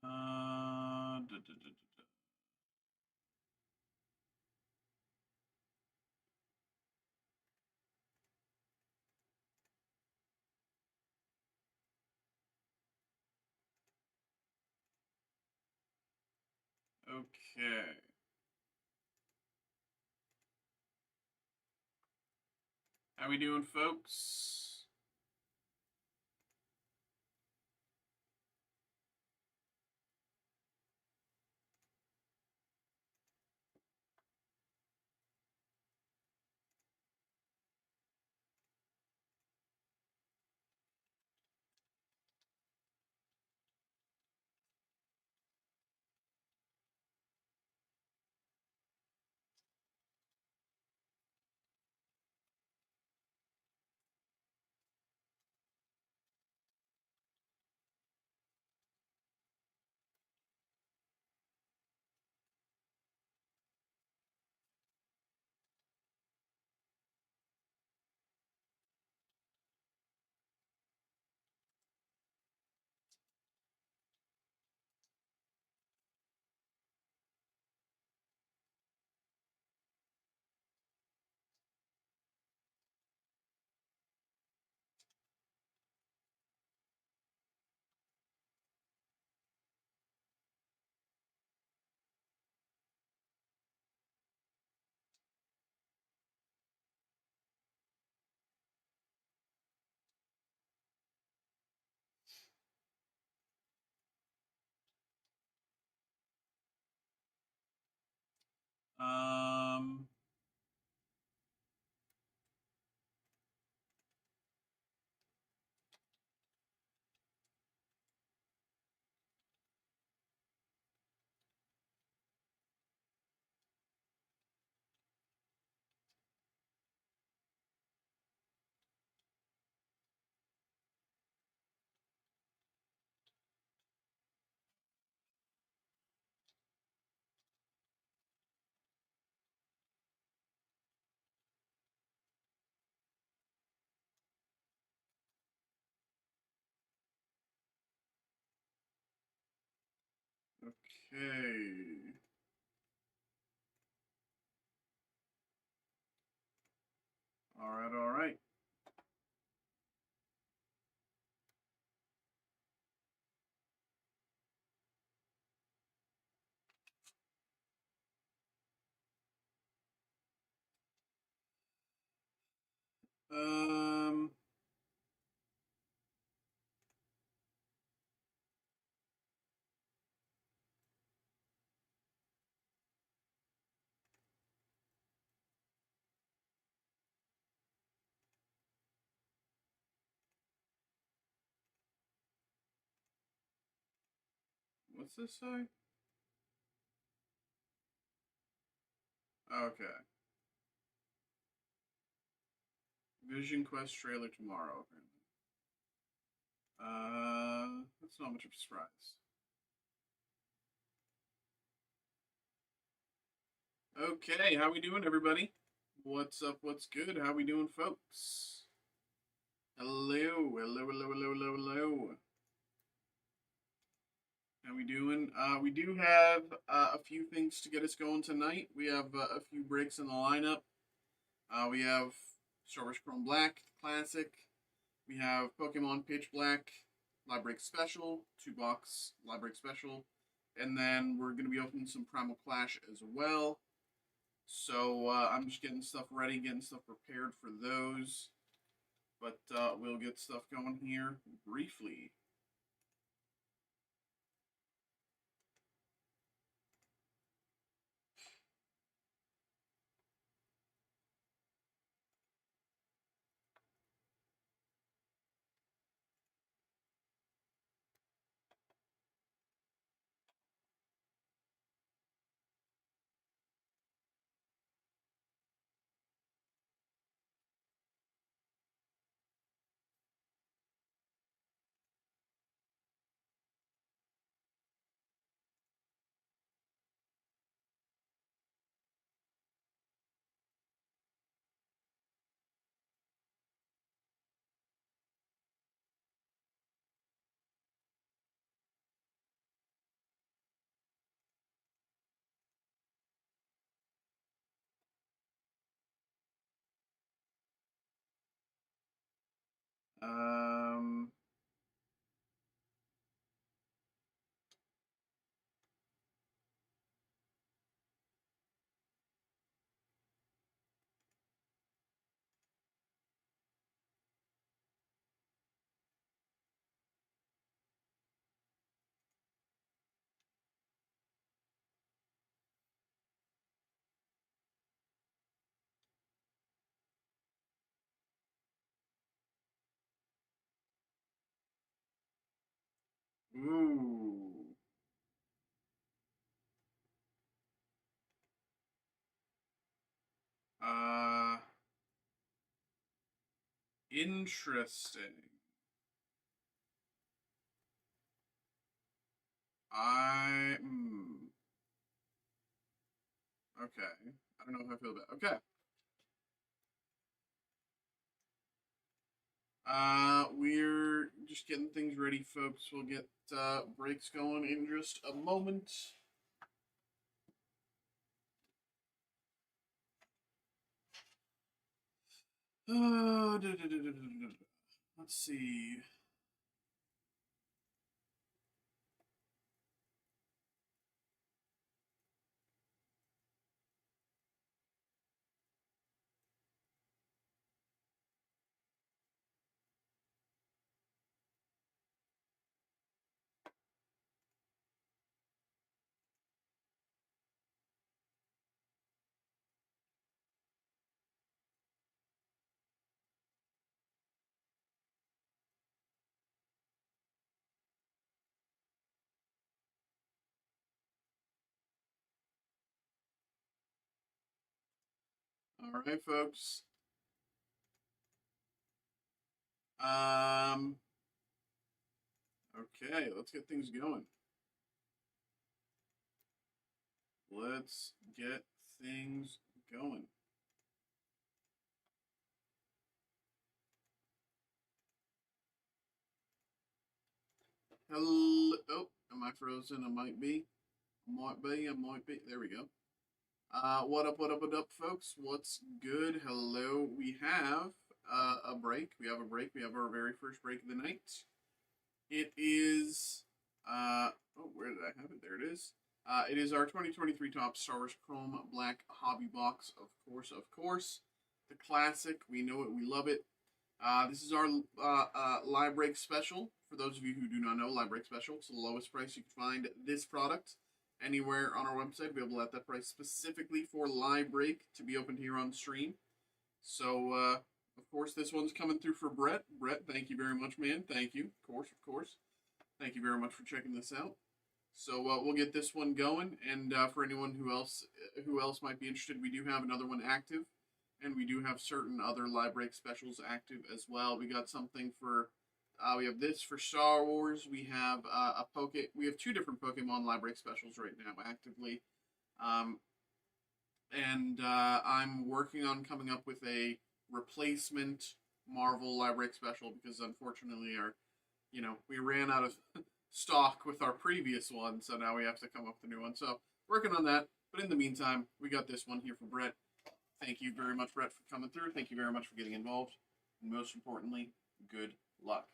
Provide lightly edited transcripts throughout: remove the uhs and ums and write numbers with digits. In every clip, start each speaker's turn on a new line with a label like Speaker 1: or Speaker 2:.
Speaker 1: Da, da, da, da. Okay. How we doing, folks? Um, okay. All right, all right. Um, what's this say? Okay. Vision Quest trailer tomorrow, apparently. That's not much of a surprise. Okay, how we doing, everybody? What's up? What's good? How we doing, folks? Hello, hello, hello, hello, hello, hello. How we doing? We do have a few things to get us going tonight. We have a few breaks in the lineup. We have Star Wars Chrome Black Classic. We have Pokemon Pitch Black Live Break Special, 2 box Live Break Special, and then we're going to be opening some Primal Clash as well. So I'm just getting stuff ready, getting stuff prepared for those. But we'll get stuff going here briefly. Um, ooh. Uh, Interesting. Okay. I don't know how I feel about. Okay. We're just getting things ready, folks. We'll get breaks going in just a moment. Let's see. All right, folks. Um. Okay, let's get things going. Let's get things going. Hello. Oh, am I frozen? I might be. Might be. I might be. There we go. What up? What up? What up, folks? What's good? Hello. We have a break. We have a break. We have our very first break of the night. It is. Oh, where did I have it? There it is. It is our 2023 Top Star Wars Chrome Black Hobby Box. Of course, of course. The classic. We know it. We love it. This is our live break special. For those of you who do not know, live break special. It's the lowest price you can find this product anywhere on our website. We'll be able to let that price specifically for live break to be opened here on stream. So, of course, this one's coming through for Brett. Brett, thank you very much, man. Thank you. Of course, of course. Thank you very much for checking this out. So we'll get this one going, and for anyone who else might be interested, we do have another one active, and we do have certain other live break specials active as well. We got something for we have this for Star Wars. We have we have two different Pokemon live break specials right now actively, um, and I'm working on coming up with a replacement Marvel live break special because unfortunately we ran out of stock with our previous one, so now we have to come up with a new one. So working on that. But in the meantime, we got this one here for Brett. Thank you very much, Brett, for coming through. Thank you very much for getting involved. And most importantly, good luck.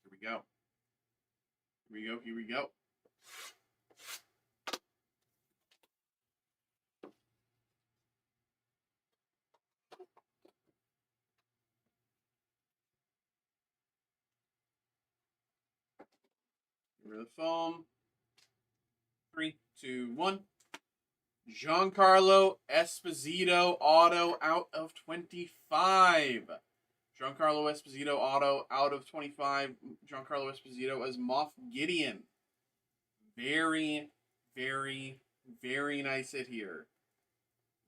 Speaker 1: Here we go. Here we go. Here we go. Get rid of the phone. 3, 2, 1. Giancarlo Esposito auto out of 25. Giancarlo Esposito auto out of 25. Giancarlo Esposito as Moff Gideon. Very, very, very nice hit here.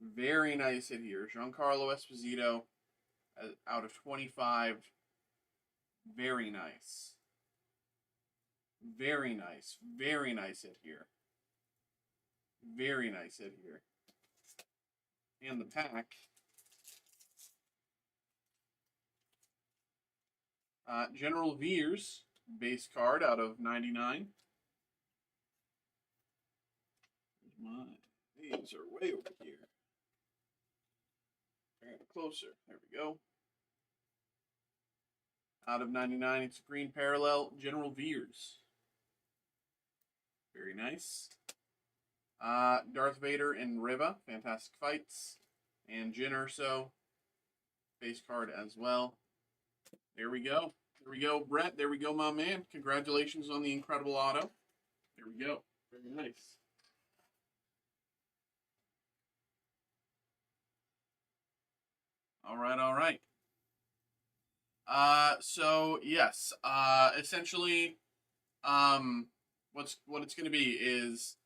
Speaker 1: Very nice hit here. Giancarlo Esposito out of 25. Very nice. Very nice. Very nice hit here. Very nice hit here. And the pack. General Veers, base card out of 99. These are way over here. Bring it closer. There we go. Out of 99, it's green parallel, General Veers. Very nice. Darth Vader and Riva, fantastic fights. And Jyn Erso, base card as well. There we go. There we go, Brett. There we go, my man. Congratulations on the incredible auto. There we go. Very nice. All right, all right. So yes, essentially, what it's going to be is,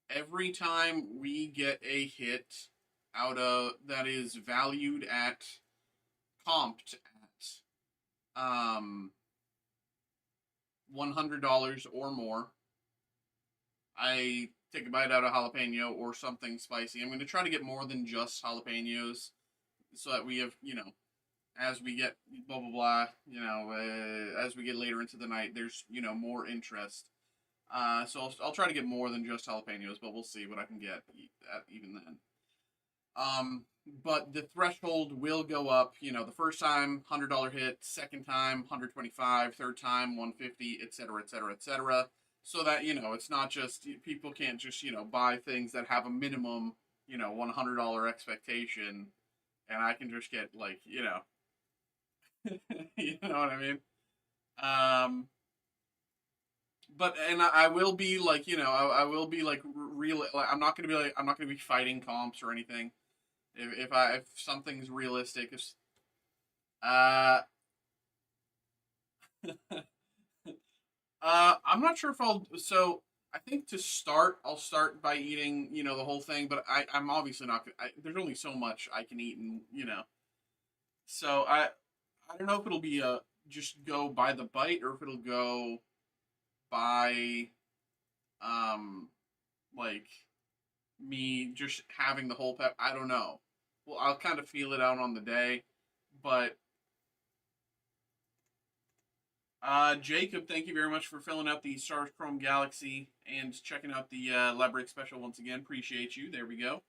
Speaker 1: every time we get a hit out of that is valued at comped at $100 or more, I take a bite out of jalapeno or something spicy. I'm going to try to get more than just jalapenos, so that we have, as we get blah blah blah, as we get later into the night, there's more interest. So I'll try to get more than just jalapenos, but we'll see what I can get at even then. But the threshold will go up. The first time $100 hit, second time 125, third time 150, etc., etc., etc. So that it's not just people can't just buy things that have a minimum $100 expectation, and I can just get like you know what I mean. But I will be like I will be like real. Like, I'm not gonna be fighting comps or anything. If something's realistic, uh, I'm not sure if I'll. So I think to start, I'll start by eating the whole thing. But I'm obviously not. There's only so much I can eat, and So I don't know if it'll be just go by the bite or if it'll go by like me just having the whole pep. I don't know. Well, I'll kind of feel it out on the day, but Jacob, thank you very much for filling out the Stars Chrome Galaxy and checking out the Labrick special once again. Appreciate you. There we go.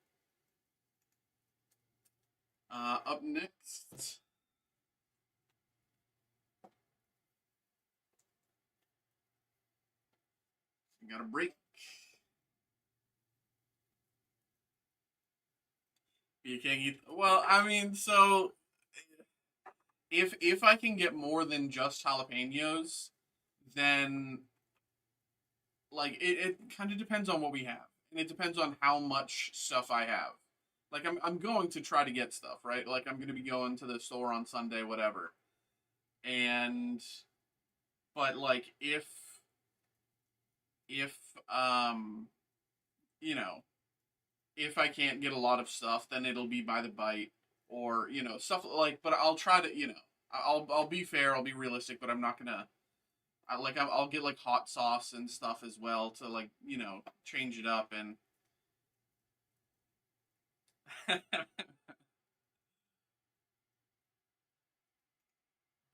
Speaker 1: Up next, we got a break. You can't eat. Well, I mean, so if I can get more than just jalapenos, then like it kind of depends on what we have, and it depends on how much stuff I have. Like I'm going to try to get stuff, right? Like I'm going to be going to the store on Sunday, whatever. And but like if you know if I can't get a lot of stuff, then it'll be by the bite or stuff like. But I'll try to I'll be fair, I'll be realistic, but I'm not gonna. I'll get like hot sauce and stuff as well to like change it up and.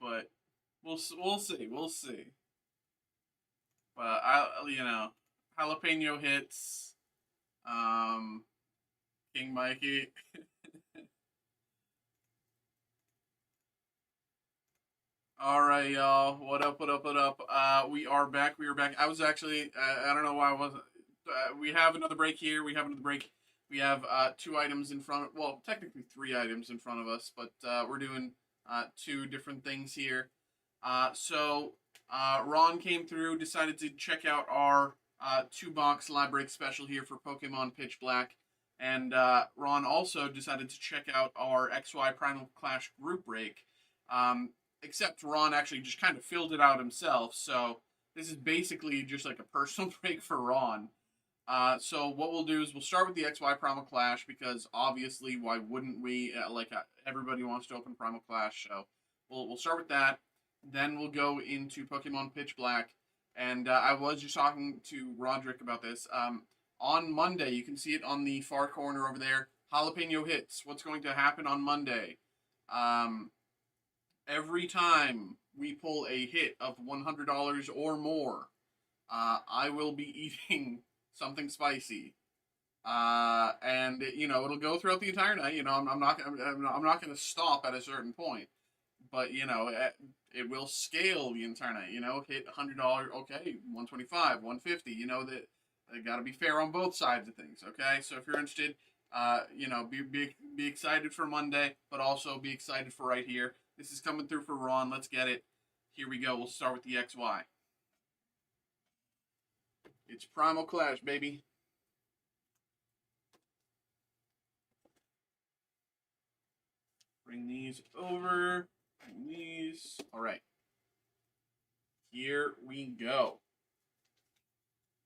Speaker 1: But we'll see. But jalapeno hits, King Mikey. All right, y'all. What up? What up? What up? We are back. We are back. I was actually. I don't know why I wasn't. We have another break here. We have another break. We have two items in front. Well, technically three items in front of us, but we're doing two different things here. So Ron came through, decided to check out our two-box live break special here for Pokemon Pitch Black, and Ron also decided to check out our XY Primal Clash group break. Except Ron actually just kind of filled it out himself, so this is basically just like a personal break for Ron. So what we'll do is we'll start with the XY Primal Clash because obviously why wouldn't we? Everybody wants to open Primal Clash, so we'll start with that. Then we'll go into Pokemon Pitch Black, and I was just talking to Roderick about this. On Monday, you can see it on the far corner over there. Jalapeno hits. What's going to happen on Monday? Every time we pull a hit of $100 or more, I will be eating something spicy, and it'll go throughout the entire night. I'm not going to stop at a certain point, but you know, it will scale the internet. You know, hit $100, okay, 125, 150. You know that they got to be fair on both sides of things. Okay, so if you're interested, you know, be excited for Monday, but also be excited for right here. This is coming through for Ron. Let's get it. Here we go. We'll start with the XY. It's Primal Clash, baby. Bring these over. Bring these. All right. Here we go.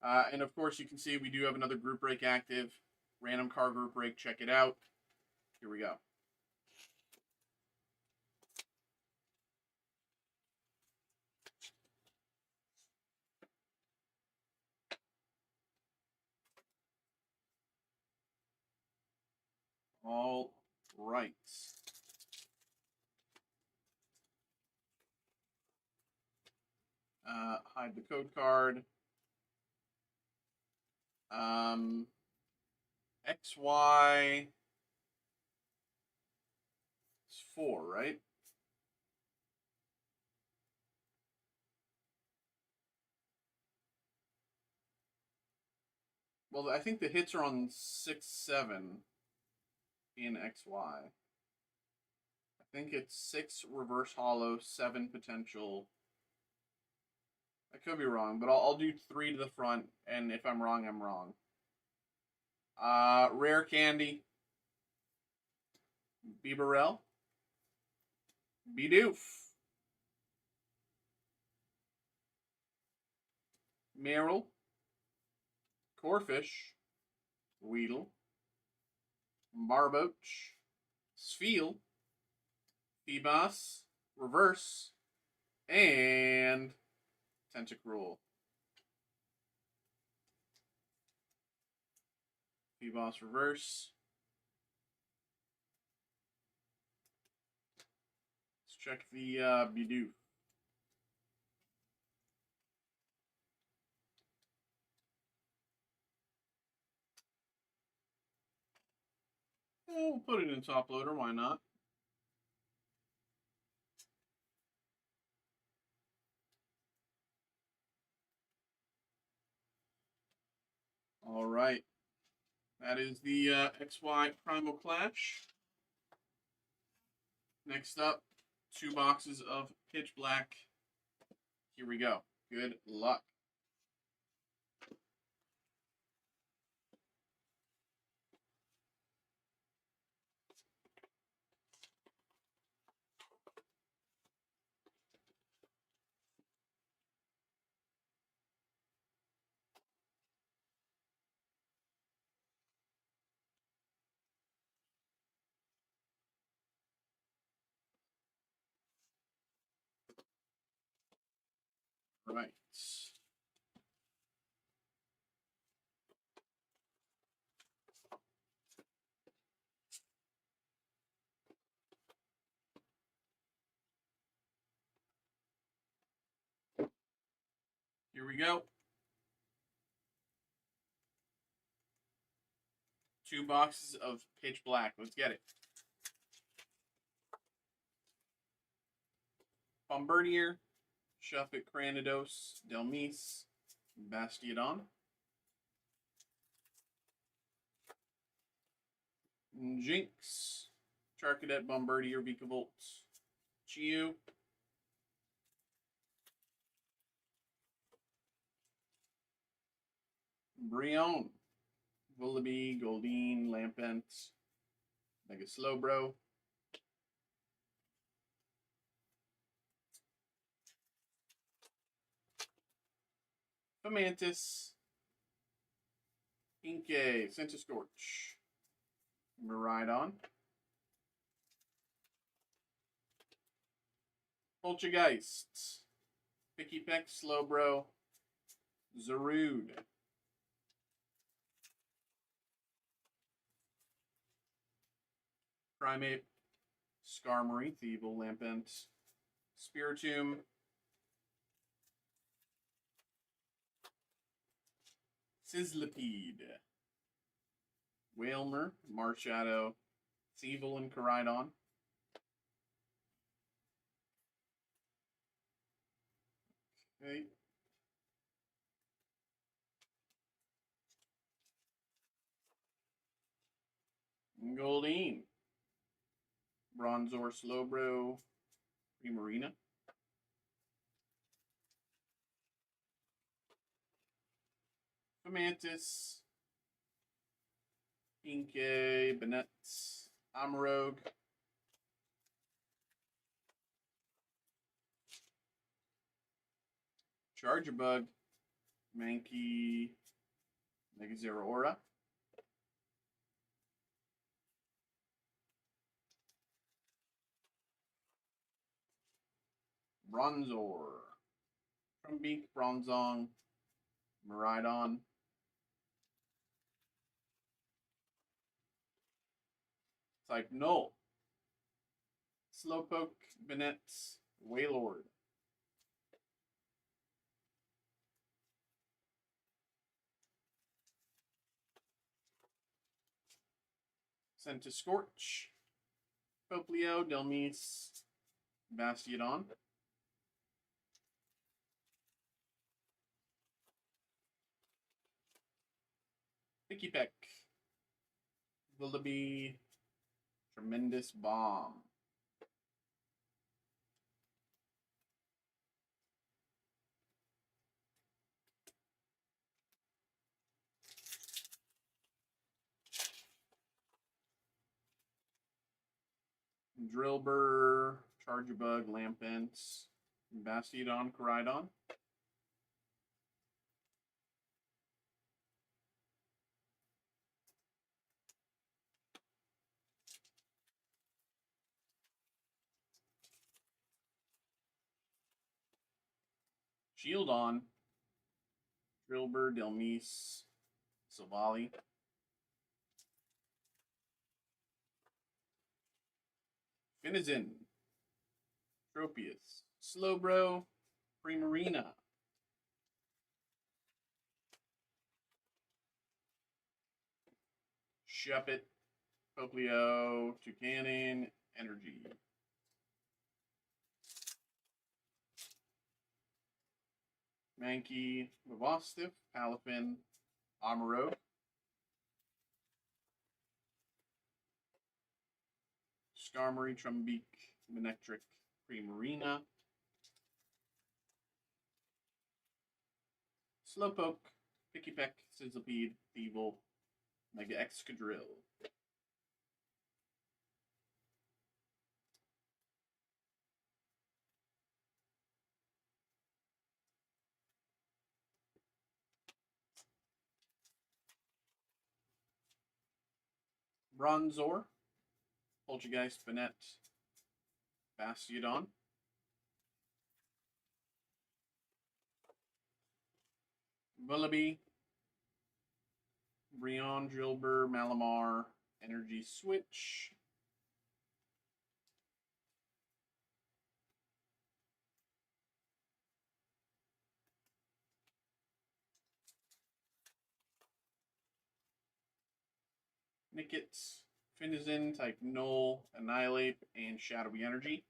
Speaker 1: And of course, you can see we do have another group break active. Random card group break. Check it out. Here we go. All right. Hide the code card. XY is 4, right? Well, I think the hits are on 6, 7 in XY. I think it's 6 reverse hollow, 7 potential. I could be wrong, but I'll do 3 to the front, and if I'm wrong, I'm wrong. Rare Candy. Bibarel. Bidoof. Meryl. Corfish. Weedle. Barboach. Spheal. Feebas. Reverse. And Tentacruel. Feebas Reverse. Let's check the Bidoof. We'll put it in top loader, why not? All right. That is the XY Primal Clash. Next up, 2 boxes of Pitch Black. Here we go. Good luck. All right. Here we go. 2 boxes of Pitch Black. Let's get it. Bombardier, Shuffit, Cranidos, Delmise, Bastiodon, Jinx, Charcadet, Bombardier, Vikavolt, Chiu, Brion, Vullaby, Goldeen, Lampent, Mega Slowbro, Fomantis, Inkay, Centiskorch, Miraidon, Poltergeist, Picky Peck, Slowbro, Zarude, Primeape, Skarmory, Thievul, Lampent, Spiritomb, Sizzlipede, Wailmer, Marshadow, Thievul, and Koraidon, Okay. Goldeen. Bronzor Slowbro Primarina. Fomantis. Inkay. Bennett. Amarogue. Charjabug. Mankey. Mega Zero Aura. Bronzor. Trumbeak. Bronzong. Miraidon. Type Null. Slowpoke. Bennett. Wailord. Scorch. Poplio. Delmise. Bastiodon. Picky Peck. Willoughby. Tremendous Bomb. Drillbur, Charjabug, Lampent, Bastiodon, Koraidon. Shieldon, Drillbur, Delmise, Savali. Finizen, Tropius, Slowbro, Primarina. Shuppet, Poplio, Toucanon, Energy. Mankey, Vavostiff, Palafin, Amaro. Skarmory, Trumbeak, Manectric, Primarina. Slowpoke, Picky Peck, Sizzlipede, Thievul, Mega Excadrill. Bronzor, Poltergeist, Bennett, Bastiodon. Willoughby, Brion, Drillbur, Malamar, Energy Switch. Nickit, Finizen, type Null, Annihilate, and Shadowy Energy.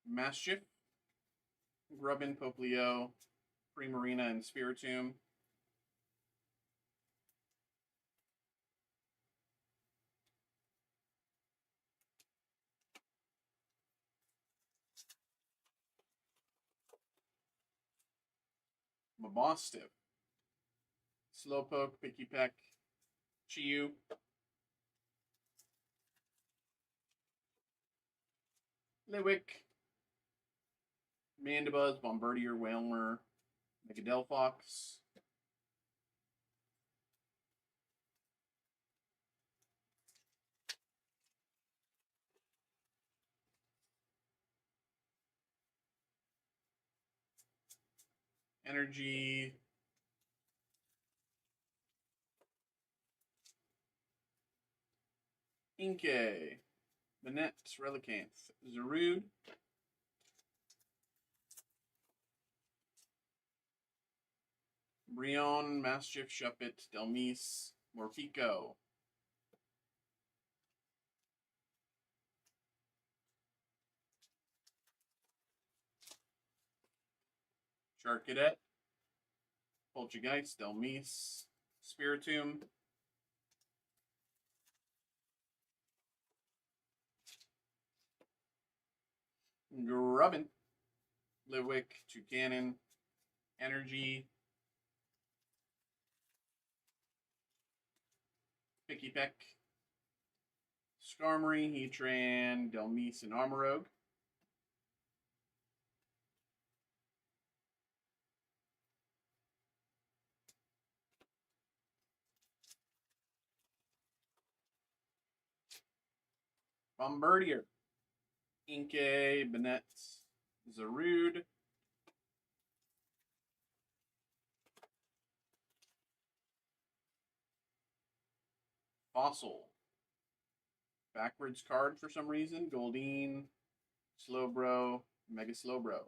Speaker 1: Mastiff, Grubbin, Poplio, Primarina, and Spiritomb. Mabostiff, Slowpoke, Picky Peck, Chiyu. Liwick, Mandibuzz, Bombardier, Whalmer, Megadelphox. Energy. Inkay, Bennett, Relicanth, Zarude. Brion, Mastiff, Shuppet, Delmise, Morpeko. Charcadet, Poltergeist, Delmise, Spiritomb, Grubbin, Litwick, Toucanon, Energy, Picky Peck, Skarmory, Heatran, Delmise, and Armorogue. Bombardier, Inkay, Banette, Zarude, Fossil. Backwards card for some reason. Goldeen, Slowbro, Mega Slowbro.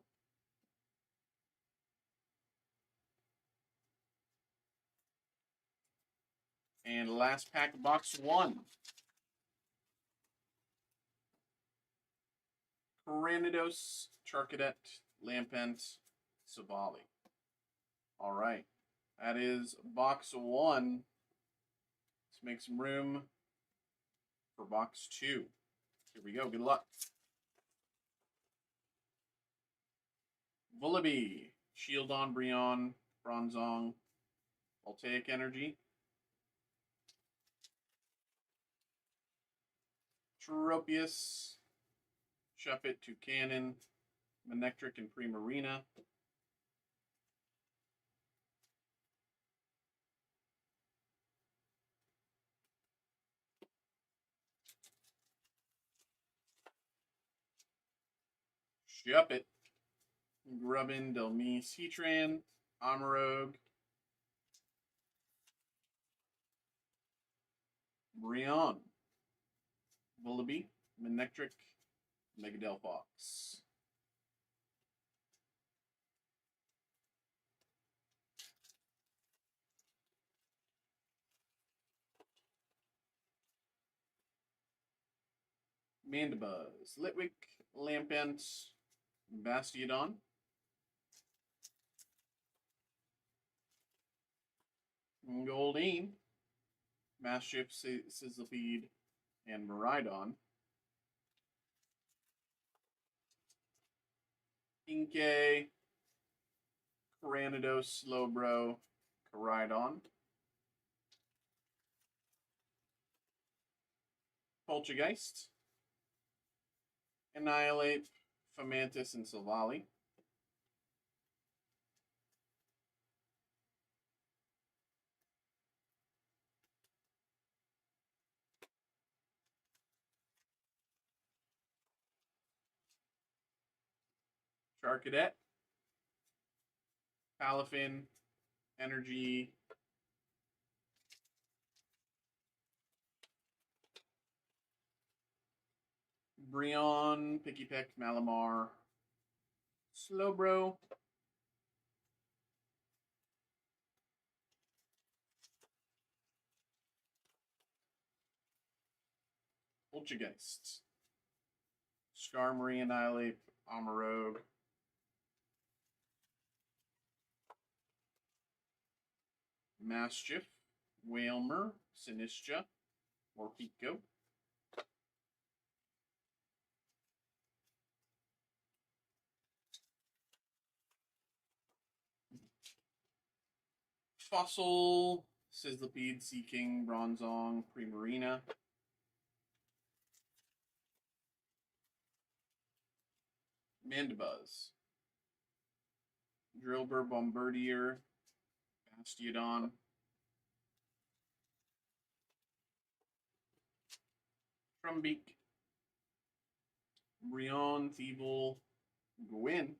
Speaker 1: And last pack, box 1. Granados, Charcadet, Lampent, Savali. All right. That is box 1. Let's make some room for box 2. Here we go. Good luck. Vullaby, Shieldon, Brionne, Bronzong, Voltaic Energy. Tropius, Shuppet, Toucanon, Manectric, and Primarina. Shuppet, Grubbin, Delmise, Heatran, Armorogue, Brionne, Vullaby, Manectric, Megadelphox. Mandibuzz, Litwick, Lampent, Bastiodon, Goldeen, Mastiff, Sizzlipede, and Miraidon. Inkay, Granados, Slowbro, Caridon. Poltergeist, Annihilate, Fomantis, and Silvally. Charcadet, Palafin, Energy, Brionne, Picky Peck, Malamar, Slowbro, Poltergeist, Skarmory, Annihilate, Armorogue, Mastiff, Wailmer, Sinistra, Morpeko, Fossil, Sizzlipede, Seaking, Bronzong, Primarina, Mandibuzz, Drillbur, Bombardier, Bastiodon, Trumbeak, Brionne, Thievul, Gwyn,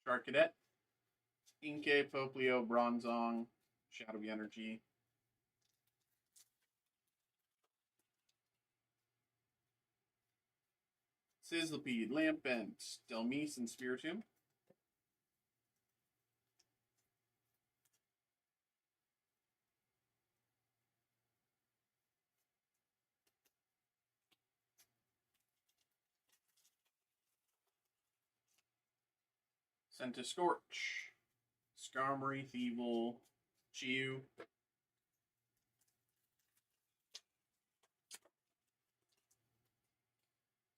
Speaker 1: Charcadet, Inkay, Poplio, Bronzong, Shadowy Energy, Sizzlipede, Lampent, Delmise, and Spiritomb. Scorch, Skarmory, Thievul, Chew,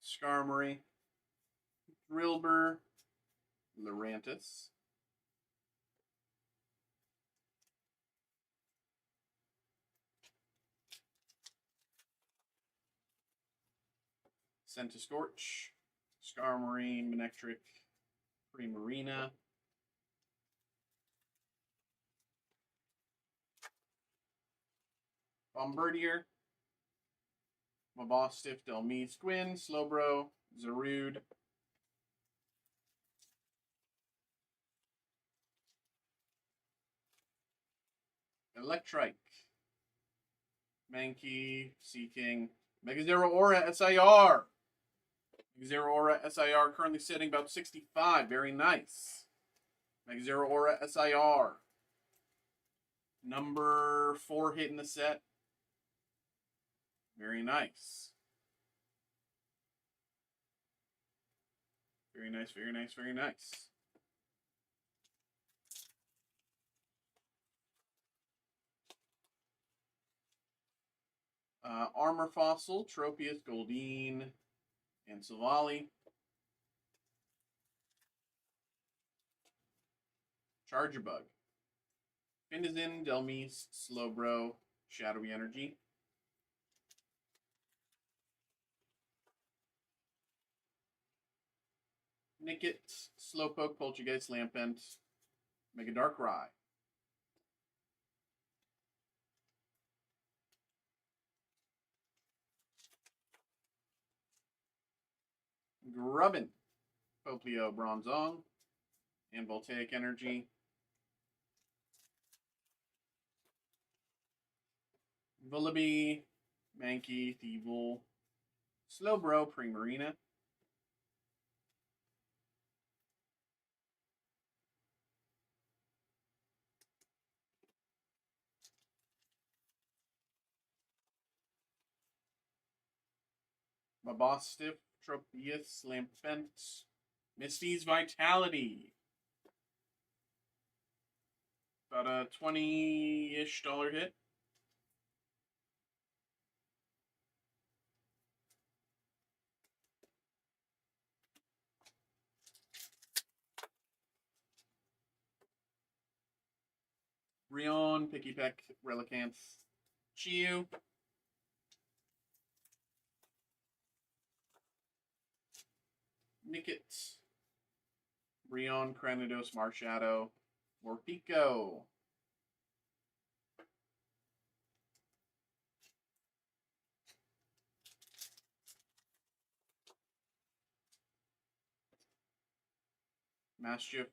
Speaker 1: Skarmory, Drillbur, Lurantis, Scorch, Skarmory, Manectric, Primarina, Bombardier, Mabostiff, Delmise, Squin, Slowbro, Zarude, Electrike, Mankey, Seaking, Mega Zero Aura SIR. Mega Zero Aura SIR currently sitting about 65. Very nice. Mega Zero Aura SIR. Number 4 hit in the set. Very nice. Very nice, very nice, very nice. Armor Fossil, Tropius, Goldeen, and Savali. Charger Bug. Findazin, Delmise, Slowbro, Shadowy Energy. Nickit, Slowpoke, Poltergeist, Lampent, Mega Darkrai. Grubbin, Poplio, Bronzong, and Voltaic Energy. Vullaby, Mankey, Thievul, Slowbro, Primarina. Mabostiff, Tropius, Lampent, Misty's Vitality. About a $20-ish hit. Rion, Pikipek, Relicanth, Chiyu. Nickit, Rion, Cranidos, Marshadow, Morpeko. Mastiff,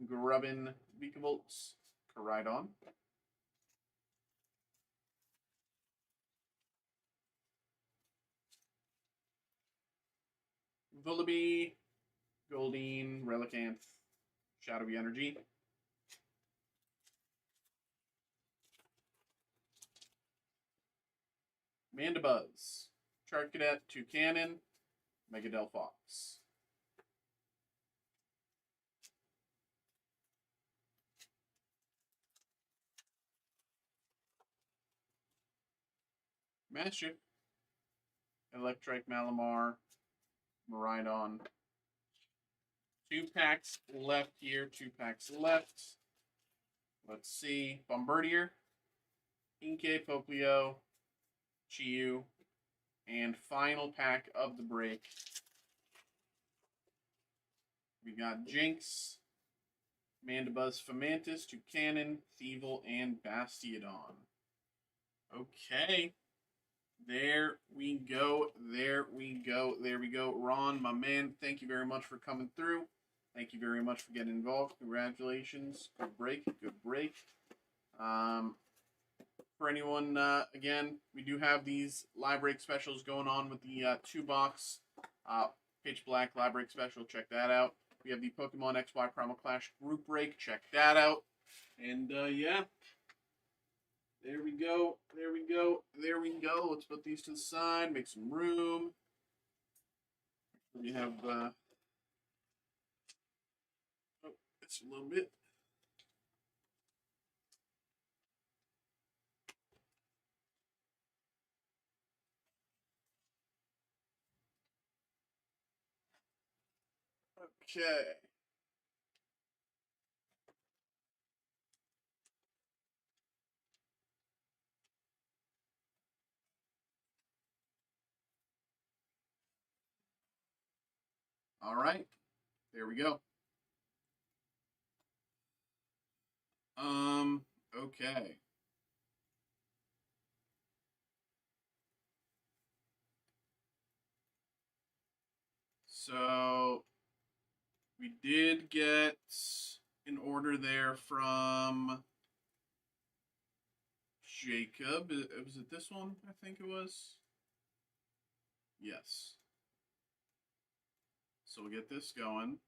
Speaker 1: Grubbin, Vikavolt, Koraidon. Vullaby, Goldeen, Relicanth, Shadowy Energy. Mandibuzz, Charcadet, Toucanon, Mega Delphox. Mastiff, Electrike, Malamar, Miraidon. 2 packs left here, 2 packs left. Let's see. Bombardier, Inkay, Poplio, Chiyu, and final pack of the break. We got Jinx, Mandibuzz, Fomantis, Toucanon, Thievul, and Bastiodon. Okay. There we go. There we go. There we go. Ron, my man, thank you very much for coming through. Thank you very much for getting involved. Congratulations. Good break. Good break. For anyone, again, we do have these live break specials going on with the 2-box Pitch Black live break special. Check that out. We have the Pokemon XY Primal Clash group break. Check that out. And, yeah. There we go. There we go. There we go. Let's put these to the side. Make some room. We have, just a little bit. Okay. All right. There we go. Okay. So we did get an order there from Jacob. Was it this one? I think it was. Yes. So we'll get this going.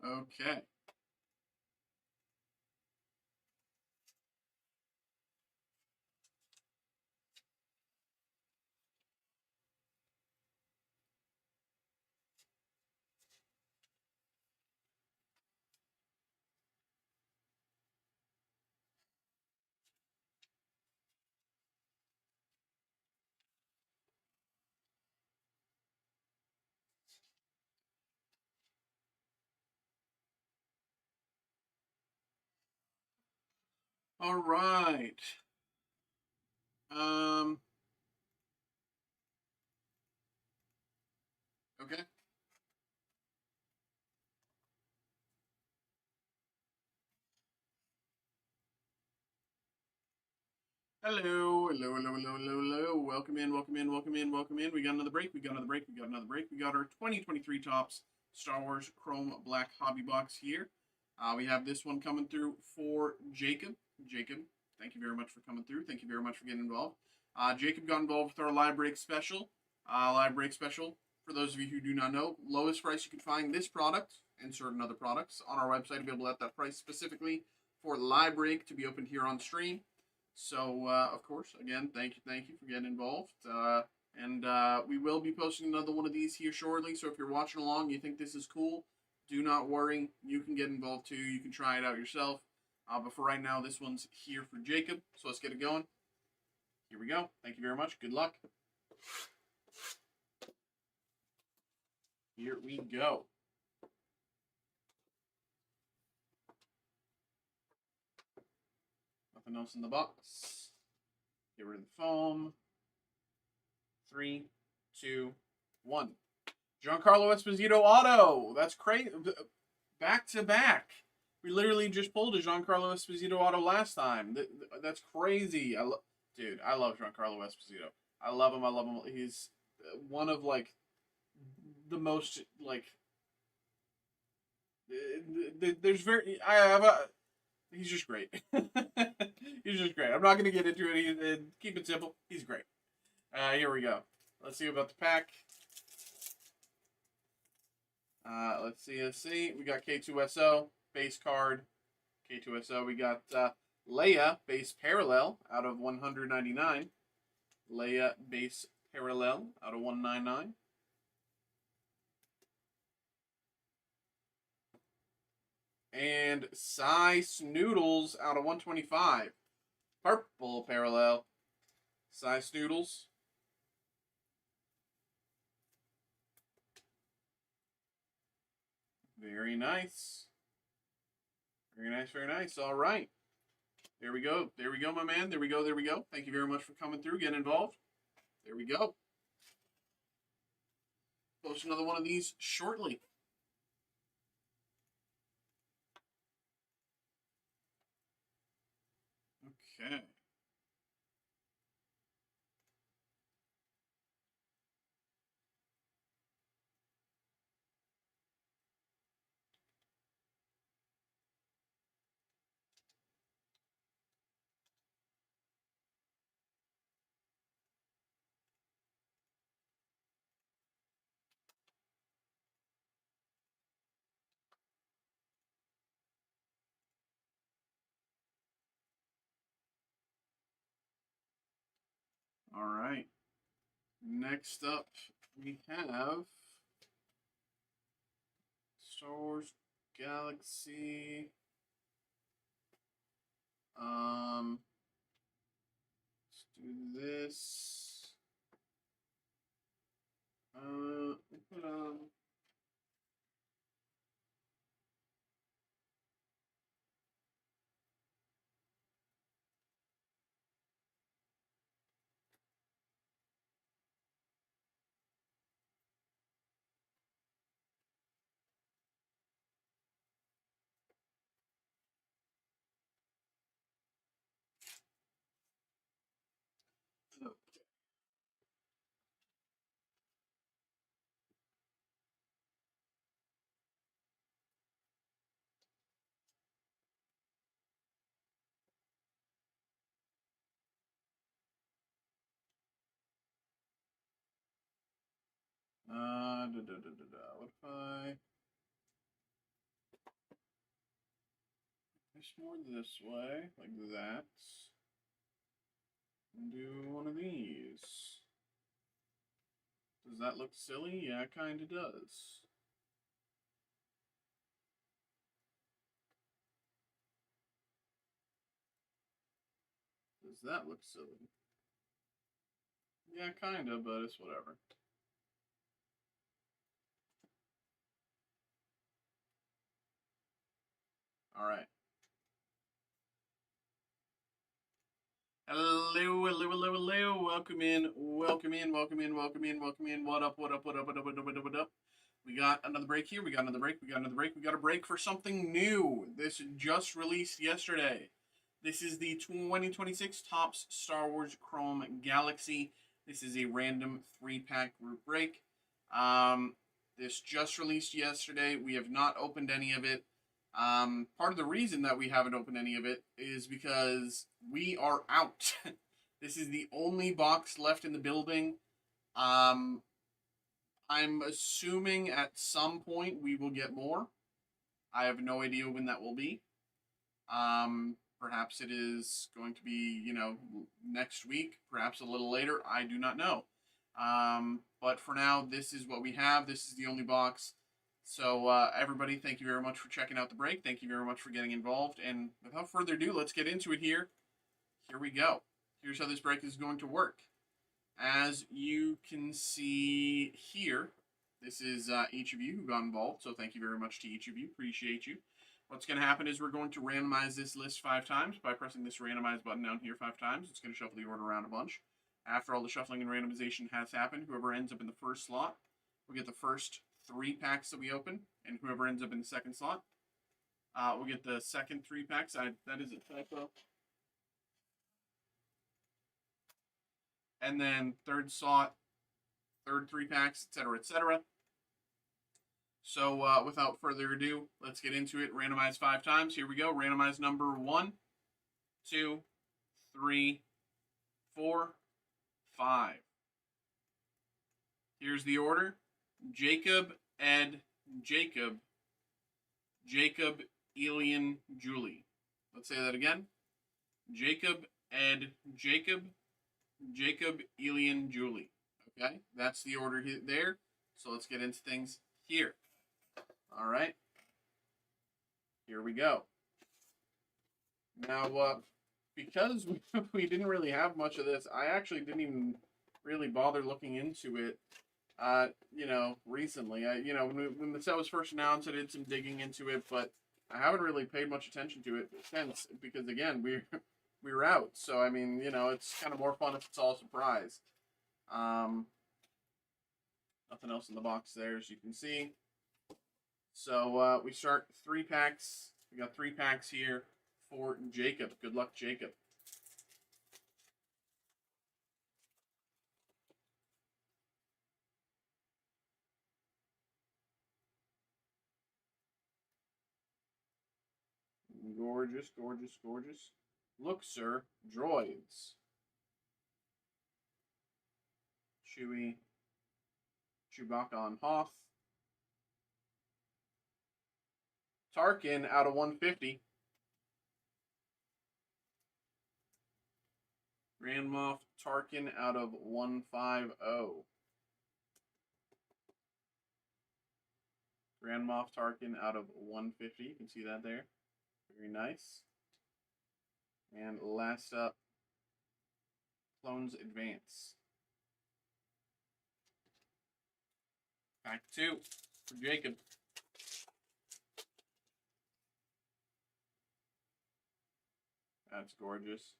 Speaker 1: Okay. All right. Okay. Hello, hello, hello, hello, hello, hello. Welcome in, welcome in, welcome in, welcome in. We got another break. We got another break. We got another break. We got our 2023 Topps Star Wars Chrome Black Hobby Box here. We have this one coming through for Jacob. Jacob, thank you very much for coming through. Thank you very much for getting involved. Jacob got involved with our live break special. Live break special, for those of you who do not know, lowest price you can find this product and certain other products on our website to be able to let that price specifically for live break to be opened here on stream. So, of course, again, thank you for getting involved. And we will be posting another one of these here shortly. So if you're watching along and you think this is cool, do not worry. You can get involved too. You can try it out yourself. But for right now, this one's here for Jacob. So let's get it going. Here we go. Thank you very much. Good luck. Here we go. Nothing else in the box. Get rid of the foam. 3, 2, 1. Giancarlo Esposito auto. That's crazy. Back to back. We literally just pulled a Giancarlo Esposito auto last time. That's crazy. Dude, I love Giancarlo Esposito. I love him. I love him. He's one of, like, the most, like, there's very, he's just great. He's just great. I'm not going to get into it. Keep it simple. He's great. Here we go. Let's see about the pack. Let's see. We got K2SO, base card. K2SO. We got Leia, base parallel, out of 199. Leia, base parallel, out of 199. And Cy Snoodles, out of 125. Purple parallel. Cy Snoodles. Very nice. Very nice, very nice. All right. There we go. There we go, my man. There we go. There we go. Thank you very much for coming through, getting involved. There we go. Post another one of these shortly. Okay. All right. Next up, we have Star Wars Galaxy. Let's do this. Put on. What if I push more this way, like that, and do one of these? Does that look silly? Yeah, it kind of does. Does that look silly? Yeah, kind of, but it's whatever. All right. Hello, hello, hello, hello. Welcome in, welcome in, welcome in, welcome in, welcome in. What up, what up, what up, what up, what up, what up, what up? We got another break here. We got another break. We got another break. We got a break for something new. This just released yesterday. This is the 2026 Topps Star Wars Chrome Galaxy. This is a random 3-pack group break. This just released yesterday. We have not opened any of it. Part of the reason that we haven't opened any of it is because we are out. This is the only box left in the building. I'm assuming at some point we will get more. I have no idea when that will be. Perhaps it is going to be, next week, perhaps a little later. I do not know. But for now, this is what we have. This is the only box. So, everybody, thank you very much for checking out the break. Thank you very much for getting involved. And without further ado, let's get into it here. Here we go. Here's how this break is going to work. As you can see here, this is each of you who got involved. So thank you very much to each of you. Appreciate you. What's going to happen is we're going to randomize this list 5 times by pressing this randomize button down here 5 times. It's going to shuffle the order around a bunch. After all the shuffling and randomization has happened, whoever ends up in the first slot will get the first 3 packs that we open, and whoever ends up in the second slot will get the second 3 packs. That is a typo. And then third slot, third 3 packs, etc., etc. So without further ado, let's get into it. Randomize 5 times. Here we go. Randomize number 1, 2, 3, 4, 5. Here's the order. Jacob, Ed, Jacob, Jacob, Elian, Julie. Let's say that again. Jacob, Ed, Jacob, Jacob, Elian, Julie. Okay, that's the order there. So let's get into things here. All right. Here we go. Now, because we didn't really have much of this, I actually didn't even really bother looking into it, recently. When the set was first announced, I did some digging into it, but I haven't really paid much attention to it since, because again, we were out. So, I mean, it's kind of more fun if it's all a surprise. Nothing else in the box there, as you can see. So, we start 3 packs. We got 3 packs here for Jacob. Good luck, Jacob. Gorgeous, gorgeous, gorgeous. Look, sir, droids. Chewie, Chewbacca on Hoth. Tarkin out of 150. Grand Moff Tarkin out of 150. Grand Moff Tarkin out of 150. You can see that there. Very nice. And last up, Clones Advance. Pack 2 for Jacob. That's gorgeous.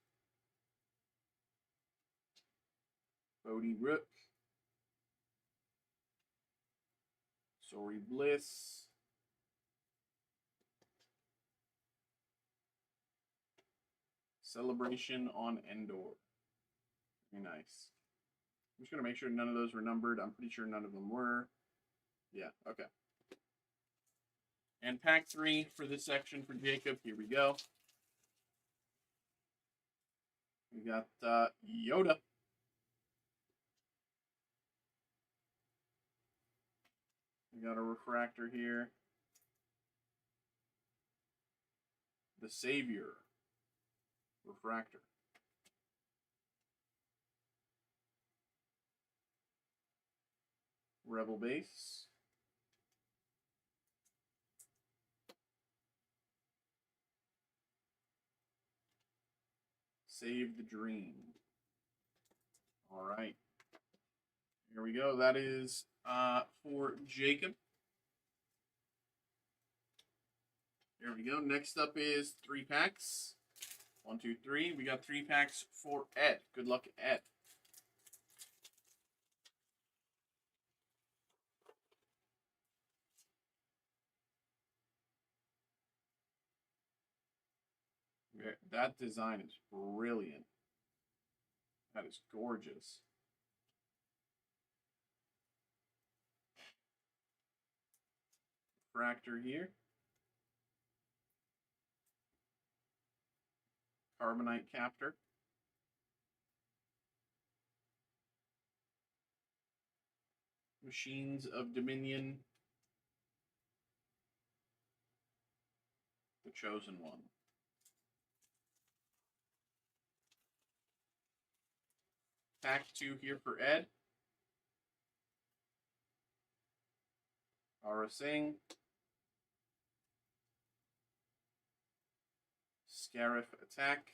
Speaker 1: Bodhi Rook. Sori Bliss. Celebration on Endor. Very nice. I'm just going to make sure none of those were numbered. I'm pretty sure none of them were. Yeah, okay. And pack 3 for this section for Jacob. Here we go. We got Yoda. We got a refractor here. The Savior. Refractor. Rebel Base. Save the Dream. All right. Here we go. That is for Jacob. Here we go. Next up is 3 packs. 1, 2, 3. We got 3 packs for Ed. Good luck, Ed. That design is brilliant. That is gorgeous. Refractor here. Carbonite Captor. Machines of Dominion. The Chosen One. Pack 2 here for Ed. Aura Singh. Scarif Attack.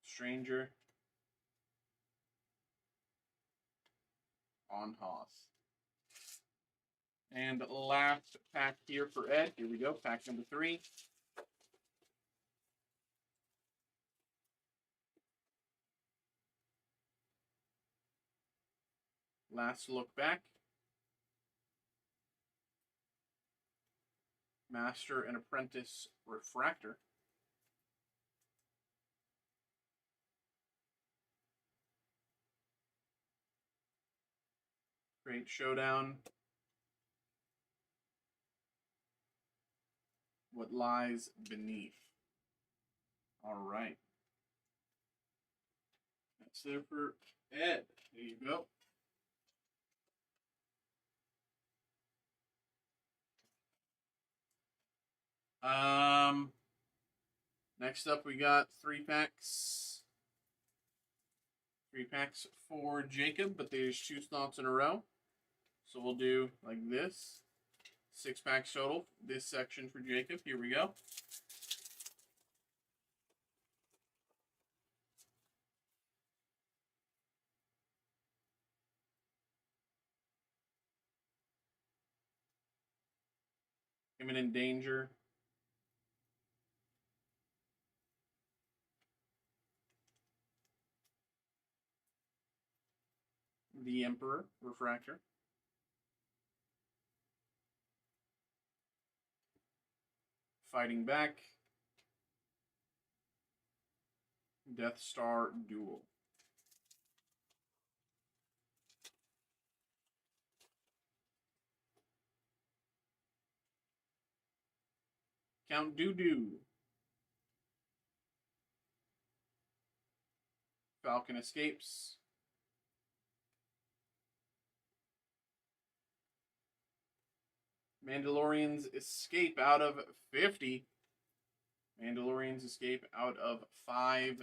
Speaker 1: Stranger. On Hoth. And last pack here for Ed. Here we go, pack number 3. Last look back. Master and Apprentice Refractor. Great Showdown. What Lies Beneath. All right. That's there for Ed. There you go. Next up we got 3 packs. 3 packs for Jacob, but there's 2 slots in a row. So we'll do like this. 6 packs total. This section for Jacob. Here we go. Imminent Danger. The Emperor Refractor. Fighting Back. Death Star Duel. Count Doo-Doo. Falcon Escapes. Mandalorians escape out of 50. Mandalorians escape out of 5-0.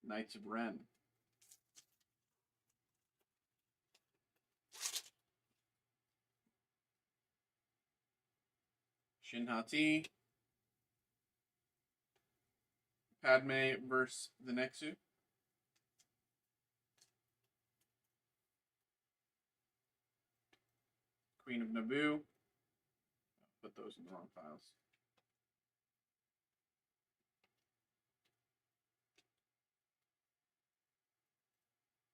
Speaker 1: Knights of Ren. Shin-Hati. Padme versus the Nexu. Queen of Naboo. Put those in the wrong files.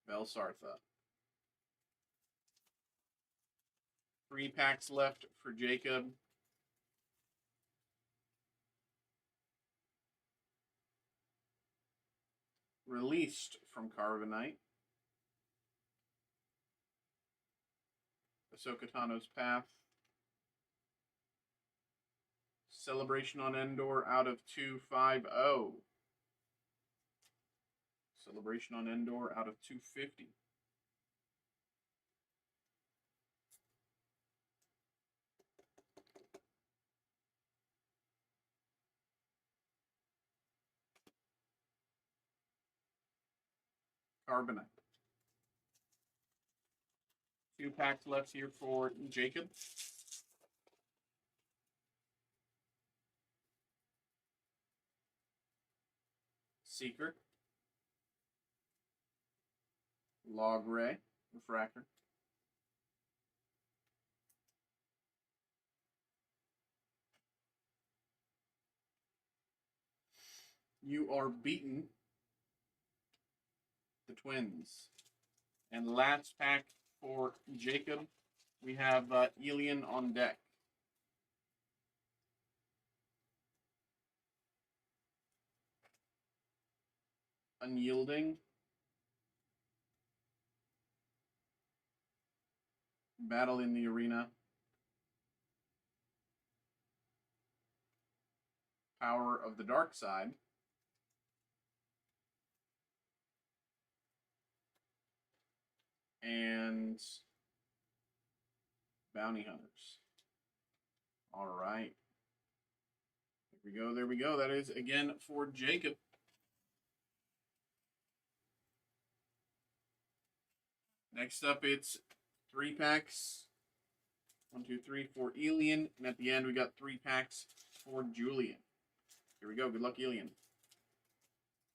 Speaker 1: Belsartha. 3 packs left for Jacob. Released from Carbonite. Ahsoka Tano's Path. Celebration on Endor out of 250. Celebration on Endor out of 250. Carbonite. 2 packs left here for Jacob. Seeker. Log Ray. Refractor. You are beaten. The Twins. And last pack for Jacob, we have Elian on deck. Unyielding. Battle in the Arena. Power of the Dark Side. And Bounty Hunters. All right. There we go. There we go. That is, again, for Jacob. Next up, it's 3 packs. 1, 2, 3 for Elian. And at the end, we got 3 packs for Julian. Here we go. Good luck, Elian.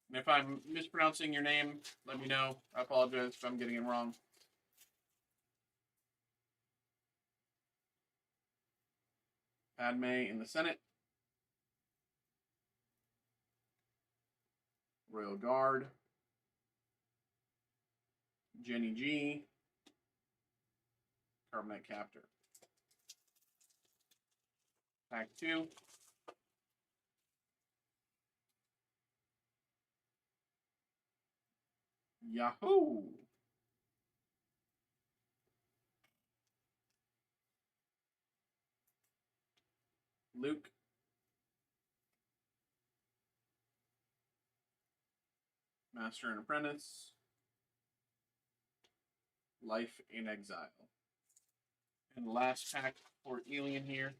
Speaker 1: And if I'm mispronouncing your name, let me know. I apologize if I'm getting it wrong. Padme in the Senate. Royal Guard. Jenny G. Carbonite Captor. Pack 2. Yahoo! Luke. Master and Apprentice. Life in Exile. And the last pack for Alien here.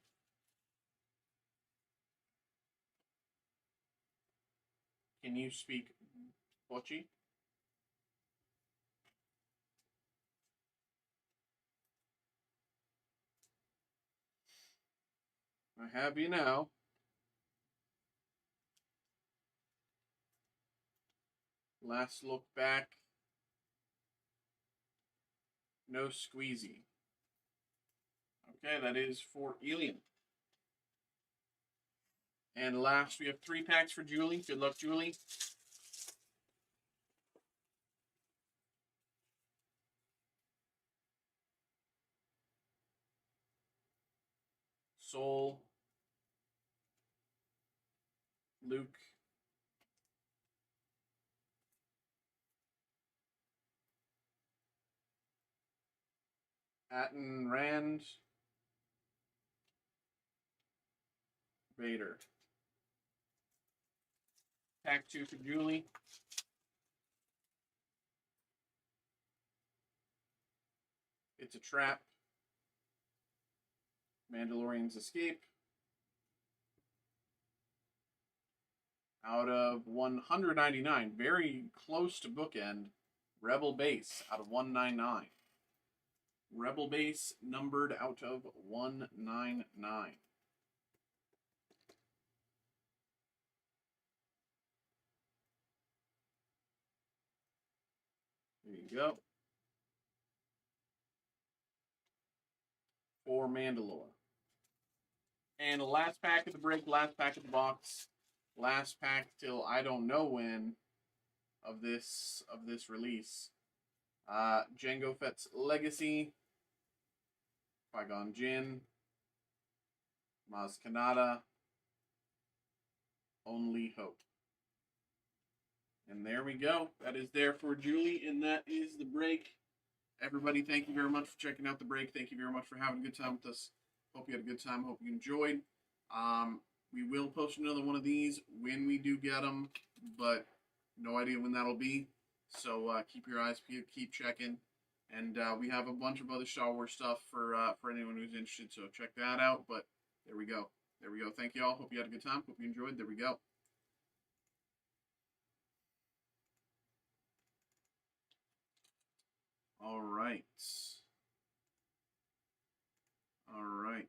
Speaker 1: Can you speak Bocce? I have you now. Last look back. No squeezy. Okay, that is for Alien. And last, we have 3 packs for Julie. Good luck, Julie. Soul. Luke. Atten Rand. Vader. Pack 2 for Julie. It's a Trap. Mandalorian's Escape. Out of 199. Very close to bookend. Rebel Base out of 199. Rebel Base numbered out of 199. There you go. For Mandalore. And the last pack of the break, last pack of the box, last pack till I don't know when of this release. Jango Fett's Legacy, Qui-Gon Jinn, Maz Kanata, Only Hope. And there we go. That is there for Julie, and that is the break. Everybody, thank you very much for checking out the break. Thank you very much for having a good time with us. Hope you had a good time. Hope you enjoyed. We will post another one of these when we do get them, but no idea when that'll be. So keep your eyes peeled, keep checking. And we have a bunch of other Star Wars stuff for anyone who's interested, so check that out. But there we go. There we go. Thank you all. Hope you had a good time. Hope you enjoyed. There we go. All right. All right.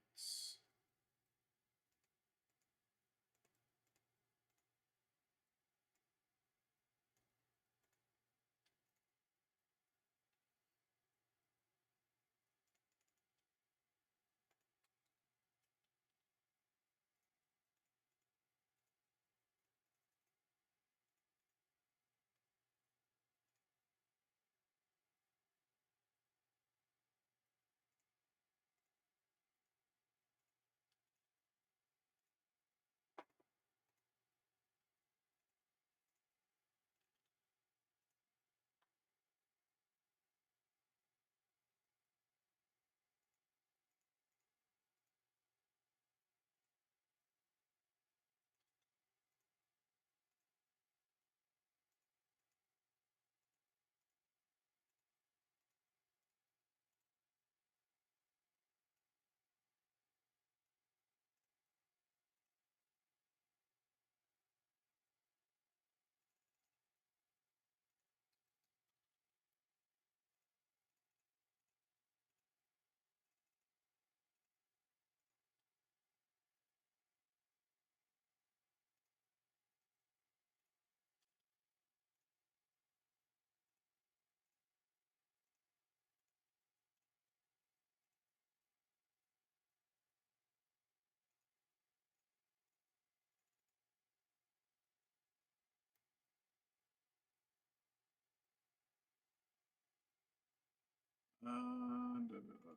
Speaker 1: Da, da, da.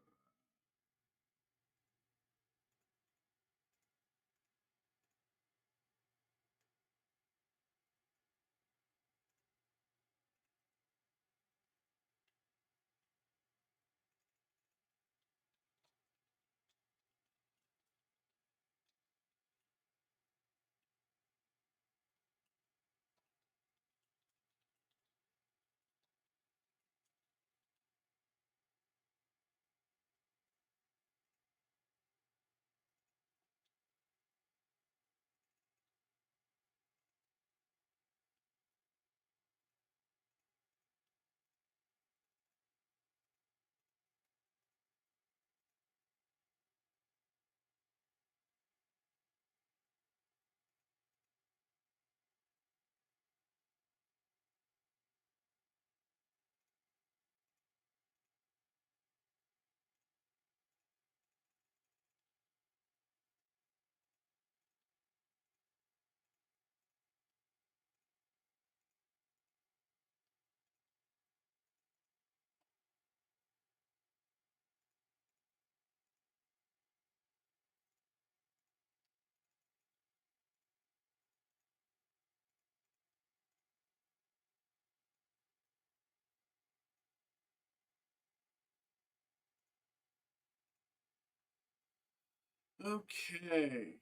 Speaker 1: Okay.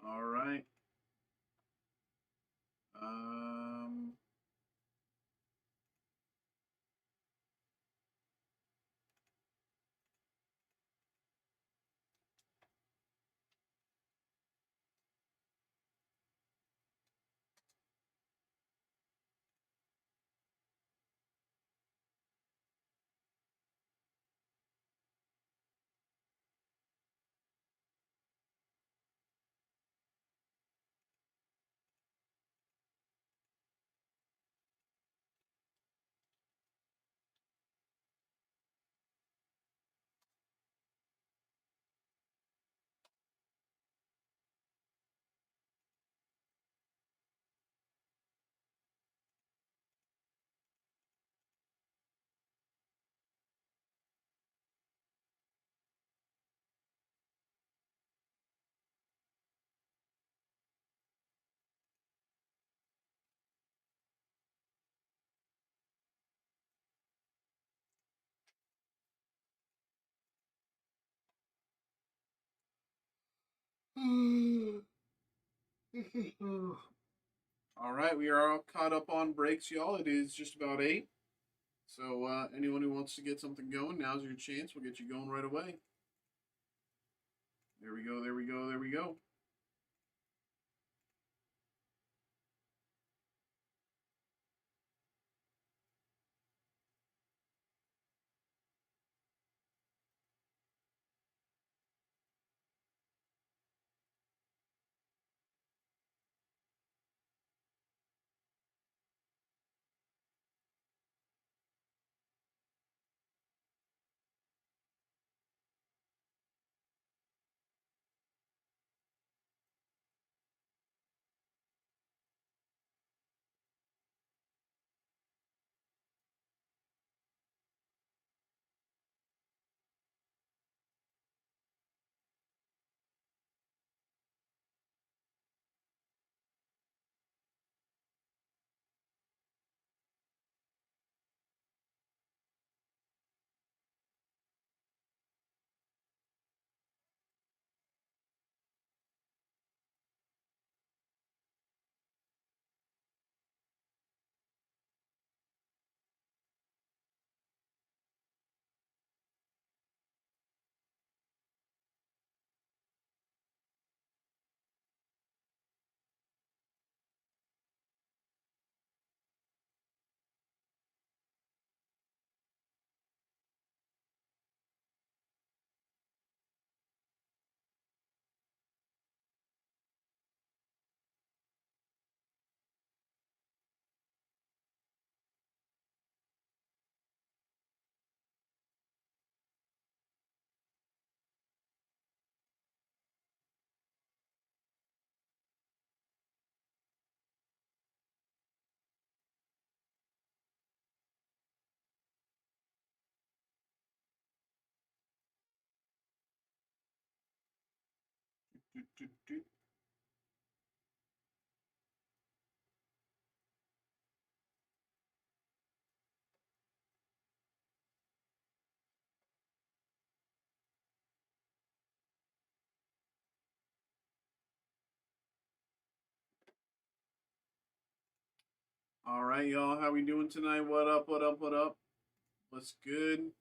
Speaker 1: All right. Um. All right, we are all caught up on breaks, y'all. It is just about 8. So, anyone who wants to get something going, now's your chance. We'll get you going right away. There we go, there we go, there we go. Doot, doot, doot. All right, y'all. How we doing tonight? What up? What up? What up? What's good?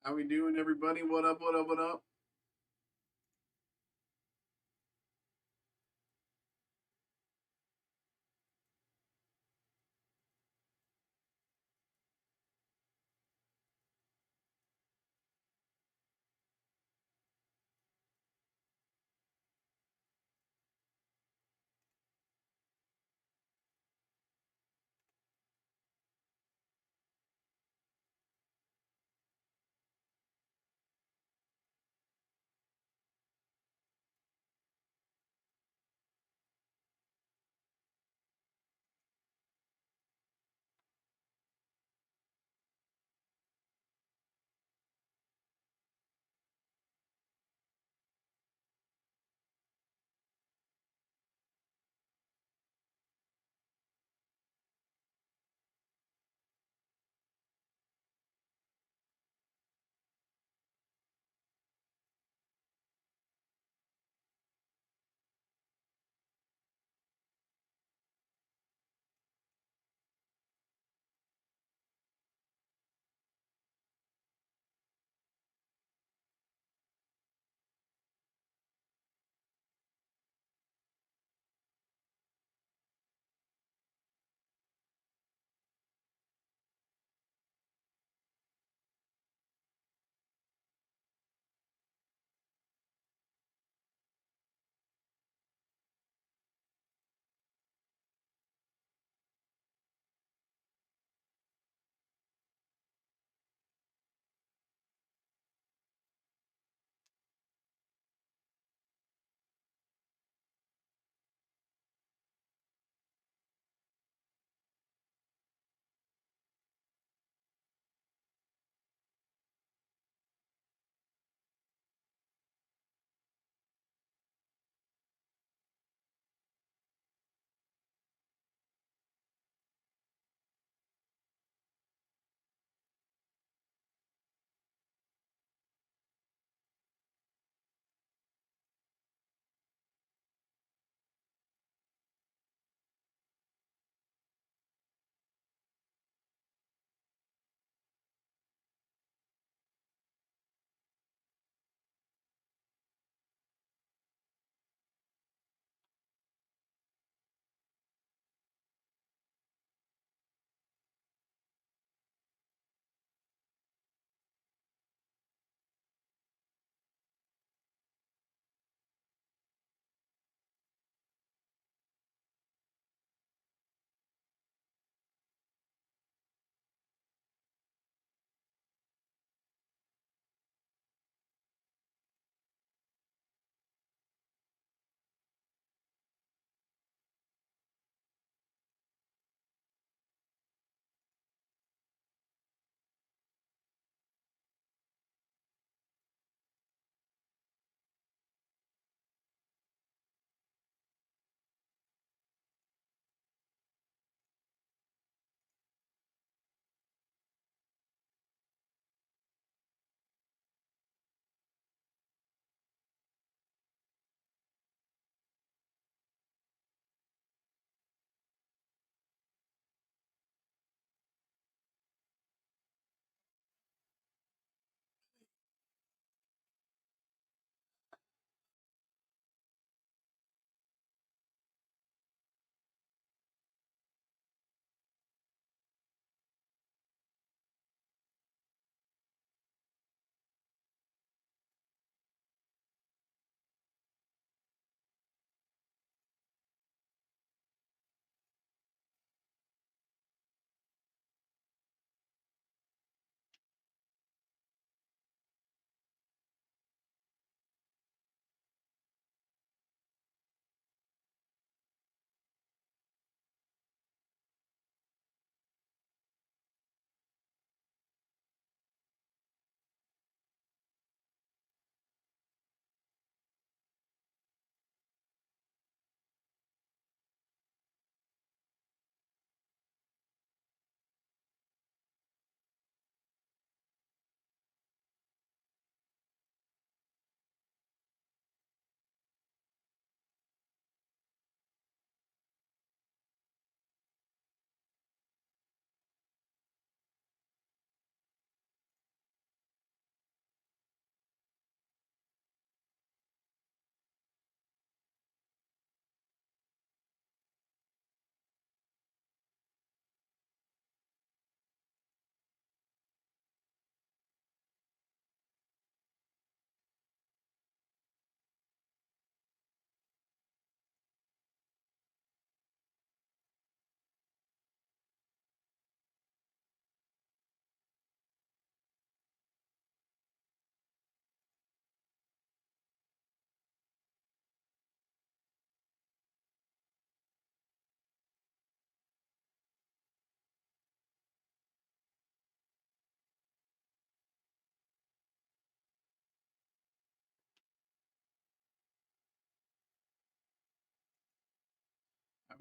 Speaker 1: How we doing, everybody? What up? What up? What up?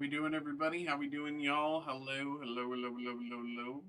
Speaker 1: we doing, everybody? How we doing, y'all? Hello, hello, hello, hello, hello, hello.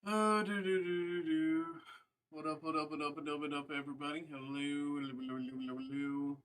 Speaker 1: Do. What up, what up, what up, what up, what up, everybody? Hello, hello, hello, hello, hello. Do.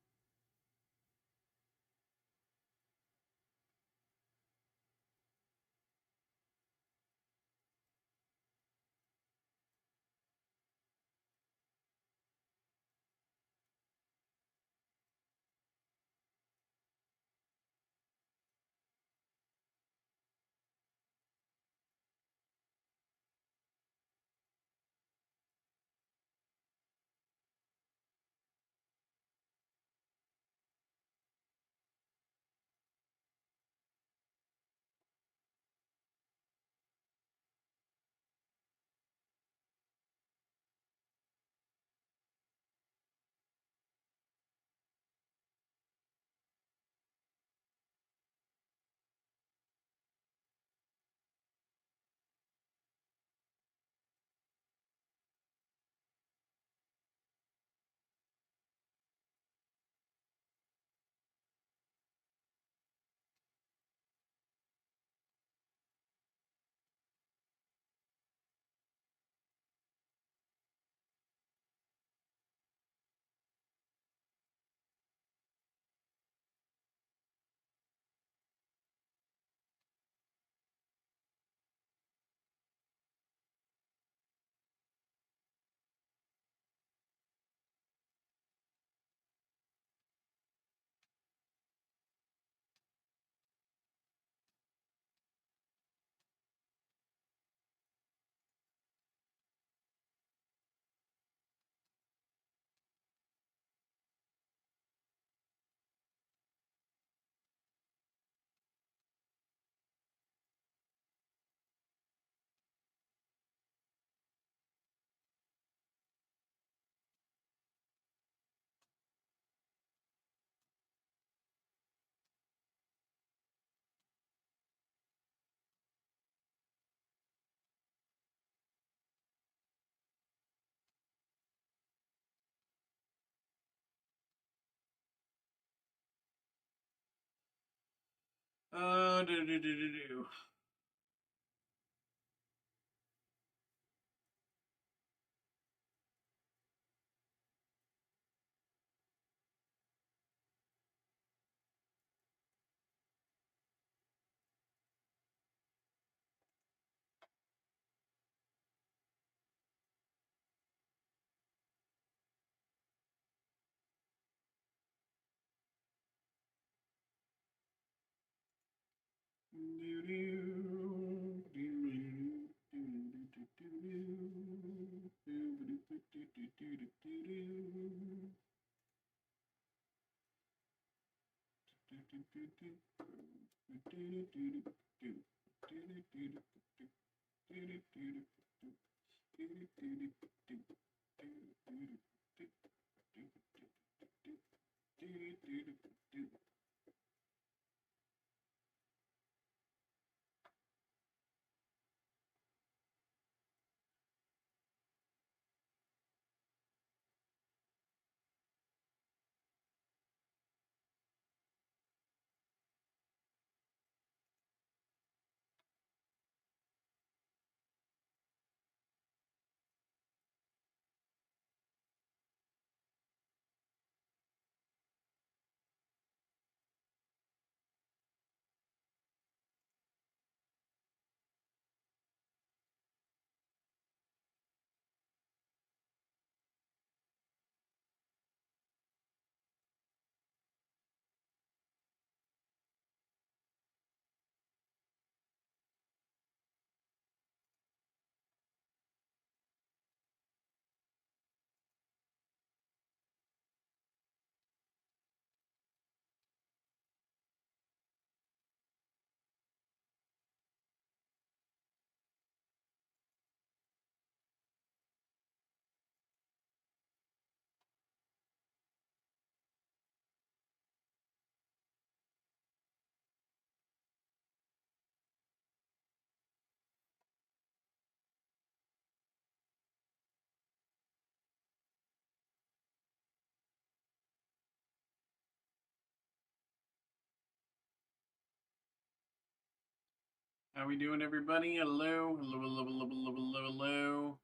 Speaker 1: How we doing, everybody? Hello, hello, hello, hello, hello, hello, hello.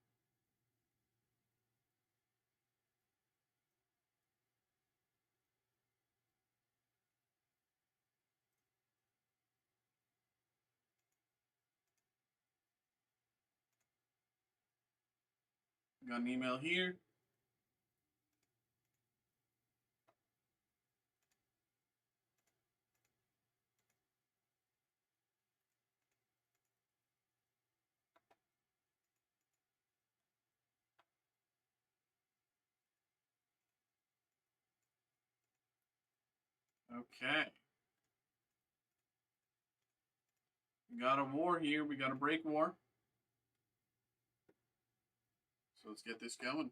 Speaker 1: Got an email here. Okay. We got a war here. We got a break war. So let's get this going.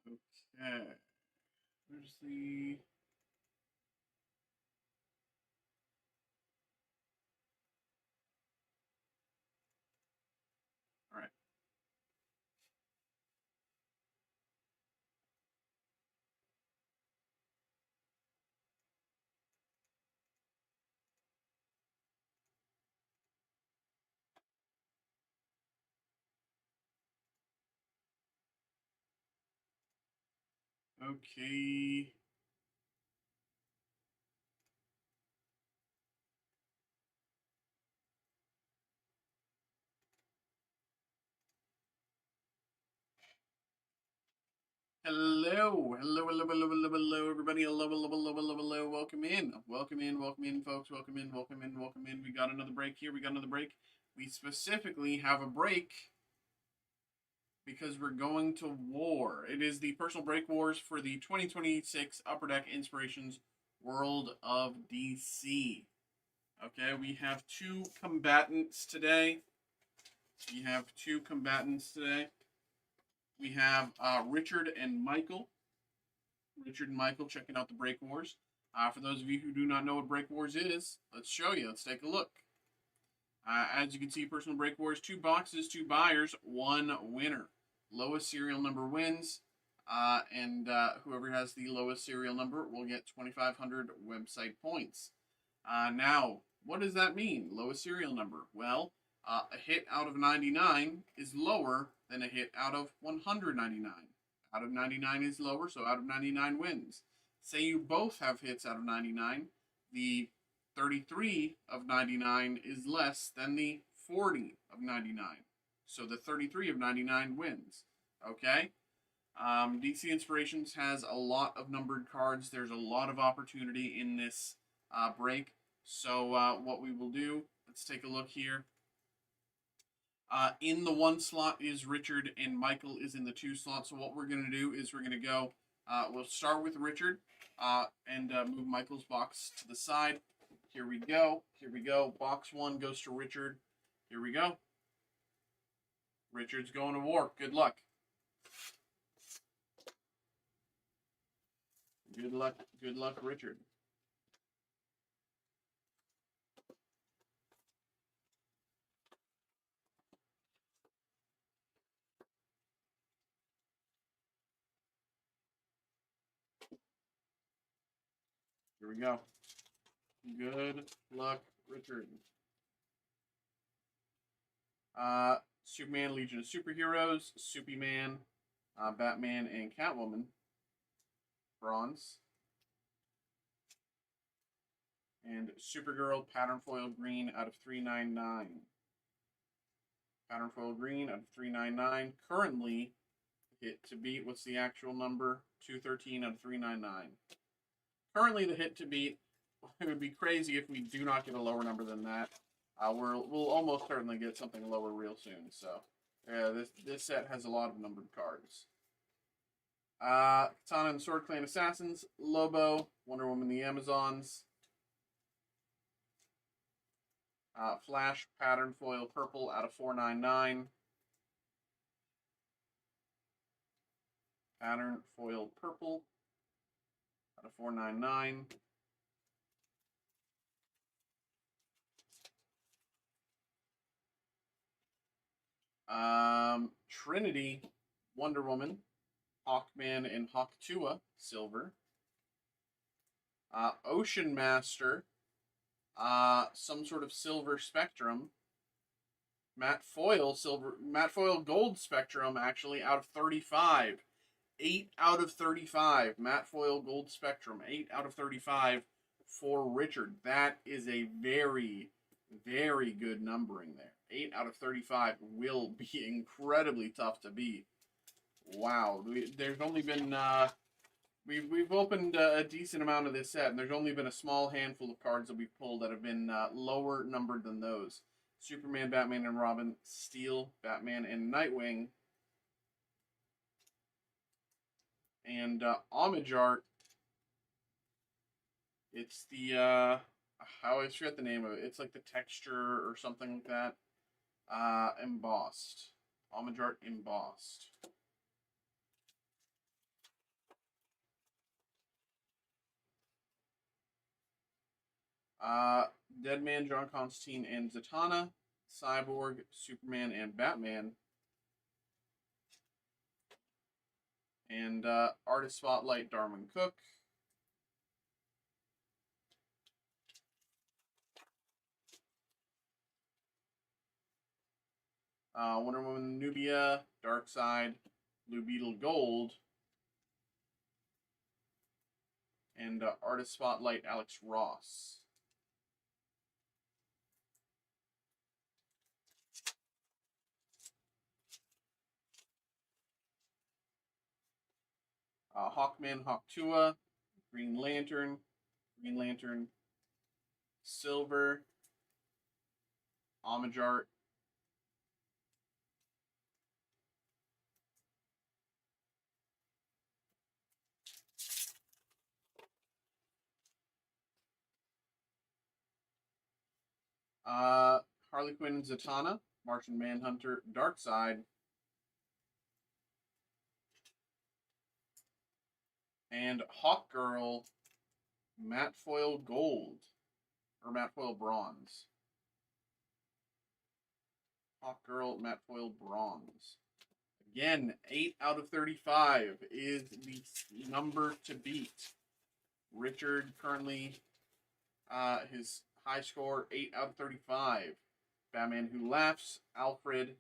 Speaker 1: Okay. Where's the... All right. Okay. Hello, hello, hello, hello, hello, hello, everybody. Hello, hello, hello, hello, hello. Welcome in, welcome in, folks. Welcome in, welcome in, welcome in. We got another break here. We got another break. We specifically have a break because we're going to war. It is the personal break wars for the 2026 Upper Deck Inspirations World of DC. Okay, we have two combatants today. We have Richard and Michael. Richard and Michael checking out the Break Wars. For those of you who do not know what Break Wars is, let's show you. Let's take a look. As you can see, Personal Break Wars, 2 boxes, 2 buyers, 1 winner. Lowest serial number wins, and whoever has the lowest serial number will get 2,500 website points. Now, what does that mean, lowest serial number? Well, a hit out of 99 is lower than a hit out of 199. Out of 99 is lower, so out of 99 wins. Say you both have hits out of 99, the 33 of 99 is less than the 40 of 99. So the 33 of 99 wins. Okay? DC Inspirations has a lot of numbered cards. There's a lot of opportunity in this break. So what we will do, let's take a look here. In the 1 slot is Richard, and Michael is in the 2 slot. So what we're going to do is we're going to go, we'll start with Richard and move Michael's box to the side. Here we go. Here we go. Box 1 goes to Richard. Here we go. Richard's going to war. Good luck. Good luck, Richard. Here we go. Good luck, Richard. Superman, Legion of Superheroes, Superman, Batman, and Catwoman. Bronze. And Supergirl, pattern foil green out of 399. Pattern foil green out of 399. Currently, hit to beat, what's the actual number? 213 out of 399. Currently, the hit to beat, it would be crazy if we do not get a lower number than that. We'll almost certainly get something lower real soon. So, yeah, this set has a lot of numbered cards. Katana and Sword Clan Assassins, Lobo, Wonder Woman, the Amazons, Flash, pattern foil purple out of 499. Pattern foil purple out of 499. Trinity, Wonder Woman, Hawkman, and Hawktua, silver. Ocean Master, some sort of silver spectrum. Matte foil gold spectrum, actually, out of 35. 8 out of 35. Matte foil gold spectrum. 8 out of 35 for Richard. That is a very, very good numbering there. 8 out of 35 will be incredibly tough to beat. Wow. There's only been... We've opened a decent amount of this set, and there's only been a small handful of cards that we've pulled that have been lower numbered than those. Superman, Batman, and Robin, Steel, Batman, and Nightwing. And homage art. It's the, I always forget the name of it. It's like the texture or something like that. Embossed. Homage art embossed. Deadman, John Constantine, and Zatanna. Cyborg, Superman, and Batman. And Artist Spotlight, Darwin Cook. Wonder Woman, Nubia, Darkseid, Blue Beetle Gold. And Artist Spotlight, Alex Ross. Hawkman, Hawktua, Green Lantern, Silver, homage art, Harley Quinn and Zatanna, Martian Manhunter, Darkseid, and Hawkgirl, matte foil gold, or matte foil bronze. Hawkgirl, matte foil bronze. Again, 8 out of 35 is the number to beat. Richard currently, his high score, 8 out of 35. Batman Who Laughs, Alfred,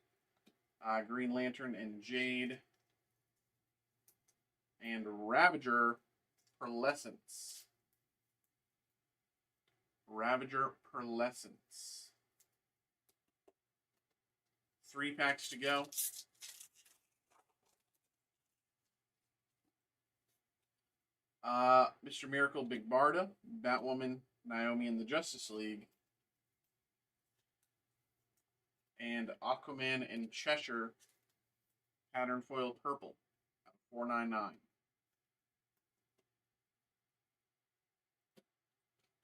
Speaker 1: Green Lantern, and Jade. And Ravager, Pearlescence. Ravager Pearlescence. 3 packs to go. Mr. Miracle, Big Barda, Batwoman, Naomi in the Justice League, and Aquaman in Cheshire, pattern foil purple, $4.99.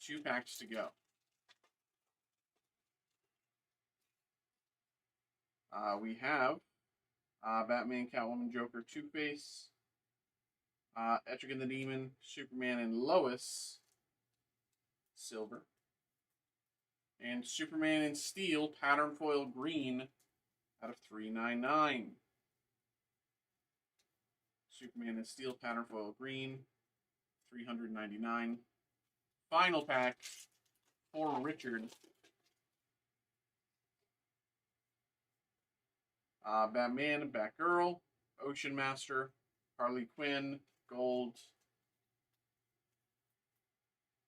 Speaker 1: 2 packs to go. We have Batman, Catwoman, Joker, Two-Face, Etrigan the Demon, Superman, and Lois, silver. And Superman in Steel, pattern foil green, out of $3.99. Superman in Steel, pattern foil green, $399. Final pack for Richard. Batman, Batgirl, Ocean Master, Harley Quinn, Gold,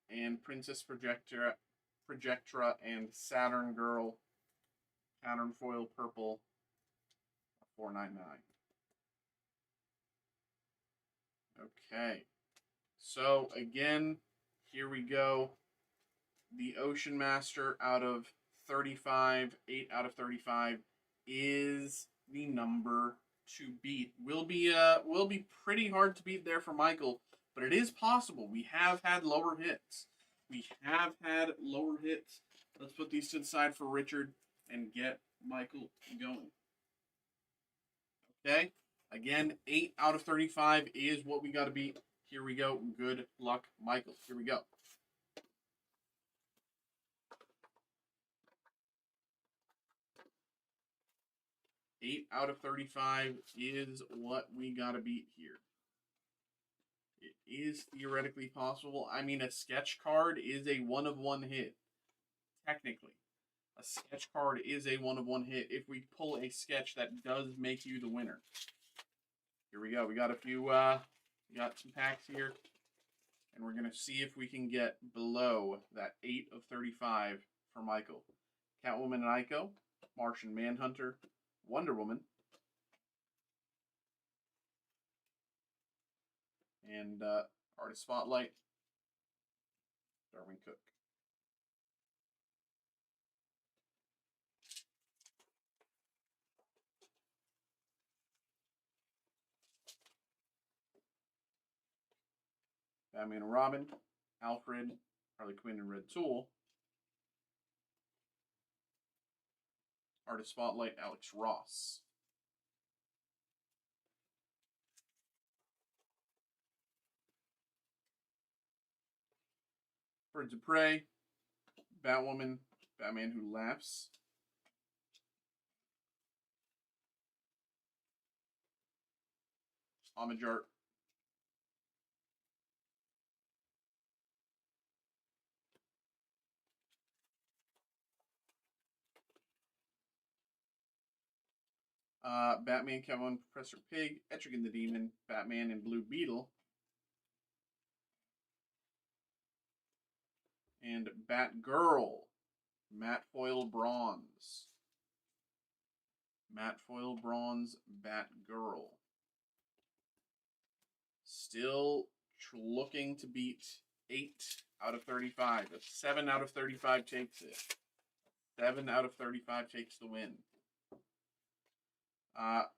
Speaker 1: and Princess Projectra and Saturn Girl, pattern foil purple, $4.99. Okay, so again, here we go. The Ocean Master out of 35, 8 out of 35 is the number to beat. Will be pretty hard to beat there for Michael, but it is possible. We have had lower hits. Let's put these to the side for Richard and get Michael going. Okay? Again, 8 out of 35 is what we got to beat. Here we go. Good luck, Michael. Here we go. Eight out of 35 is what we got to beat here. It is theoretically possible. I mean, a sketch card is a 1 of 1 hit. Technically. A sketch card is a 1 of 1 hit if we pull a sketch that does make you the winner. Here we go. We got a few, we got some packs here. And we're going to see if we can get below that 8 of 35 for Michael. Catwoman and Ico, Martian Manhunter, Wonder Woman, and Artist Spotlight, Darwin Cook. Batman and Robin, Alfred, Harley Quinn and Red Tool, Artist Spotlight, Alex Ross. Birds of Prey, Batwoman, Batman Who Laughs, Homage Art, Batman, Catwoman, Professor Pig, Etrigan the Demon, Batman and Blue Beetle, and Batgirl, Matte Foil Bronze. Matte Foil Bronze, Batgirl. Still looking to beat 8 out of 35. A 7 out of 35 takes it. 7 out of 35 takes the win.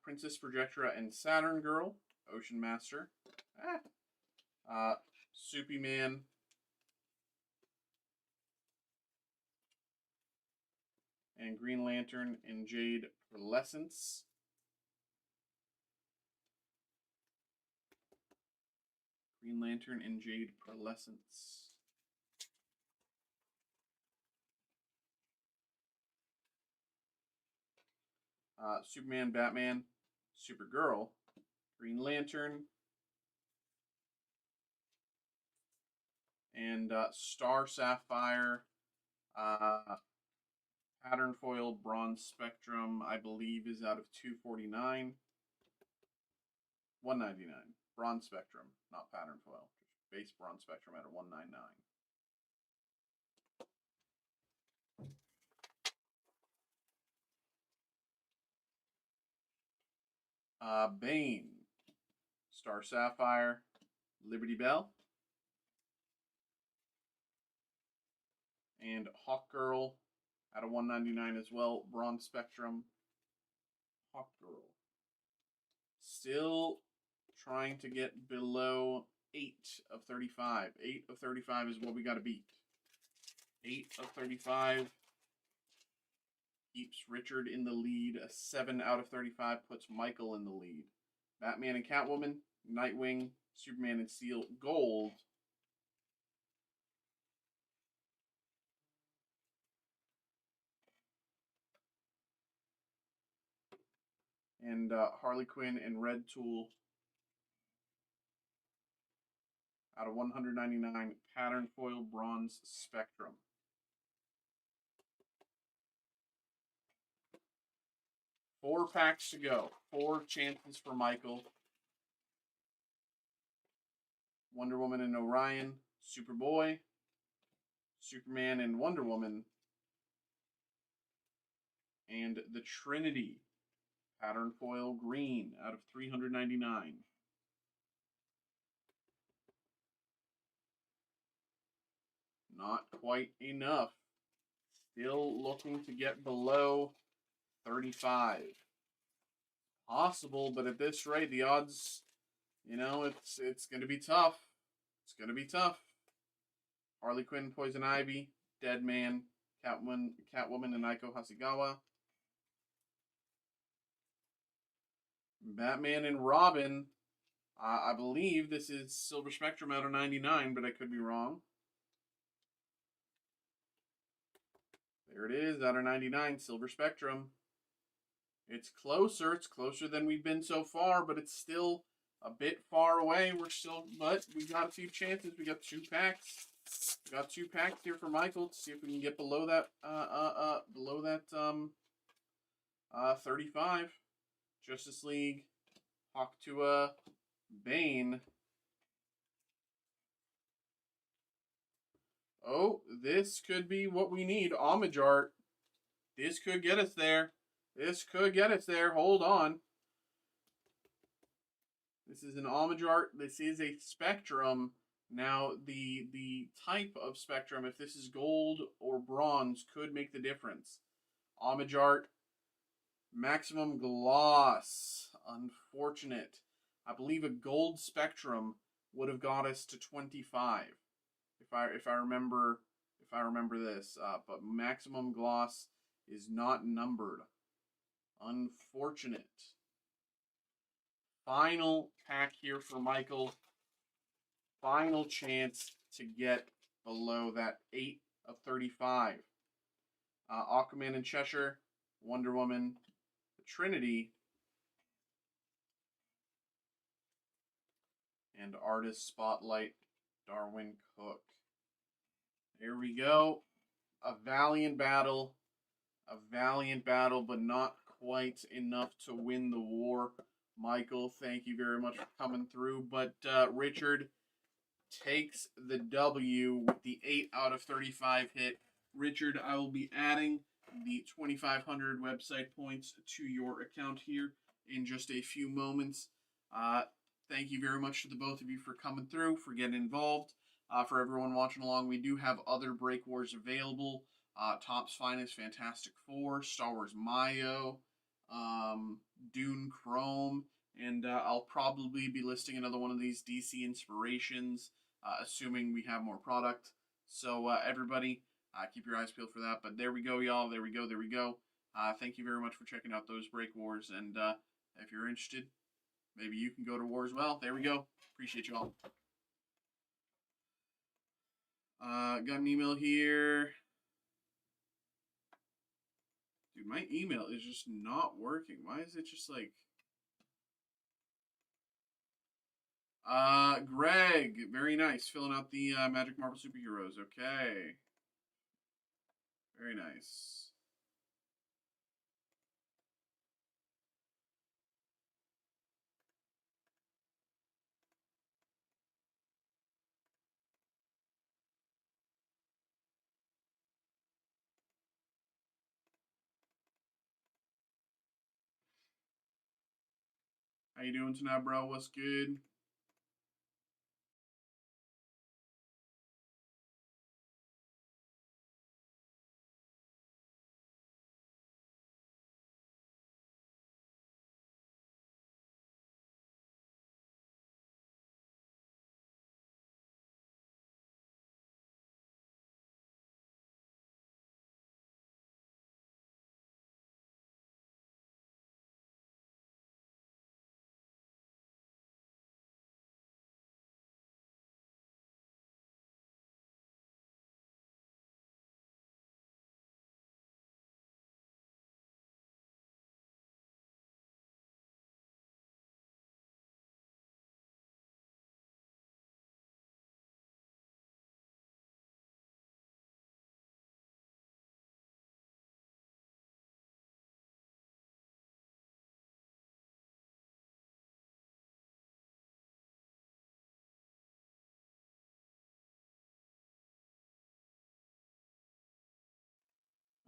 Speaker 1: Princess Projectra and Saturn Girl, Ocean Master, Soupy Man, and Green Lantern and Jade Pearlescence. Green Lantern and Jade Pearlescence. Superman, Batman, Supergirl, Green Lantern, and Star Sapphire, pattern foil Bronze Spectrum, I believe is out of $249. $199. Bronze Spectrum, not pattern foil. Base Bronze Spectrum out of $199. Bane, Star Sapphire, Liberty Bell, and Hawk Girl out of 199 as well. Bronze Spectrum, Hawk Girl. Still trying to get below 8 of 35. 8 of 35 is what we got to beat. 8 of 35 keeps Richard in the lead. A 7 out of 35 puts Michael in the lead. Batman and Catwoman, Nightwing, Superman and Steel, Gold. And Harley Quinn and Red Tool out of 199, Pattern Foil Bronze Spectrum. 4 packs to go. 4 chances for Michael. Wonder Woman and Orion, Superboy, Superman and Wonder Woman, and the Trinity, Pattern Foil Green out of 399. Not quite enough. Still looking to get below 35. Possible, but at this rate, the odds, you know, it's going to be tough. It's going to be tough. Harley Quinn, Poison Ivy, Deadman, Catwoman, and Aiko Hasegawa. Batman and Robin. I believe this is Silver Spectrum out of 99, but I could be wrong. There it is, out of 99, Silver Spectrum. It's closer. It's closer than we've been so far, but it's still a bit far away. But we got a few chances. We got 2 packs. We got 2 packs here for Michael to see if we can get below that 35. Justice League, Hawktua, Bane. Oh, this could be what we need. Homage art. This could get us there. This could get us there. Hold on. This is an homage art. This is a Spectrum. Now, the type of Spectrum, if this is gold or bronze, could make the difference. Homage art. Maximum gloss. Unfortunate. I believe a gold Spectrum would have got us to 25. If I remember this, but maximum gloss is not numbered. Unfortunate. Final pack here for Michael. Final chance to get below that 8 of 35. Aquaman and Cheshire, Wonder Woman, the Trinity, and Artist Spotlight, Darwin Cook. Here we go. A valiant battle, but not quite enough to win the war. Michael, thank you very much for coming through. But Richard takes the W with the 8 out of 35 hit. Richard, I will be adding the 2,500 website points to your account here in just a few moments. Thank you very much to the both of you for coming through, for getting involved. For everyone watching along, we do have other Break Wars available. Topps Finest, Fantastic Four, Star Wars Mayo, Dune Chrome, and I'll probably be listing another one of these DC Inspirations, assuming we have more product. So everybody, keep your eyes peeled for that. But there we go, y'all. There we go. Thank you very much for checking out those Break Wars, and if you're interested, maybe you can go to war as well. There we go. Appreciate you all. Got an email here. Dude, my email is just not working. Why is it just like... Greg, very nice. Filling out the Magic Marvel Superheroes. Okay. Very nice. you doing tonight, bro? What's good?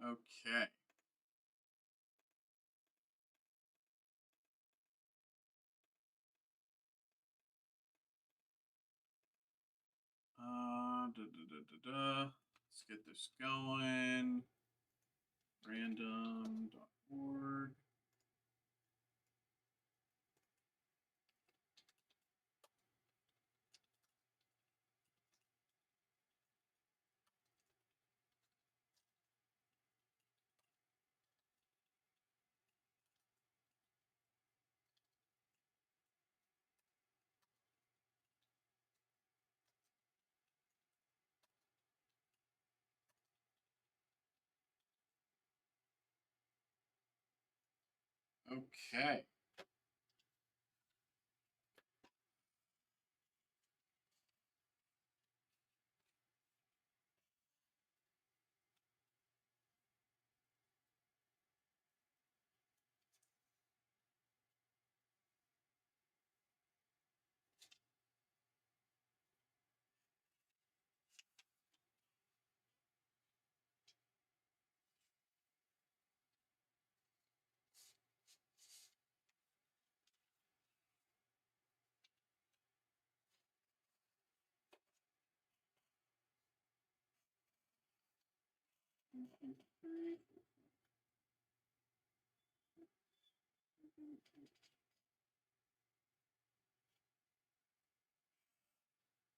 Speaker 1: Okay. Let's get this going. Random.org. Okay.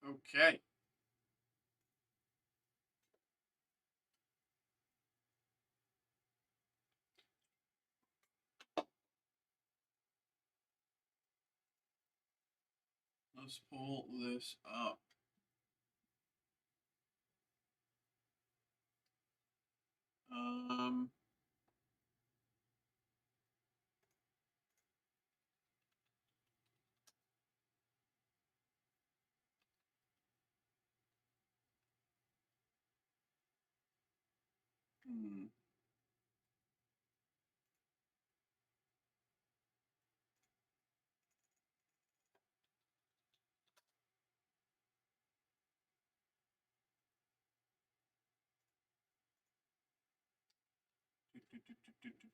Speaker 1: Okay. Let's pull this up. Um, hmm.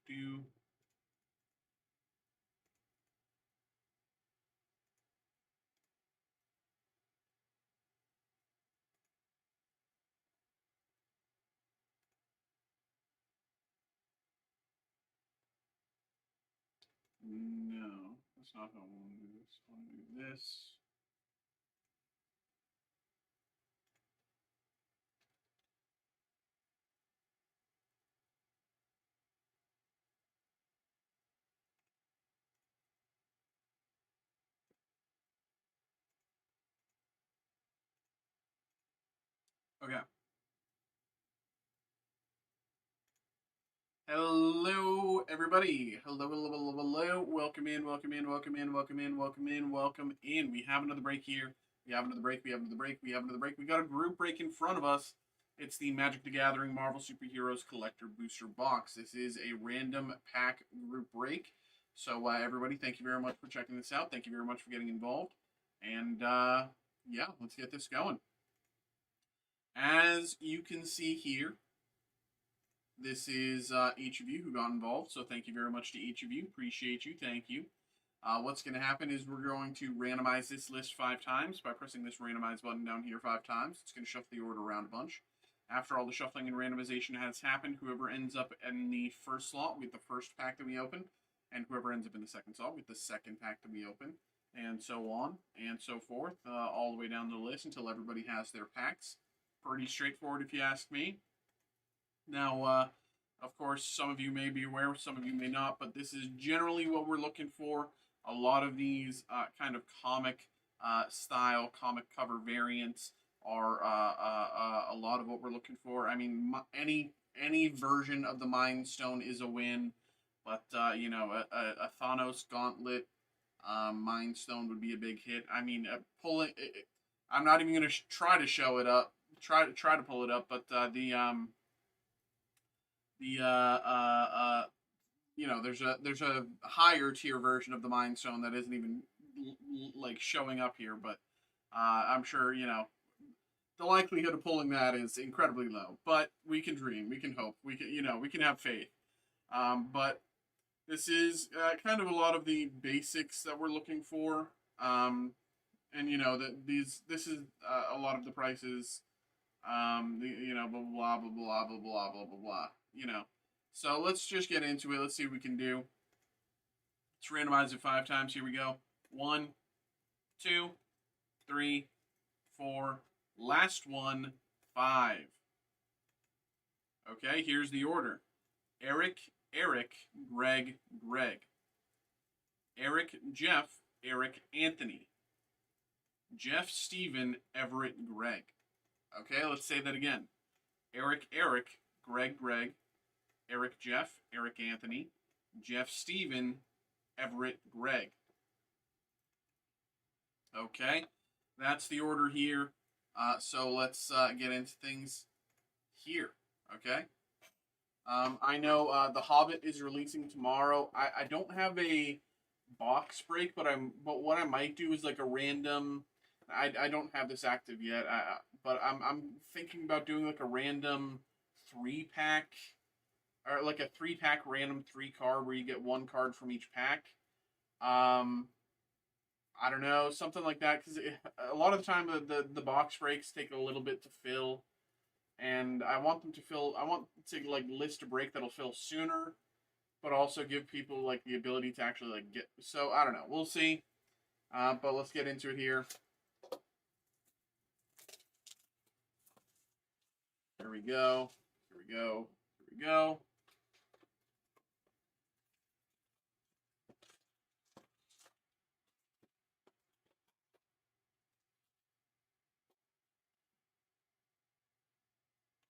Speaker 1: Do. No, that's not how I want to do this. I want to do this. Okay. Hello, everybody. Hello, hello, hello, hello. Welcome in, welcome in, welcome in, welcome in, welcome in, welcome in. We have another break here. We have another break. We have another break. We have another break. We got a group break in front of us. It's the Magic the Gathering Marvel Superheroes Collector Booster Box. This is a random pack group break. So, everybody, thank you very much for checking this out. Thank you very much for getting involved. And, yeah, let's get this going. As you can see here, this is each of you who got involved. So thank you very much to each of you. Appreciate you. Thank you. What's going to happen is we're going to randomize this list 5 times by pressing this randomize button down here 5 times. It's going to shuffle the order around a bunch. After all the shuffling and randomization has happened, whoever ends up in the first slot will get the first pack that we open, and whoever ends up in the second slot will get the second pack that we open, and so on and so forth, all the way down the list until everybody has their packs. Pretty straightforward if you ask me. Now, of course, some of you may be aware, some of you may not, but this is generally what we're looking for. A lot of these kind of comic style, comic cover variants are a lot of what we're looking for. I mean, any version of the Mind Stone is a win, but you know, a Thanos Gauntlet Mind Stone would be a big hit. I mean, pulling. I'm not even going to try to show it up. Try to pull it up, but you know, there's a higher tier version of the Mind Stone that isn't even like showing up here, but I'm sure, you know, the likelihood of pulling that is incredibly low. But we can dream, we can hope, we can, you know, we can have faith. But this is kind of a lot of the basics that we're looking for, and you know that this is a lot of the prices. You know, blah blah blah blah blah blah blah blah blah. You know, so let's just get into it. Let's see what we can do. Let's randomize it 5 times. Here we go. 1, 2, 3, 4. Last one, 5. Okay, here's the order: Eric, Greg, Eric, Jeff, Eric, Anthony, Jeff, Steven, Everett, Greg. Okay, let's say that again: Eric, Greg, Eric, Jeff, Eric, Anthony, Jeff, Steven, Everett, Greg. Okay, that's the order here. So let's get into things here. Okay. I know The Hobbit is releasing tomorrow. I don't have a box break, but what I might do is like a random. I don't have this active yet. But I'm thinking about doing like a random 3-pack, or like a 3-pack random 3-card where you get 1 card from each pack. I don't know, something like that, because a lot of the time the box breaks take a little bit to fill, and I want to like list a break that'll fill sooner, but also give people like the ability to actually like get. So I don't know, we'll see. But let's get into it here. Here we go. Here we go. Here we go.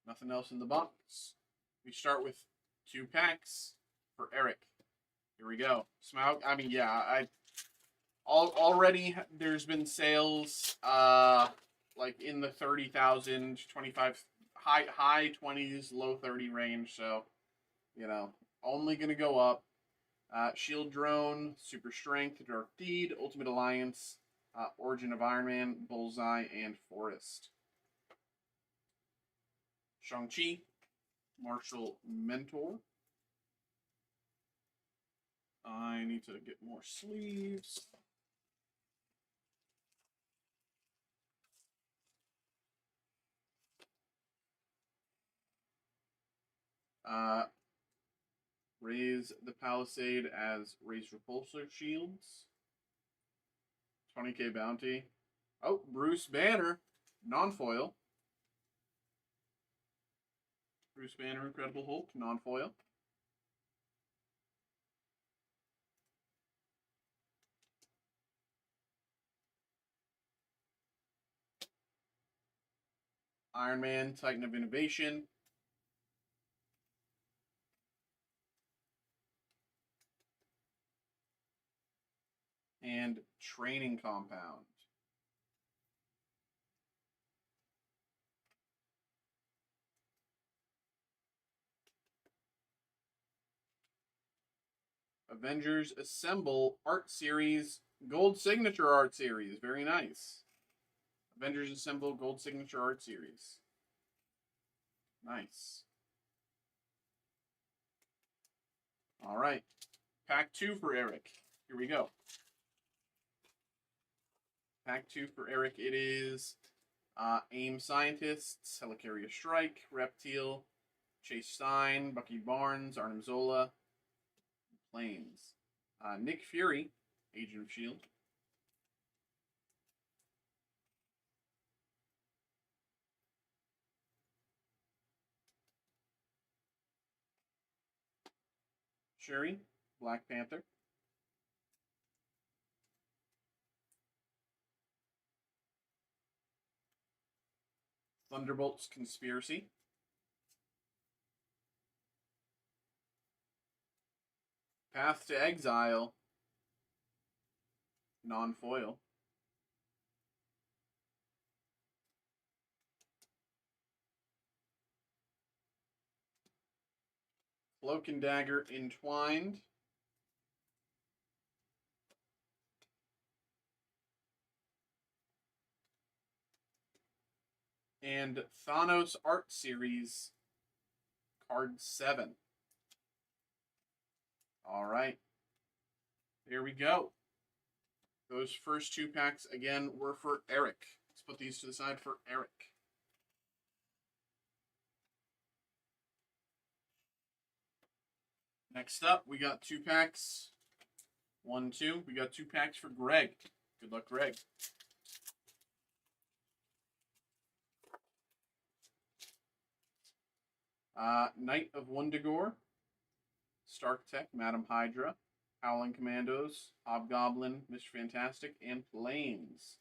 Speaker 1: Nothing else in the box. We start with 2 packs for Eric. Here we go. Smaug. I mean, yeah, already there's been sales like in the 30,000, 25, high 20s, low 30 range. So, you know, only gonna go up. Shield Drone, Super Strength, Dark Deed, Ultimate Alliance, Origin of Iron Man, Bullseye, and Forest. Shang-Chi, Martial Mentor. I need to get more sleeves. Raise the Palisade as Raise Repulsor Shields. 20k bounty. Oh, Bruce Banner, non-foil. Bruce Banner, Incredible Hulk, non-foil. Iron Man, Titan of Innovation. And Training Compound. Avengers Assemble Art Series, Gold Signature Art Series. Very nice. Avengers Assemble Gold Signature Art Series. Nice. All right. Pack 2 for Eric. Here we go. Pack 2 for Eric, it is AIM Scientists, Helicarrier Strike, Reptile, Chase Stein, Bucky Barnes, Arnim Zola, Plains. Nick Fury, Agent of S.H.I.E.L.D. Shuri, Black Panther. Thunderbolts Conspiracy. Path to Exile. Non-foil. Cloak and Dagger Entwined. And Thanos Art Series, Card 7. All right. There we go. Those first 2 packs, again, were for Eric. Let's put these to the side for Eric. Next up, we got 2 packs. 1, 2. We got 2 packs for Greg. Good luck, Greg. Knight of Wundagore, Stark Tech, Madam Hydra, Howling Commandos, Hobgoblin, Mr. Fantastic, and Plains.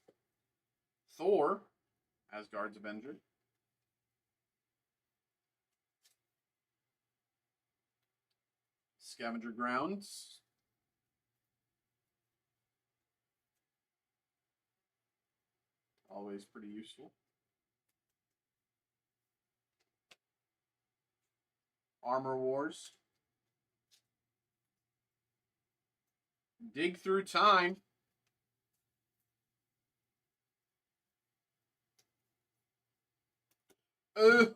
Speaker 1: Thor, Asgard's Avenger. Scavenger Grounds. Always pretty useful. Armor Wars. Dig Through Time. Ooh,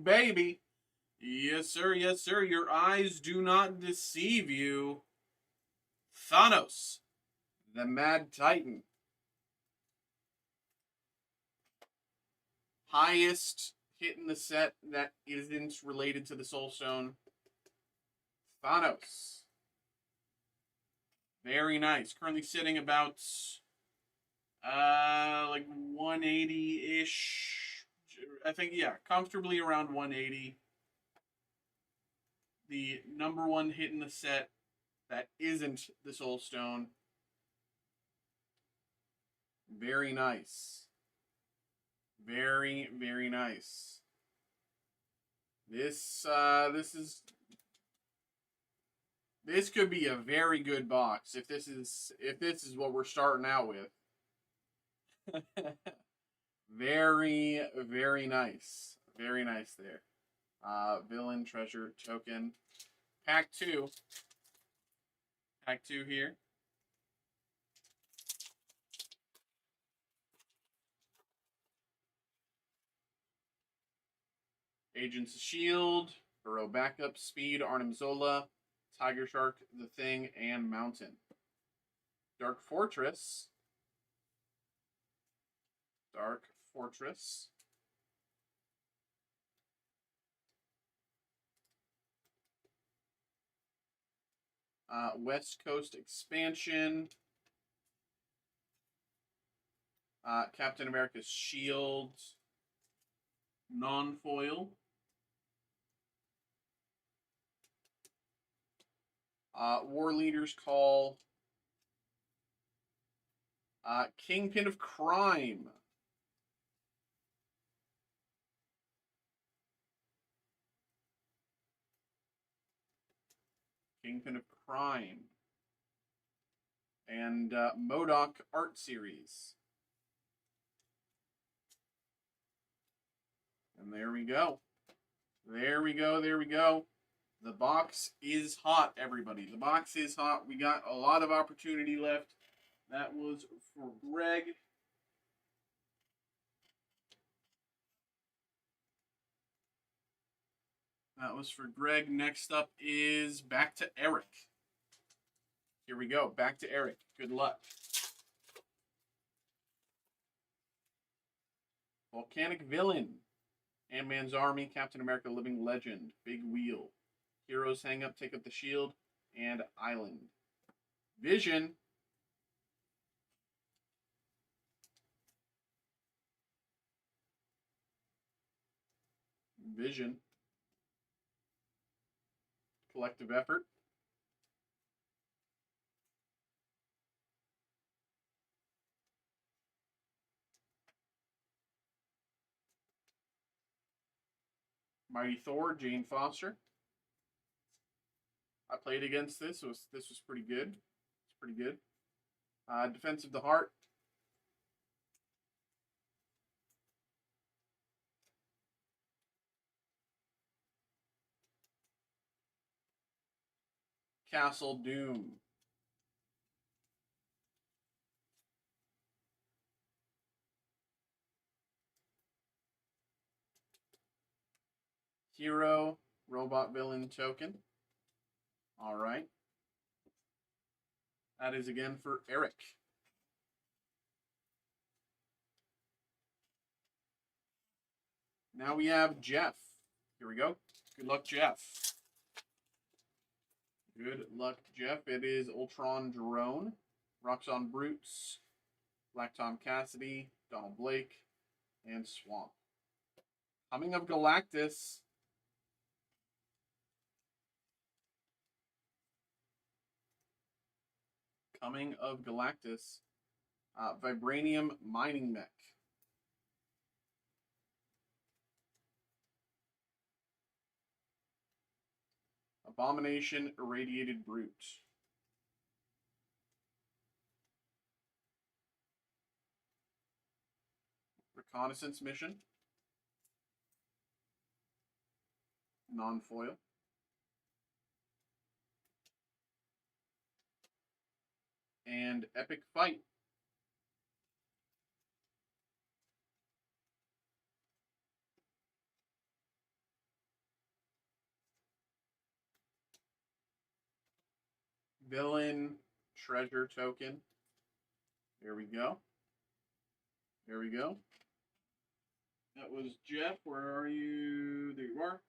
Speaker 1: baby. Yes, sir. Yes, sir. Your eyes do not deceive you. Thanos, the Mad Titan. Highest hit in the set that isn't related to the Soul Stone. Thanos. Very nice. Currently sitting about like 180-ish. I think, yeah, comfortably around 180. The number 1 hit in the set that isn't the Soul Stone. Very nice. Very, very nice. This could be a very good box if this is what we're starting out with. Very, very nice. Very nice there. Villain, Treasure, Token. Pack 2. Pack 2 here. Agents of S.H.I.E.L.D., Hero Backup, Speed, Arnim Zola, Tiger Shark, The Thing, and Mountain. Dark Fortress. Dark Fortress. West Coast Expansion. Captain America's Shield. Non-foil. War Leaders Call. Kingpin of Crime. Kingpin of Crime. And MODOK Art Series. And there we go. There we go. There we go. The box is hot, everybody. The box is hot. We got a lot of opportunity left. That was for Greg. That was for Greg. Next up is back to Eric. Here we go. Back to Eric. Good luck. Volcanic Villain. Ant-Man's Army, Captain America Living Legend, Big Wheel. Heroes Hang Up, Take Up the Shield, and Island. Vision. Vision. Collective Effort. Mighty Thor, Jane Foster. I played against this. This was pretty good. It's pretty good. Defense of the Heart. Castle Doom. Hero, Robot Villain Token. All right. That is again for Eric. Now we have Jeff. Here we go. Good luck, Jeff. Good luck, Jeff. It is Ultron Drone, Roxxon Brutes, Black Tom Cassidy, Donald Blake, and Swamp. Coming of Galactus. Coming of Galactus. Vibranium Mining Mech. Abomination Irradiated Brute. Reconnaissance Mission. Non-foil. And Epic Fight. Villain Treasure Token. There we go. There we go. That was Jeff. Where are you? There you are.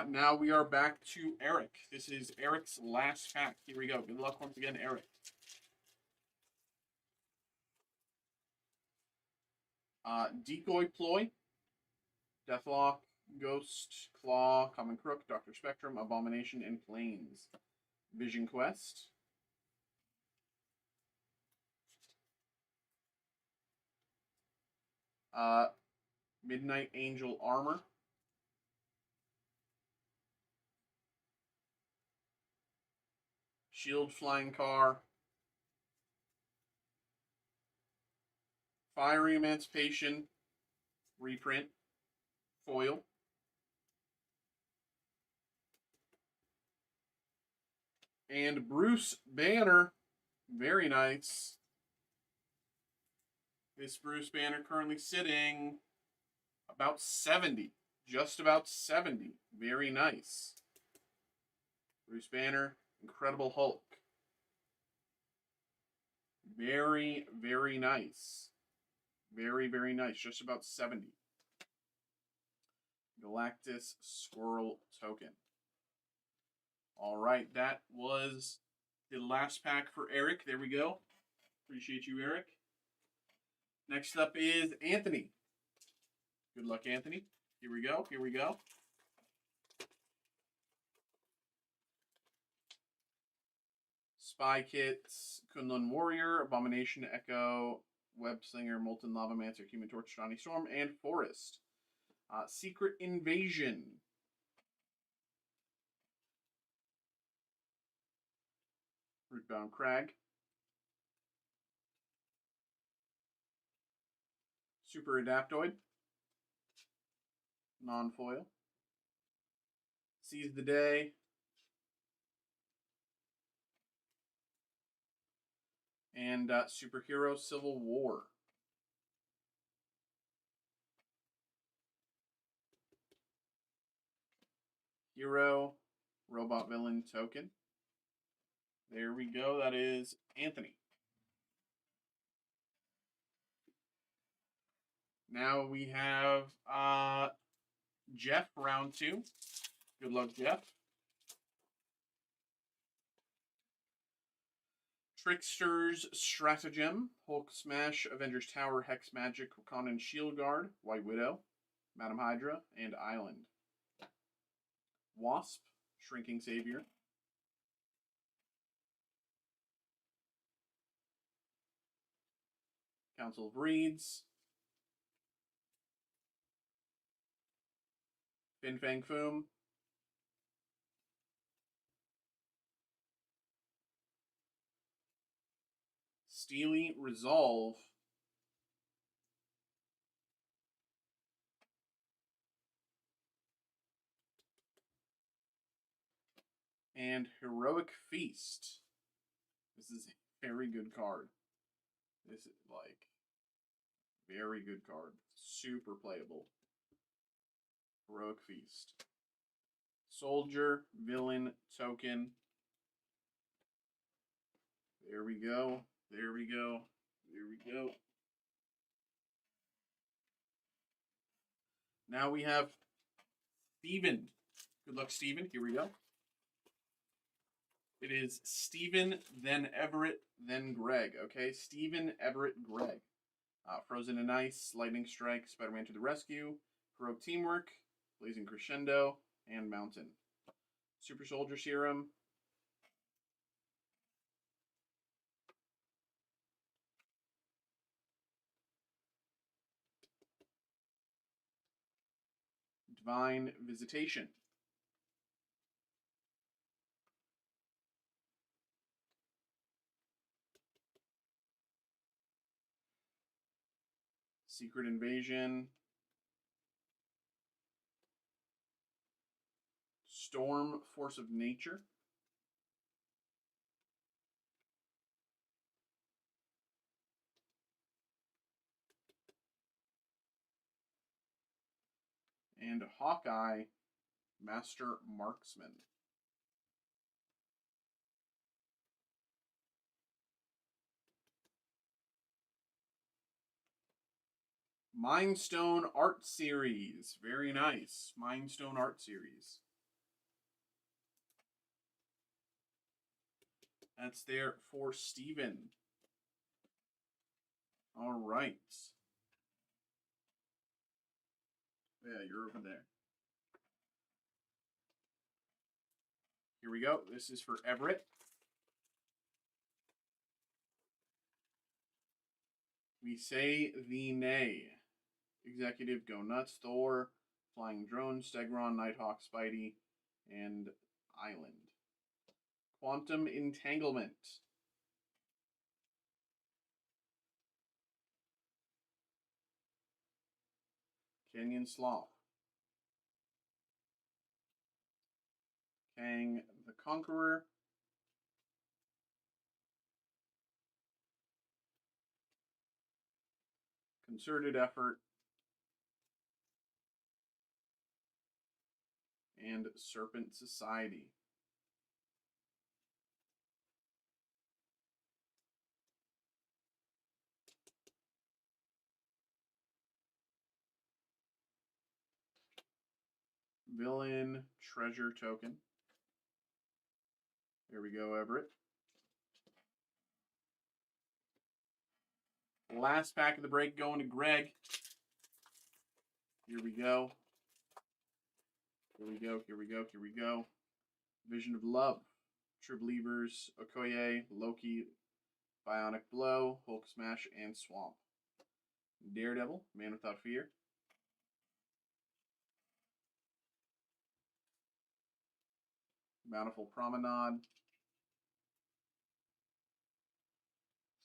Speaker 1: Now we are back to Eric. This is Eric's last pack. Here we go. Good luck once again, Eric. Decoy Ploy, Deathlock, Ghost, Claw, Common Crook, Dr. Spectrum, Abomination, and Planes. Vision Quest. Midnight Angel Armor. Shield Flying Car. Fiery Emancipation. Reprint. Foil. And Bruce Banner. Very nice. This Bruce Banner currently sitting about 70. Just about 70. Very nice. Bruce Banner. Incredible Hulk. Very, very nice. Very, very nice. Just about 70. Galactus Squirrel Token. All right, that was the last pack for Eric. There we go. Appreciate you, Eric. Next up is Anthony. Good luck, Anthony. Here we go. Here we go. Spy Kits, Kunlun Warrior, Abomination Echo, Web Slinger, Molten Lava Mancer, Human Torch, Johnny Storm, and Forest. Secret Invasion. Rootbound Crag. Super Adaptoid. Non-foil. Seize the Day. And Superhero Civil War. Hero Robot Villain Token. There we go. That is Anthony. Now we have Jeff, round 2. Good luck, Jeff. Trickster's Stratagem, Hulk Smash, Avengers Tower, Hex Magic, Wakandan Shield Guard, White Widow, Madam Hydra, and Island. Wasp, Shrinking Savior. Council of Reeds. Fin Fang Foom. Steely Resolve. And Heroic Feast. This is a very good card. This is like very good card. Super playable. Heroic Feast. Soldier, Villain, Token. There we go. There we go. There we go. Now we have Steven. Good luck, Steven. Here we go. It is Steven, then Everett, then Greg. Okay, Steven, Everett, Greg. Frozen in Ice, Lightning Strike, Spider-Man to the Rescue, Heroic Teamwork, Blazing Crescendo, and Mountain. Super Soldier Serum. Divine Visitation. Secret Invasion. Storm, Force of Nature. And Hawkeye, Master Marksman. Mindstone Art Series. Very nice. Mindstone Art Series. That's there for Steven. All right. Yeah, you're over there. Here we go. This is for Everett. We say the nay. Executive, Go Nuts, Thor, Flying Drone, Stegron, Nighthawk, Spidey, and Island. Quantum Entanglement. Canyon Sloth. Kang the Conqueror. Concerted Effort. And Serpent Society. Villain Treasure Token. There we go, Everett. Last pack of the break going to Greg. Here we go. Here we go, here we go, here we go. Vision of Love. True Believers, Okoye, Loki, Bionic Blow, Hulk Smash, and Swamp. Daredevil, Man Without Fear. Bountiful Promenade.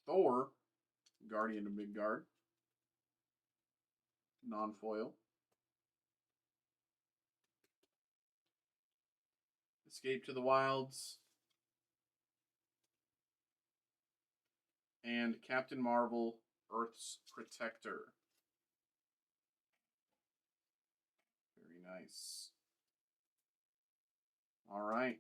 Speaker 1: Thor, Guardian of Midgard. Non-foil. Escape to the Wilds. And Captain Marvel, Earth's Protector. Very nice. All right.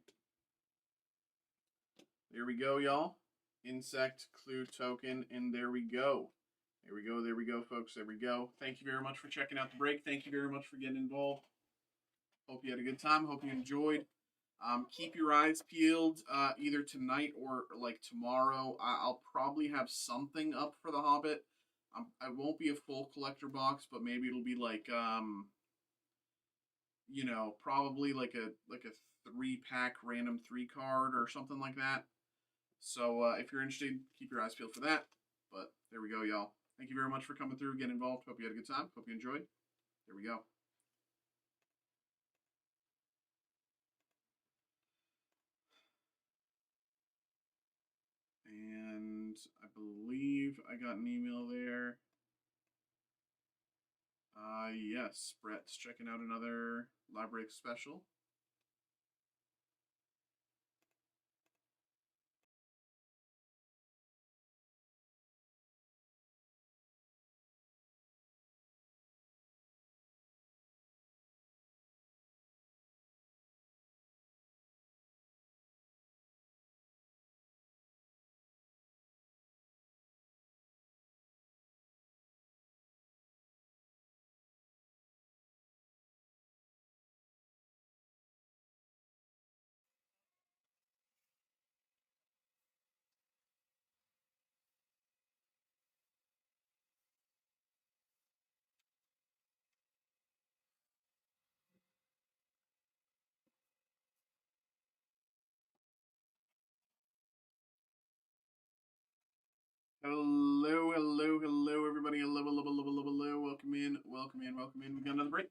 Speaker 1: There we go, y'all. Insect Clue Token, and there we go. There we go, folks. There we go. Thank you very much for checking out the break. Thank you very much for getting involved. Hope you had a good time. Hope you enjoyed. Keep your eyes peeled either tonight or like tomorrow. I'll probably have something up for The Hobbit. I won't be a full collector box, but maybe it'll be like probably like a 3-pack random 3 card or something like that. So if you're interested, keep your eyes peeled for that. But there we go, y'all. Thank you very much for coming through, getting involved. Hope you had a good time. Hope you enjoyed. There we go. And I believe I got an email there. Yes, Brett's checking out another library special. Hello, hello, hello, everybody. Hello, hello, hello, hello, hello. Welcome in, welcome in, welcome in. We got another break.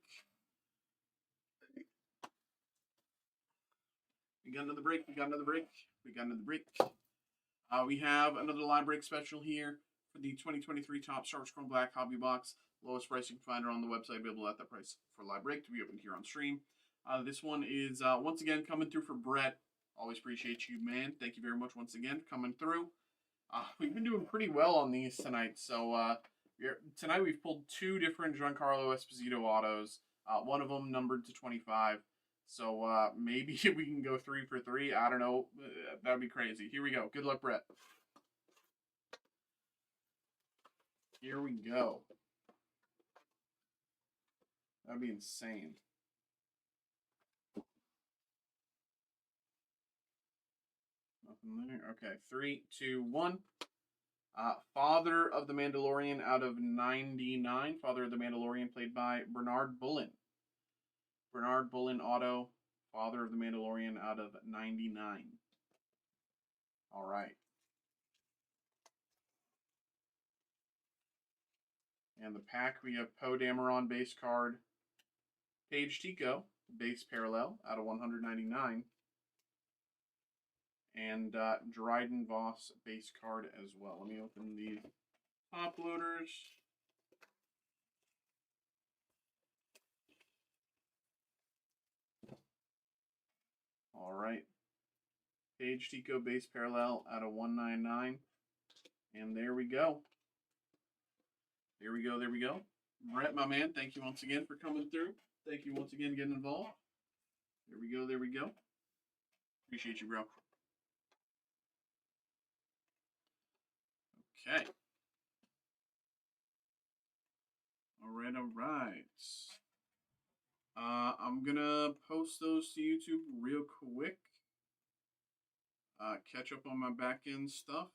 Speaker 1: We got another break. We got another break. We got another break. We have another live break special here for the 2023 Top Star Wars Chrome Black Hobby Box. Lowest price you can find it on the website, available at that price for live break to be opened here on stream. This one is once again coming through for Brett. Always appreciate you, man. Thank you very much once again for coming through. We've been doing pretty well on these tonight. So tonight we've pulled 2 different Giancarlo Esposito autos. One of them numbered to 25. So maybe we can go 3 for 3. I don't know. That'd be crazy. Here we go. Good luck, Brett. Here we go. That'd be insane. Nothing there. Okay, 3, 2, 1. Father of the Mandalorian out of 99. Father of the Mandalorian played by Bernard Bullen. Bernard Bullen auto. Father of the Mandalorian out of 99. All right. And the pack, we have Poe Dameron base card. Paige Tico base parallel out of 199. And Dryden Voss base card as well. Let me open the top loaders. All right. Paige Tico base parallel out of 199. And there we go. There we go. There we go. Brett, my man, thank you once again for coming through. Thank you once again getting involved. There we go. There we go. Appreciate you, bro. Okay. All right, all right. I'm gonna post those to YouTube real quick. Catch up on my back end stuff.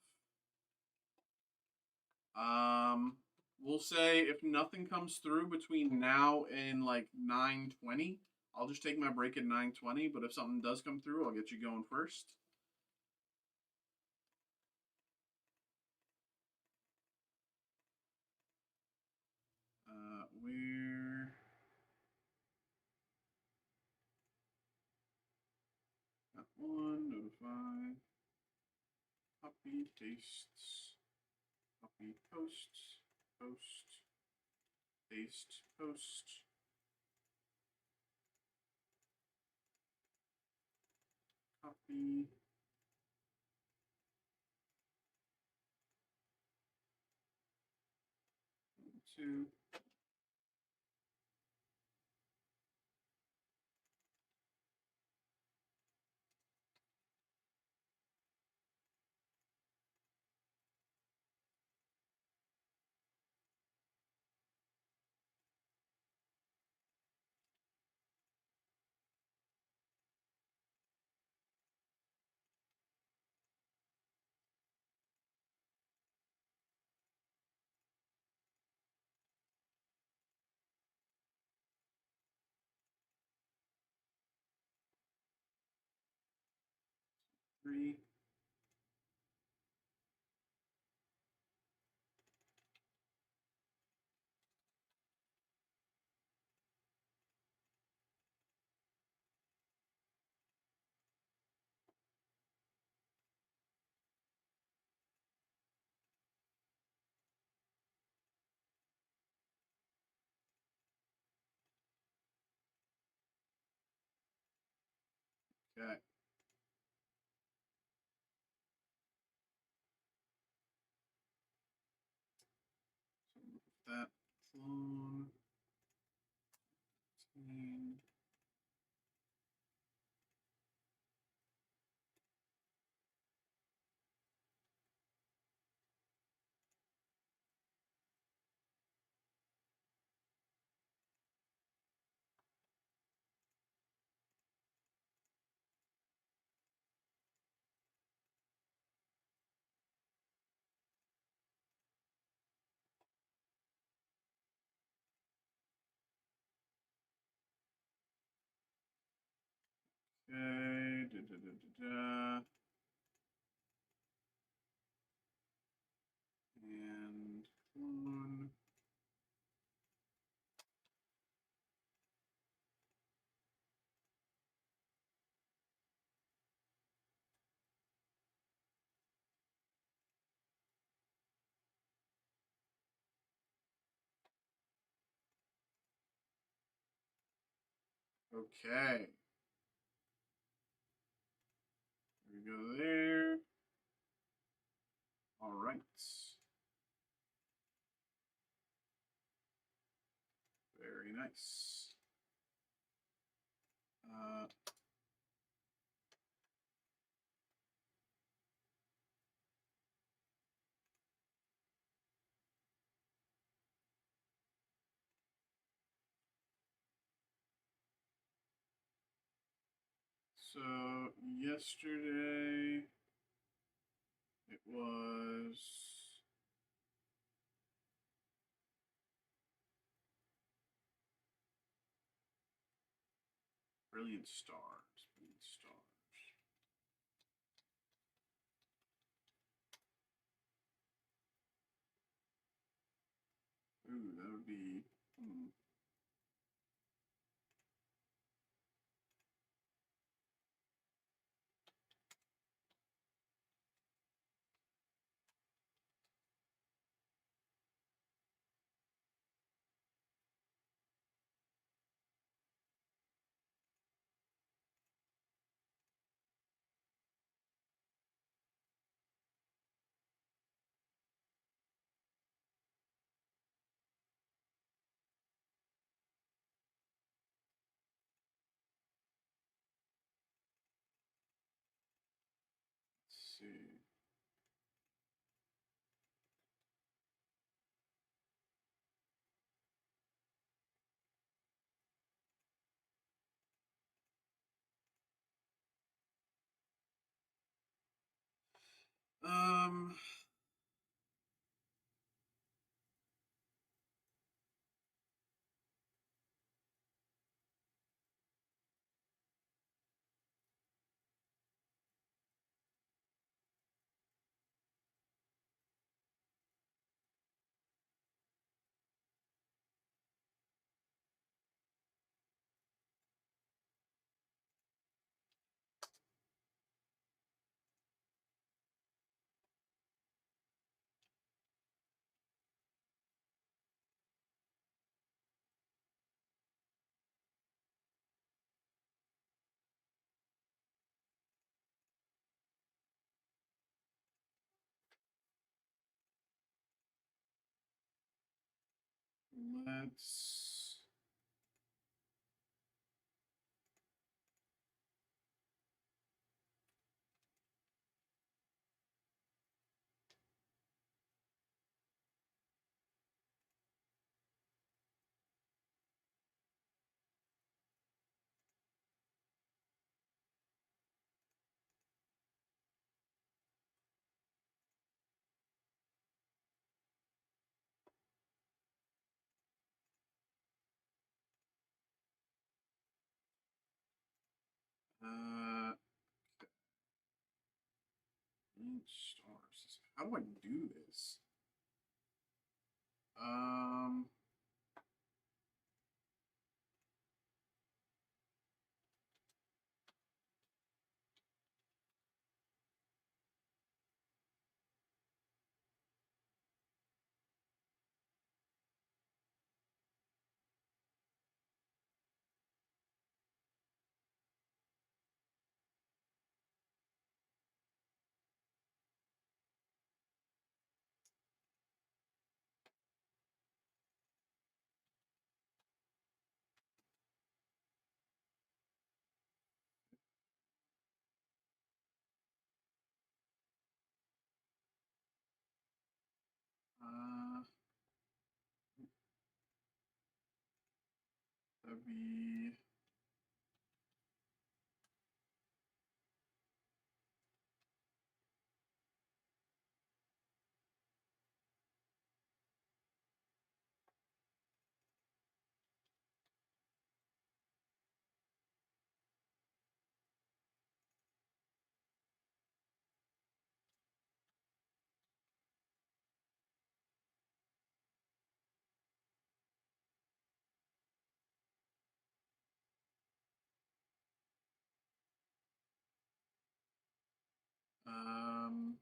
Speaker 1: We'll say if nothing comes through between now and like 9:20, I'll just take my break at 9:20. But if something does come through, I'll get you going first. Where? Got one, notify. Copy, paste. Copy, post, post, paste, post. Copy. Two. 3. Okay. So that clone. 10. Okay. Da, da, da, da, da. And clone. Okay. There we go there. All right. Very nice. So yesterday it was Brilliant Stars. Brilliant Stars. Ooh, that would be. Let's see. Um. Let's. Uh. stars. How do I do this? Um. That'd be. Um.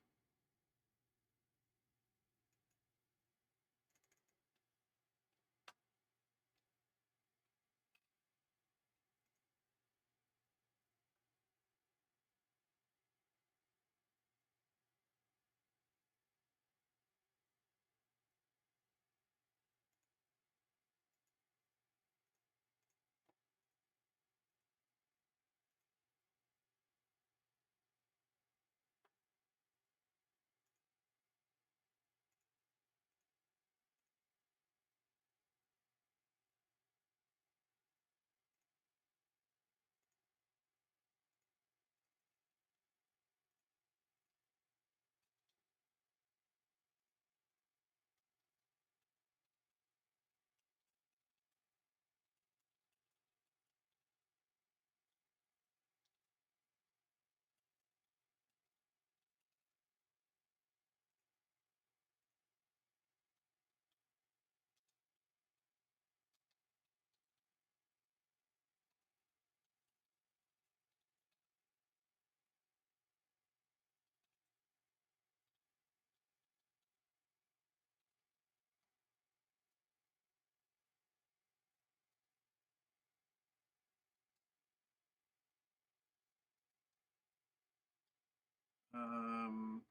Speaker 1: Um.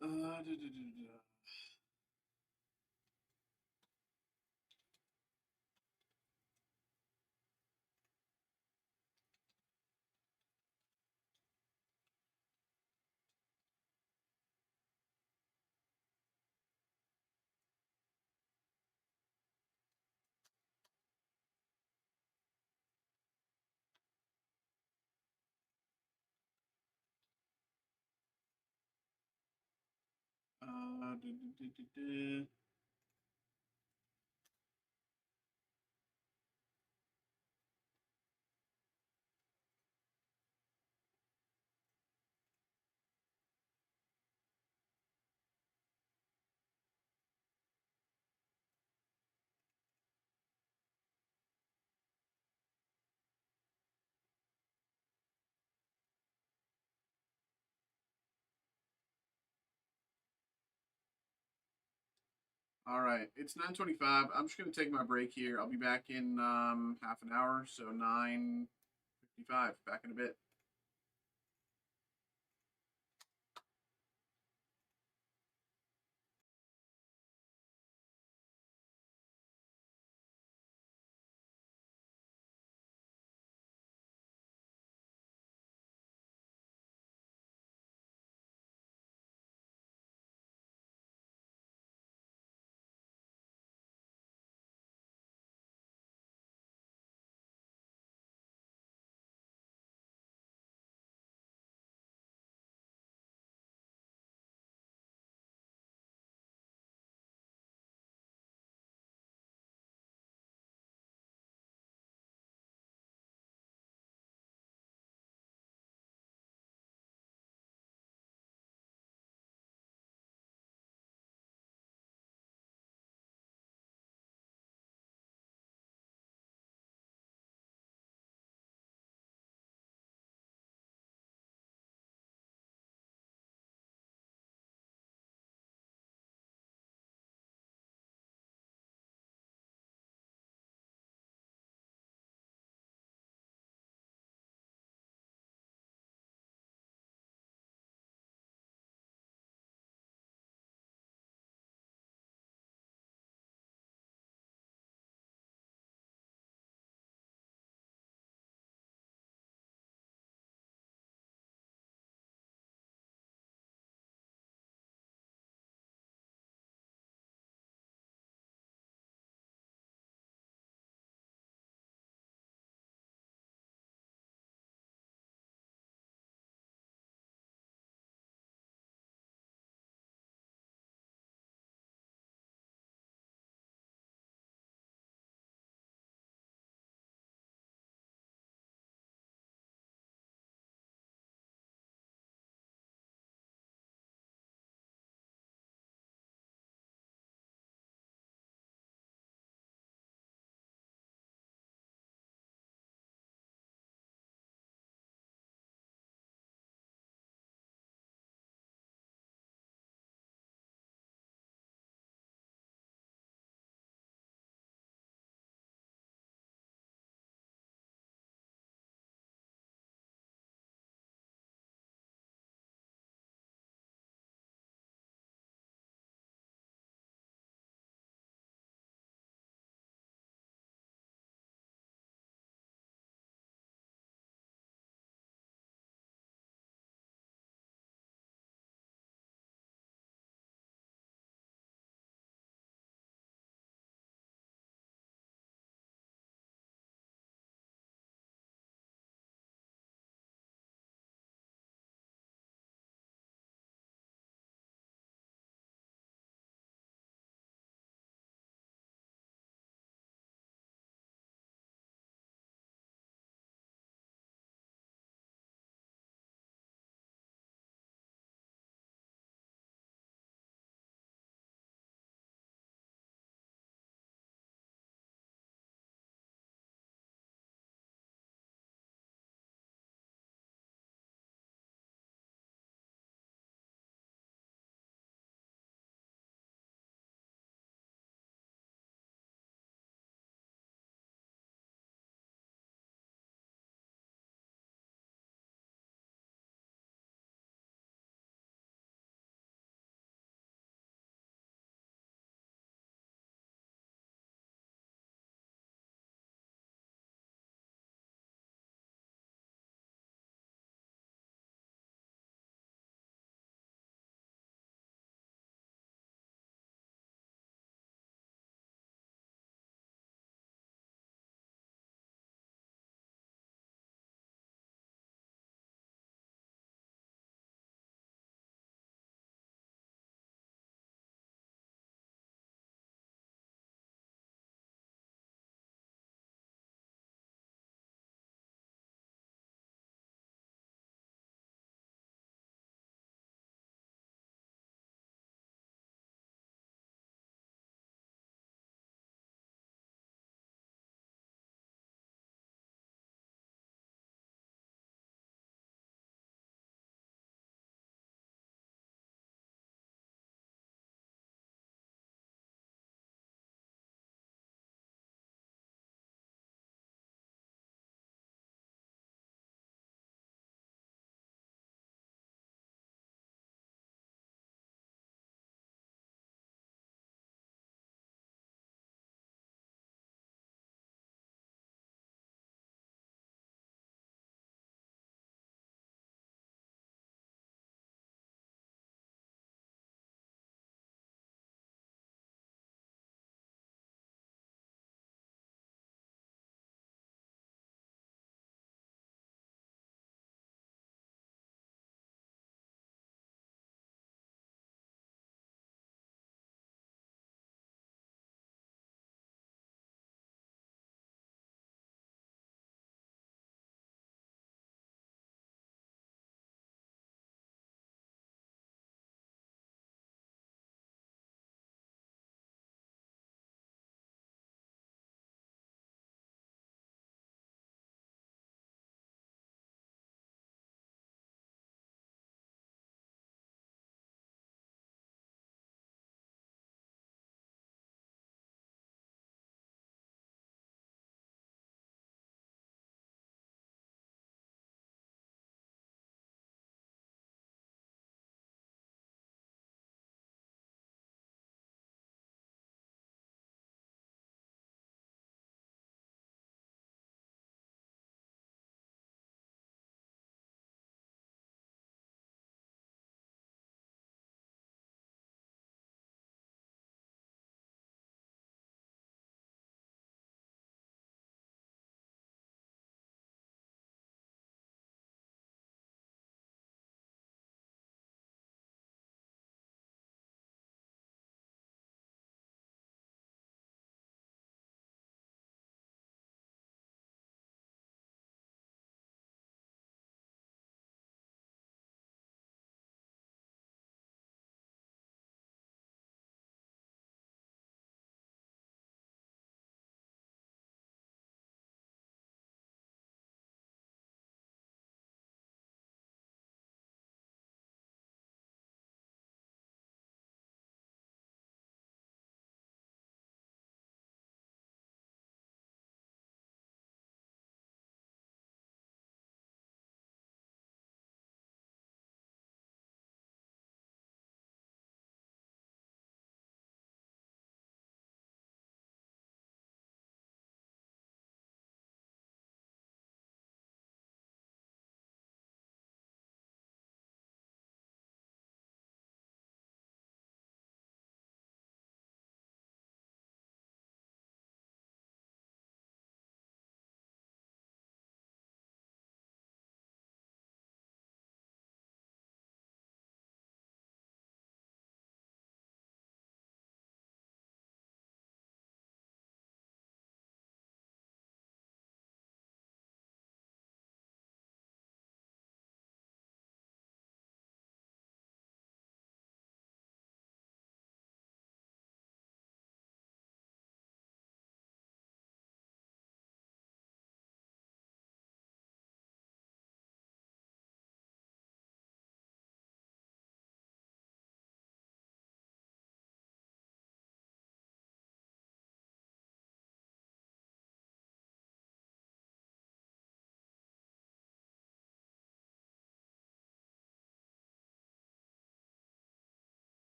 Speaker 1: Da, da, da, da. Da, da, da, da, da. All right, it's 9:25. I'm just gonna take my break here. I'll be back in half an hour, so 9:55. Back in a bit.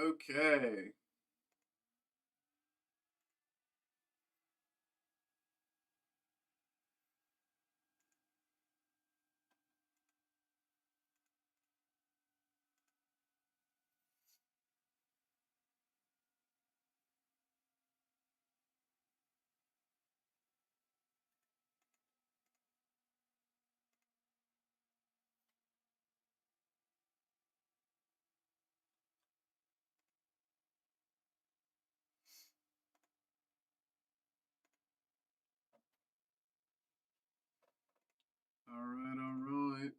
Speaker 1: Okay. All right, all right.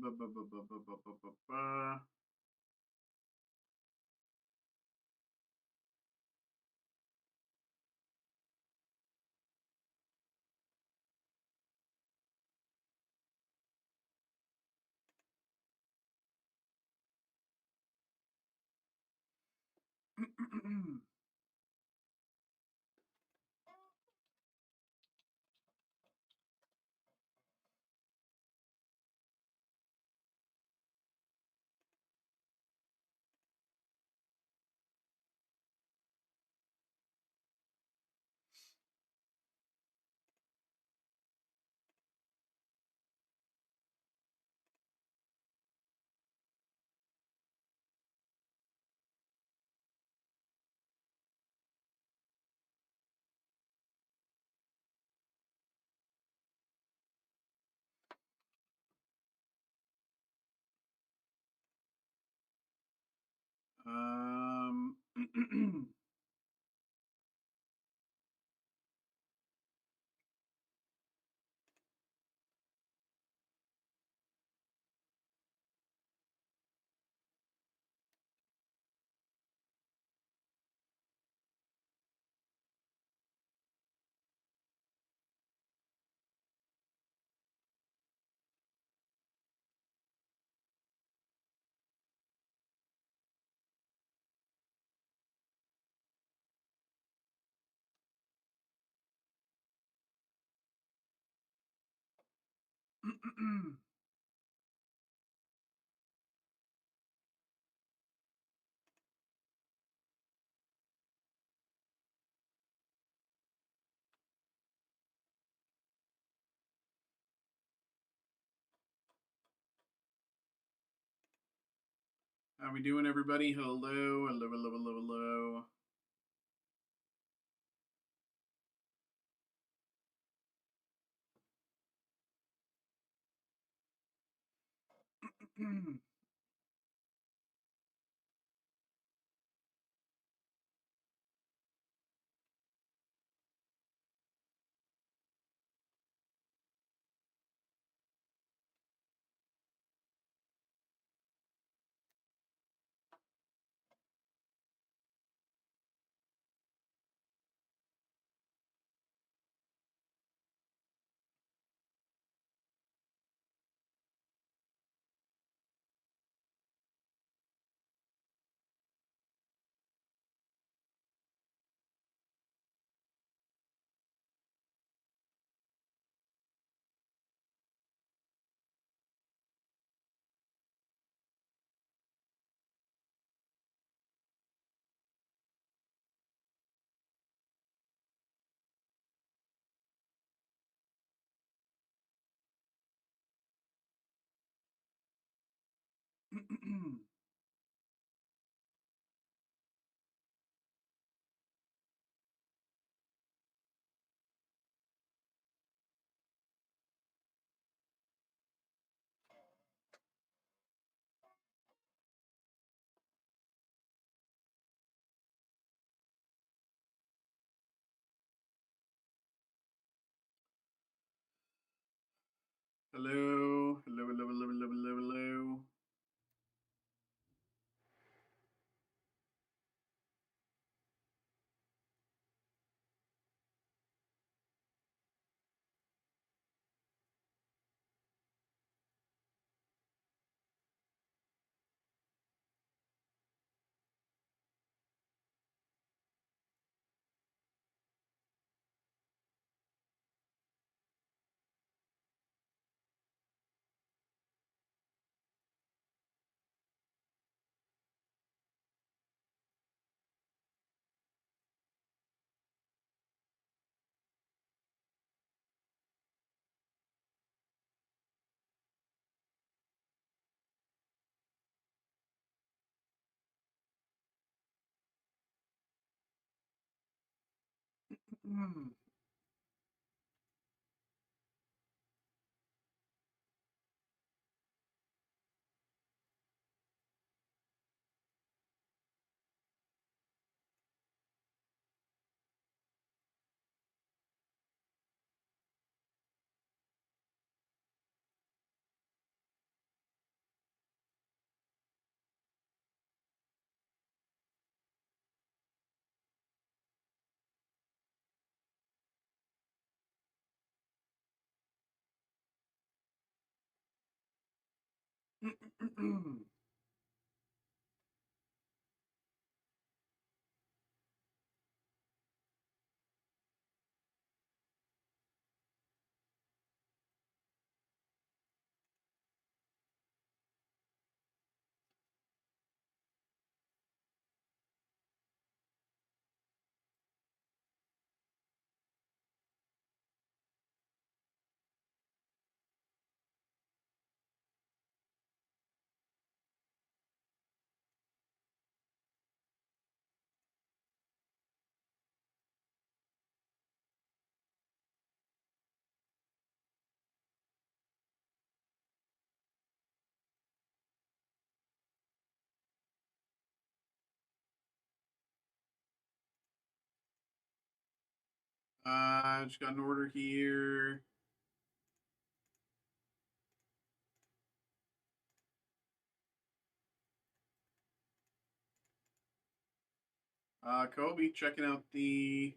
Speaker 1: Ba, ba, ba, ba, ba, ba, ba, ba, ba. um, How we doing, everybody? Hello, hello, hello, hello, hello. Hello, hello, hello, hello, hello, hello, hello. Just got an order here. Kobe, checking out the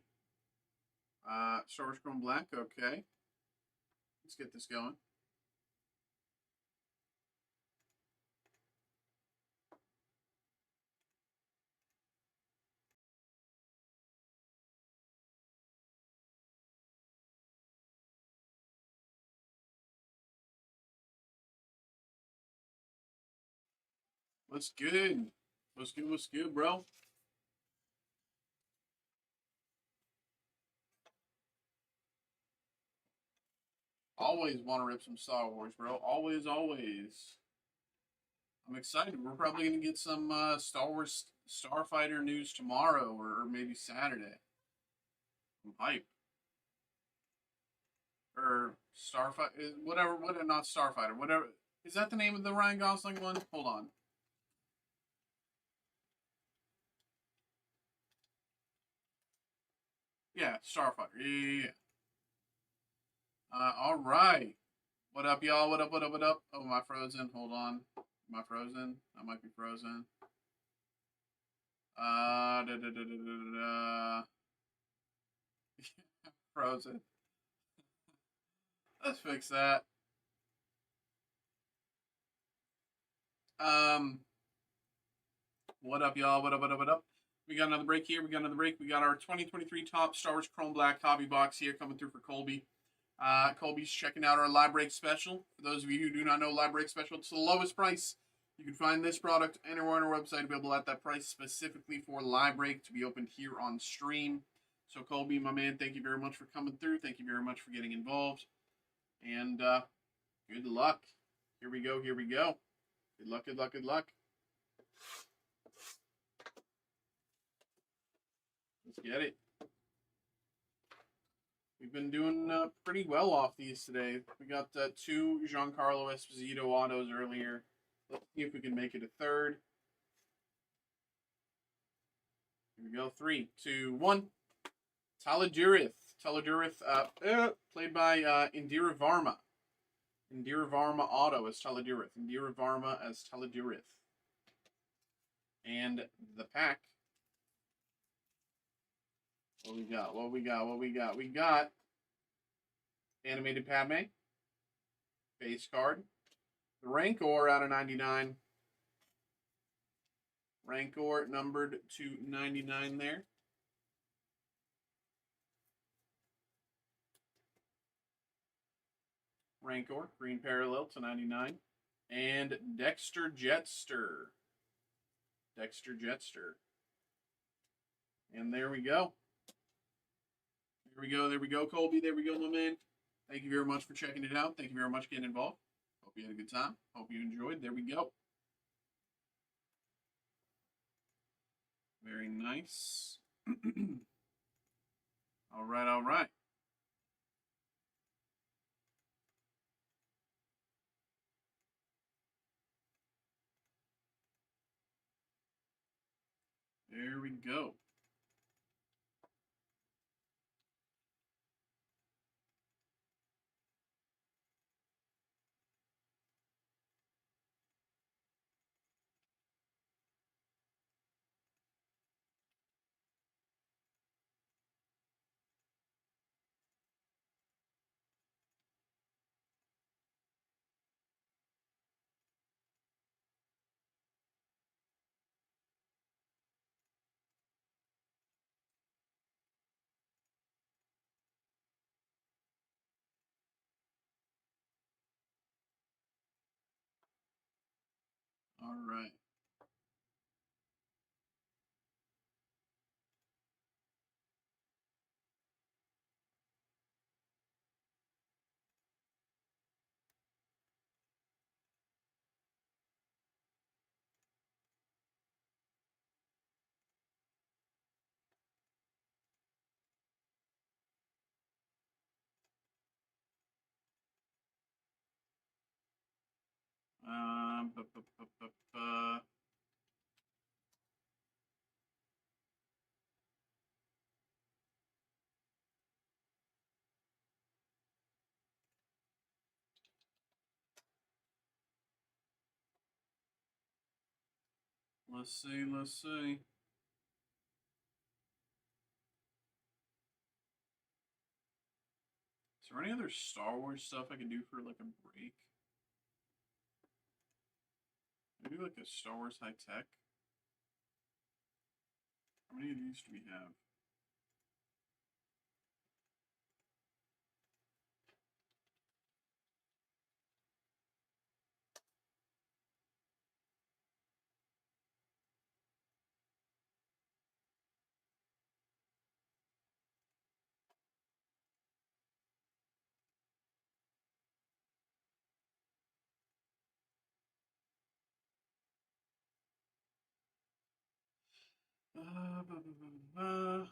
Speaker 1: Star Wars Chrome Black. Okay, let's get this going. What's good? What's good? What's good, bro? Always want to rip some Star Wars, bro. Always, always. I'm excited. We're probably going to get some Star Wars Starfighter news tomorrow or maybe Saturday. I'm hype. Or Starfighter, whatever, not Starfighter, whatever. Is that the name of the Ryan Gosling one? Hold on. Yeah, Starfighter. Yeah. All right. What up, y'all? What up, what up, what up? Oh, am I frozen? Hold on. Am I frozen? I might be frozen. Da, da, da, da, da, da. Frozen. Let's fix that. Um, what up, y'all? What up, what up, what up? We got another break here. We got another break. We got our 2023 top Star Wars Chrome Black hobby box here coming through for Colby. Colby's checking out our live break special. For those of you who do not know live break special, it's the lowest price. You can find this product anywhere on our website available at that price specifically for live break to be opened here on stream. So Colby, my man, thank you very much for coming through. Thank you very much for getting involved. And good luck. Here we go. Here we go. Good luck. Good luck. Good luck. Let's get it. We've been doing pretty well off these today. We got 2 Giancarlo Esposito autos earlier. Let's see if we can make it a third. Here we go. 3, 2, 1. Taladurith. Played by Indira Varma. Indira Varma auto as Taladurith. Indira Varma as Taladurith. And the pack. What we got? What we got? What we got? We got Animated Padme. Base card. The Rancor out of 99. Rancor numbered to 99 there. Rancor, green parallel to 99. And Dexter Jetster. Dexter Jetster. And there we go. There we go. There we go, Colby. There we go, my man. Thank you very much for checking it out. Thank you very much for getting involved. Hope you had a good time. Hope you enjoyed. There we go. Very nice. All right, all right. There we go. All right. Um, bu- bu- bu- bu- bu- Let's see. Let's see. Is there any other Star Wars stuff I can do for like a break? Maybe like a Star Wars high tech. How many of these do we have? Ba, ba, ba, ba.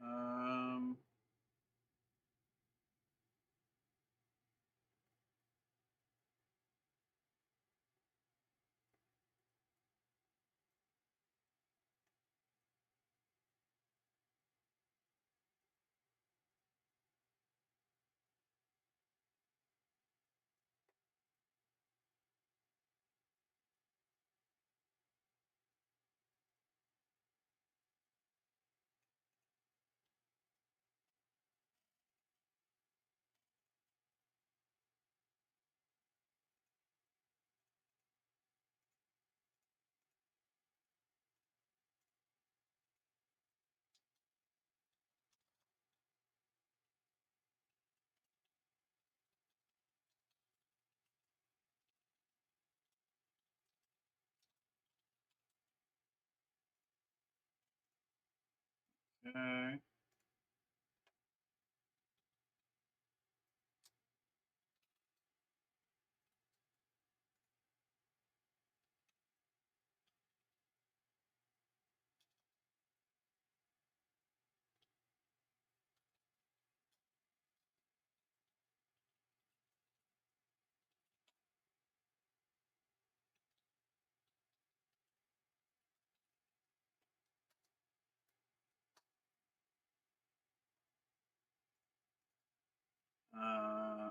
Speaker 1: Um, okay. Uh,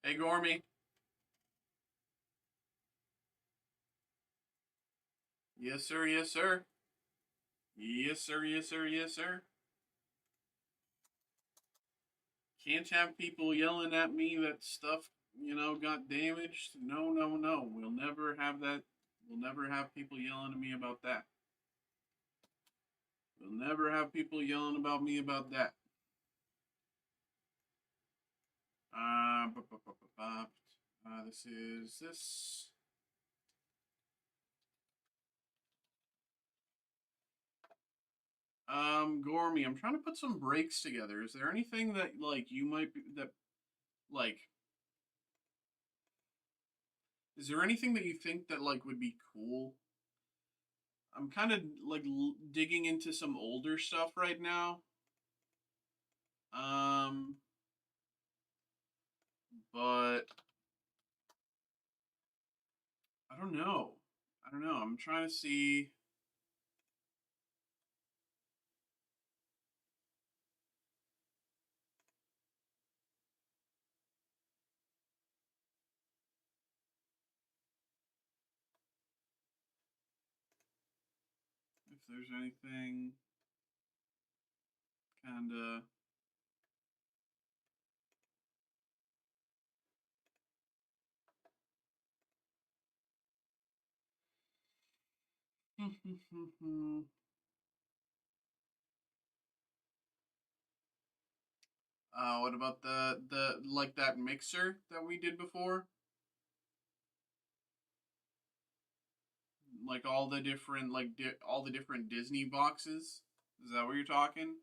Speaker 1: hey, Gormy. Yes, sir. Yes, sir. Yes, sir. Yes, sir. Yes, sir. Can't have people yelling at me that stuff, got damaged. No, no, no. We'll never have that. We'll never have people yelling at me about that. We'll never have people yelling about me about that. This is this. Gormy, I'm trying to put some breaks together. Is there anything that you might be that like? Is there anything that you think that would be cool? I'm kind of digging into some older stuff right now. Um, but I don't know. I don't know. I'm trying to see. there's anything kind of. What about the like that mixer that we did before? Like all the different all the different Disney boxes. Is that what you're talking?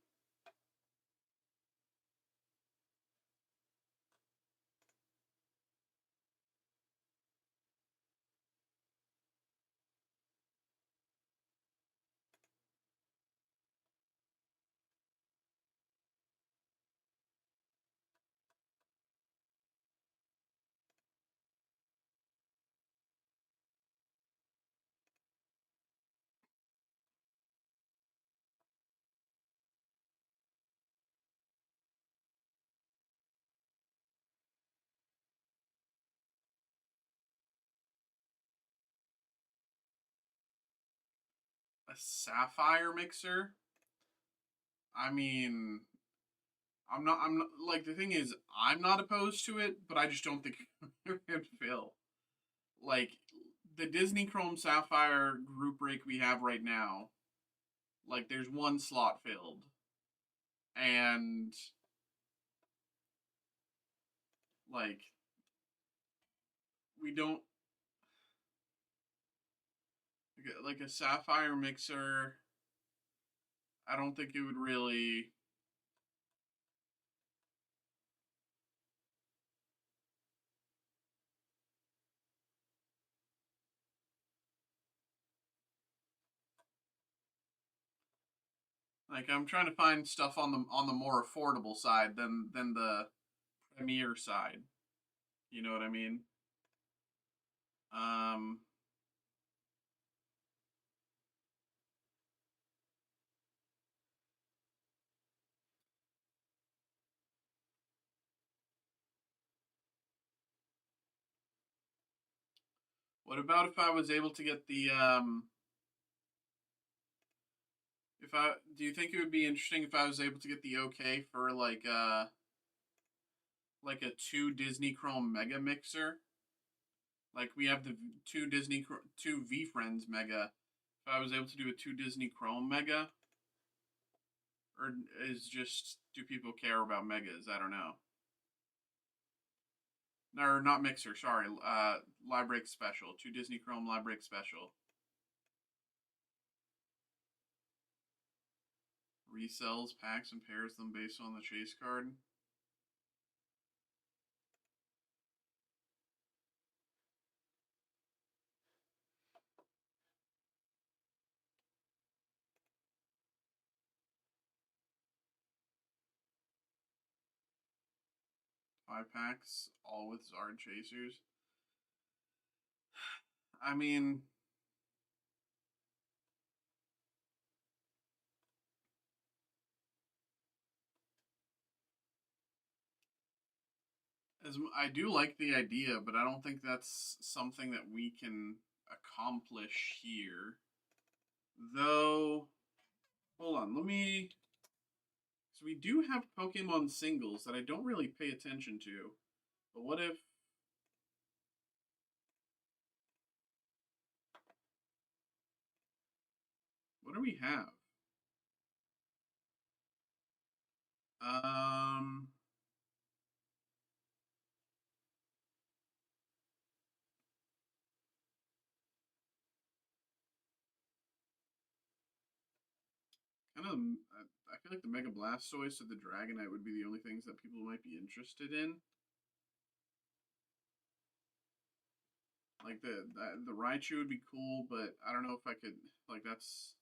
Speaker 1: A sapphire mixer? I mean, I'm not like the thing is I'm not opposed to it, but I just don't think it would fill. Like the Disney Chrome Sapphire group break we have right now, like there's one slot filled. And like we don't like a sapphire mixer. I don't think it would really. Like I'm trying to find stuff on the more affordable side than the premier side. You know what I mean? Um, what about if I was able to get the if I do you think it would be interesting if I was able to get the okay for like a two Disney Chrome Mega mixer? Like we have the two V Friends Mega. If I was able to do a two Disney Chrome Mega, or is just do people care about megas? I don't know. Or not mixer. Sorry, live break special. Two Disney Chrome live break special. Resells packs and pairs them based on the chase card. Five packs, all with Zard chasers. I mean, as I do like the idea, but I don't think that's something that we can accomplish here. Though, hold on, let me. So we do have Pokemon singles that I don't really pay attention to. But what if? What do we have? Um, kind of. I feel like the Mega Blastoise or the Dragonite would be the only things that people might be interested in. Like the Raichu would be cool, but I don't know if I could. Like that's.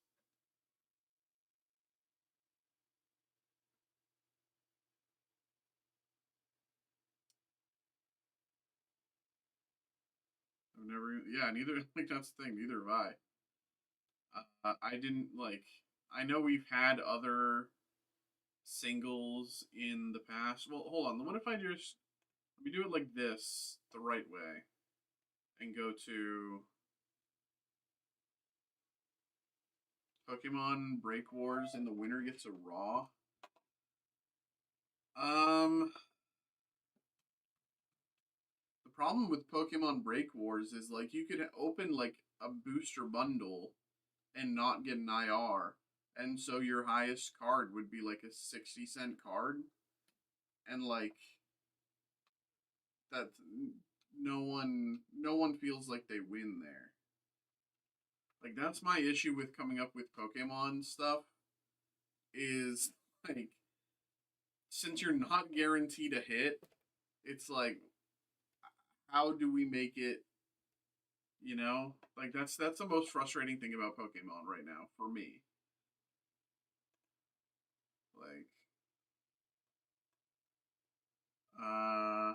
Speaker 1: I've never. Yeah, neither. Like that's the thing. Neither have I. I didn't like. I know we've had other singles in the past. Well, hold on. What if I just let me do it like this, the right way, and go to Pokemon Break Wars and the winner gets a Raw. Um, the problem with Pokemon Break Wars is like you could open like a booster bundle and not get an IR, and so your highest card would be like a 60-cent card, and like that no one feels like they win there. Like that's my issue with coming up with Pokemon stuff is like since you're not guaranteed a hit, it's like how do we make it, you know? Like that's the most frustrating thing about Pokemon right now for me. Like uh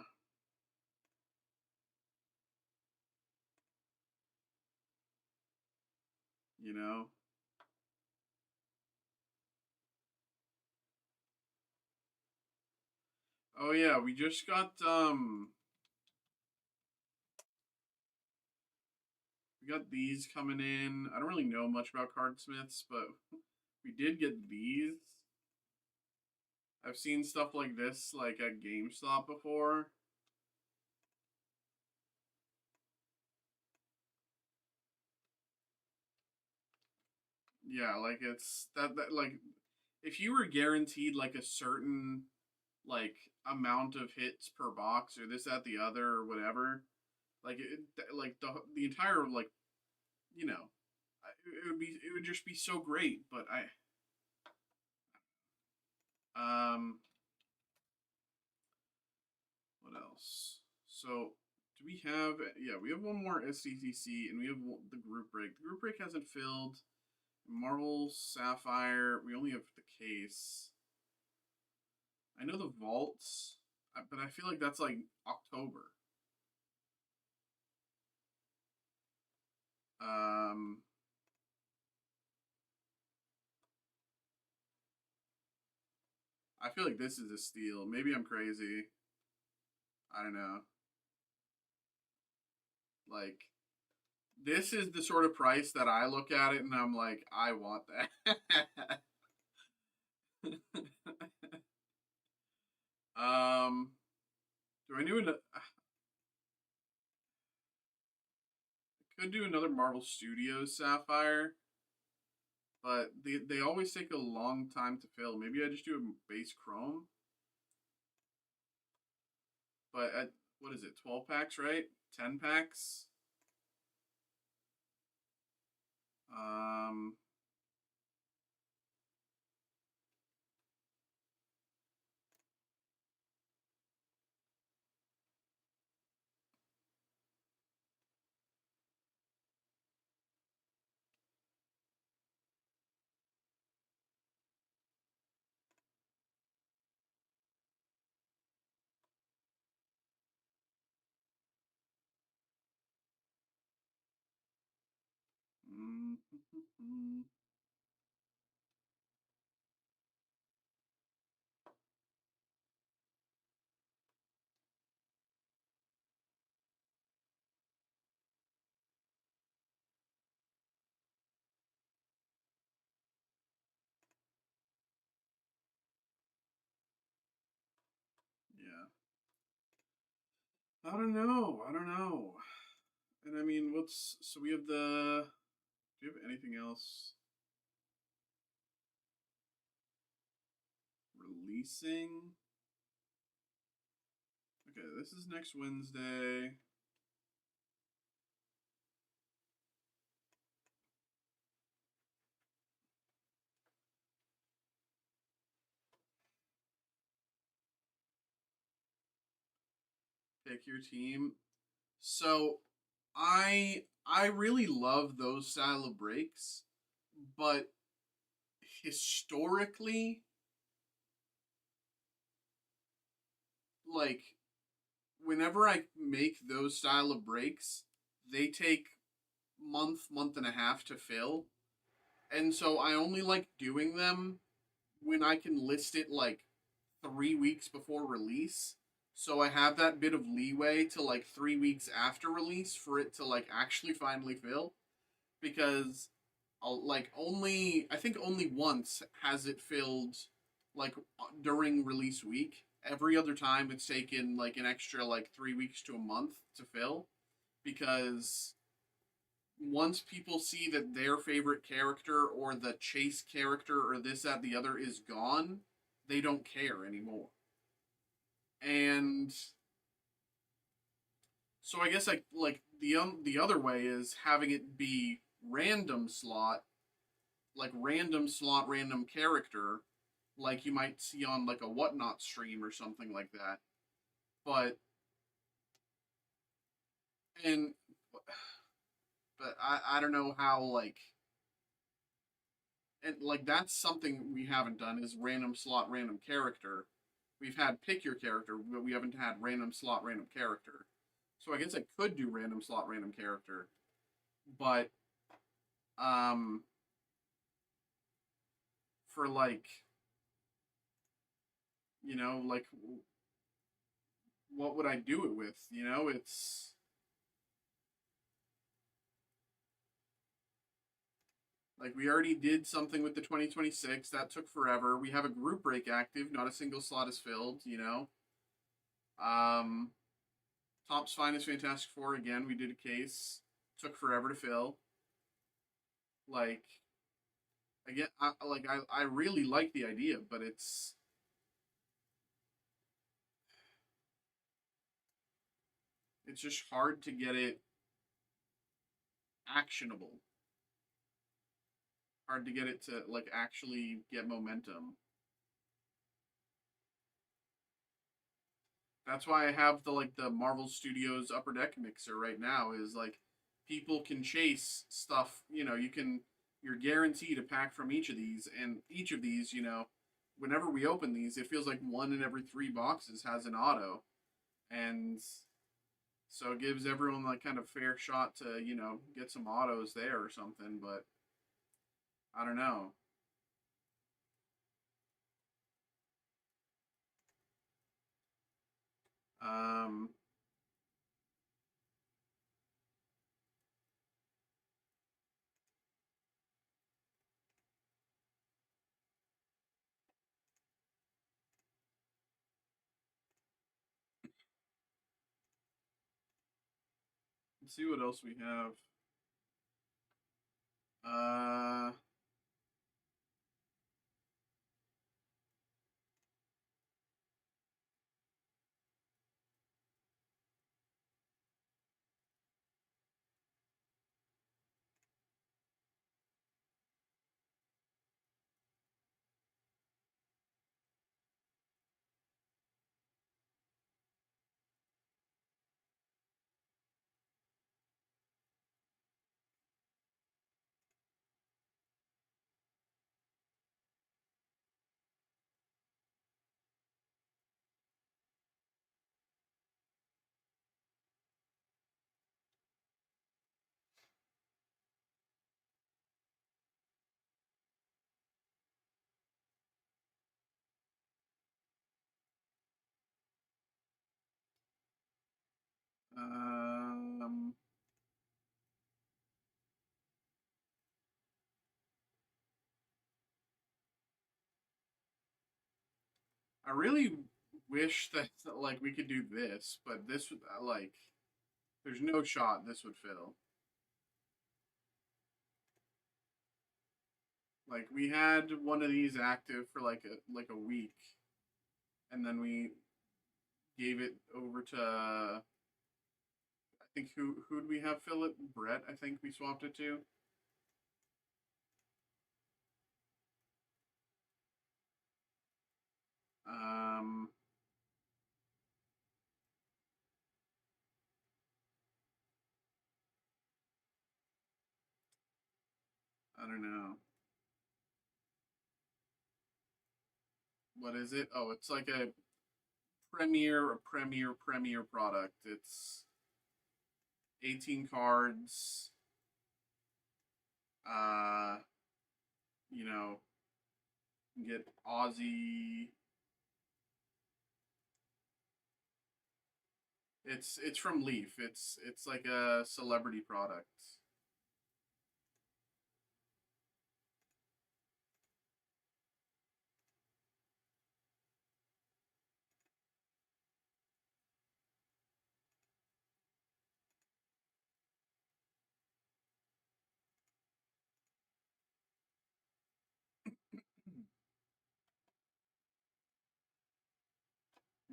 Speaker 1: you know. Oh yeah, we got these coming in. I don't really know much about cardsmiths, but we did get these. I've seen stuff like this like at GameStop before. Yeah, like it's that like if you were guaranteed like a certain like amount of hits per box or this that the other or whatever, like like the entire like you know it would just be so great. But um what else? So do we have? Yeah, we have one more SCTC and we have the group break. The group break hasn't filled. Marvel Sapphire. We only have the case. I know the vaults, but I feel like that's like October. Um, I feel like this is a steal. Maybe I'm crazy. I don't know. Like this is the sort of price that I look at it and I'm like, I want that. um, do I do an? Could do another Marvel Studios Sapphire, but they always take a long time to fill. Maybe I just do a base Chrome. But at, what is it? 12 packs, right? 10 packs. Um, yeah. I don't know. I don't know. And I mean, what's so we have the. Do you have anything else releasing? Okay, this is next Wednesday. Pick your team. So I really love those style of breaks, but historically, like whenever I make those style of breaks, they take month and a half to fill. And so I only like doing them when I can list it like 3 weeks before release. So I have that bit of leeway to like 3 weeks after release for it to like actually finally fill. Because like only I think only once has it filled like during release week. Every other time it's taken like an extra like 3 weeks to a month to fill because once people see that their favorite character or the chase character or this that the other is gone, they don't care anymore. And so I guess like the other way is having it be random slot, like random slot, random character, like you might see on like a whatnot stream or something like that. But and but I don't know how like and like that's something we haven't done is random slot random character. We've had pick your character, but we haven't had random slot random character. So I guess I could do random slot random character, but um for like like what would I do it with? It's like we already did something with the 2026 that took forever. We have a group break active, not a single slot is filled. Um Topps Finest Fantastic Four again, we did a case, took forever to fill. Like again, I really like the idea, but it's just hard to get it actionable. Hard to get it to like actually get momentum. That's why I have the Marvel Studios Upper Deck mixer right now is like people can chase stuff, you're guaranteed a pack from each of these and each of these, whenever we open these, it feels like one in every 3 boxes has an auto. And so it gives everyone like kind of fair shot to, get some autos there or something, but I don't know. Um let's see what else we have. Uh um I really wish that like we could do this, but this would like there's no shot this would fill. Like we had one of these active for like a week, and then we gave it over to I think who'd we have fill it? Brett, I think we swapped it to. Um, I don't know. What is it? Oh, it's like a premier product. It's 18 cards. Uh, you know, get Aussie. It's from Leaf. It's like a celebrity product.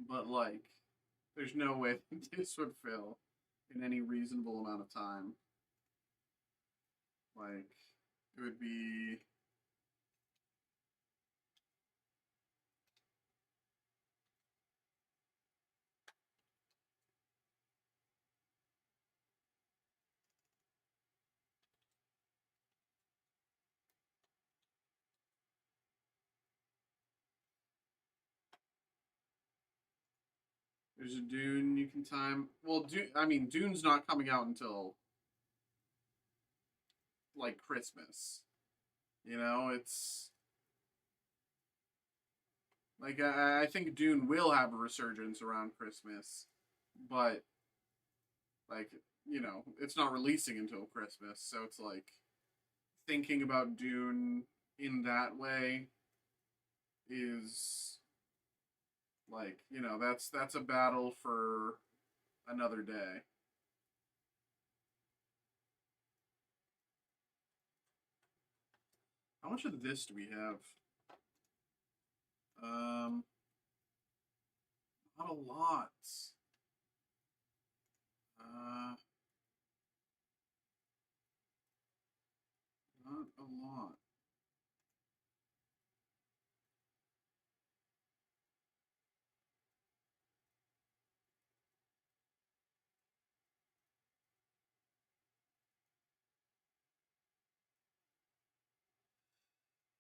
Speaker 1: but like, there's no way this would fill in any reasonable amount of time. Like, it would be. There's a Dune you can time. Well, Dune's not coming out until like Christmas. You know, it's like I think Dune will have a resurgence around Christmas, but like it's not releasing until Christmas, so it's like thinking about Dune in that way is like that's a battle for another day. How much of this do we have? Um, not a lot. Uh, not a lot.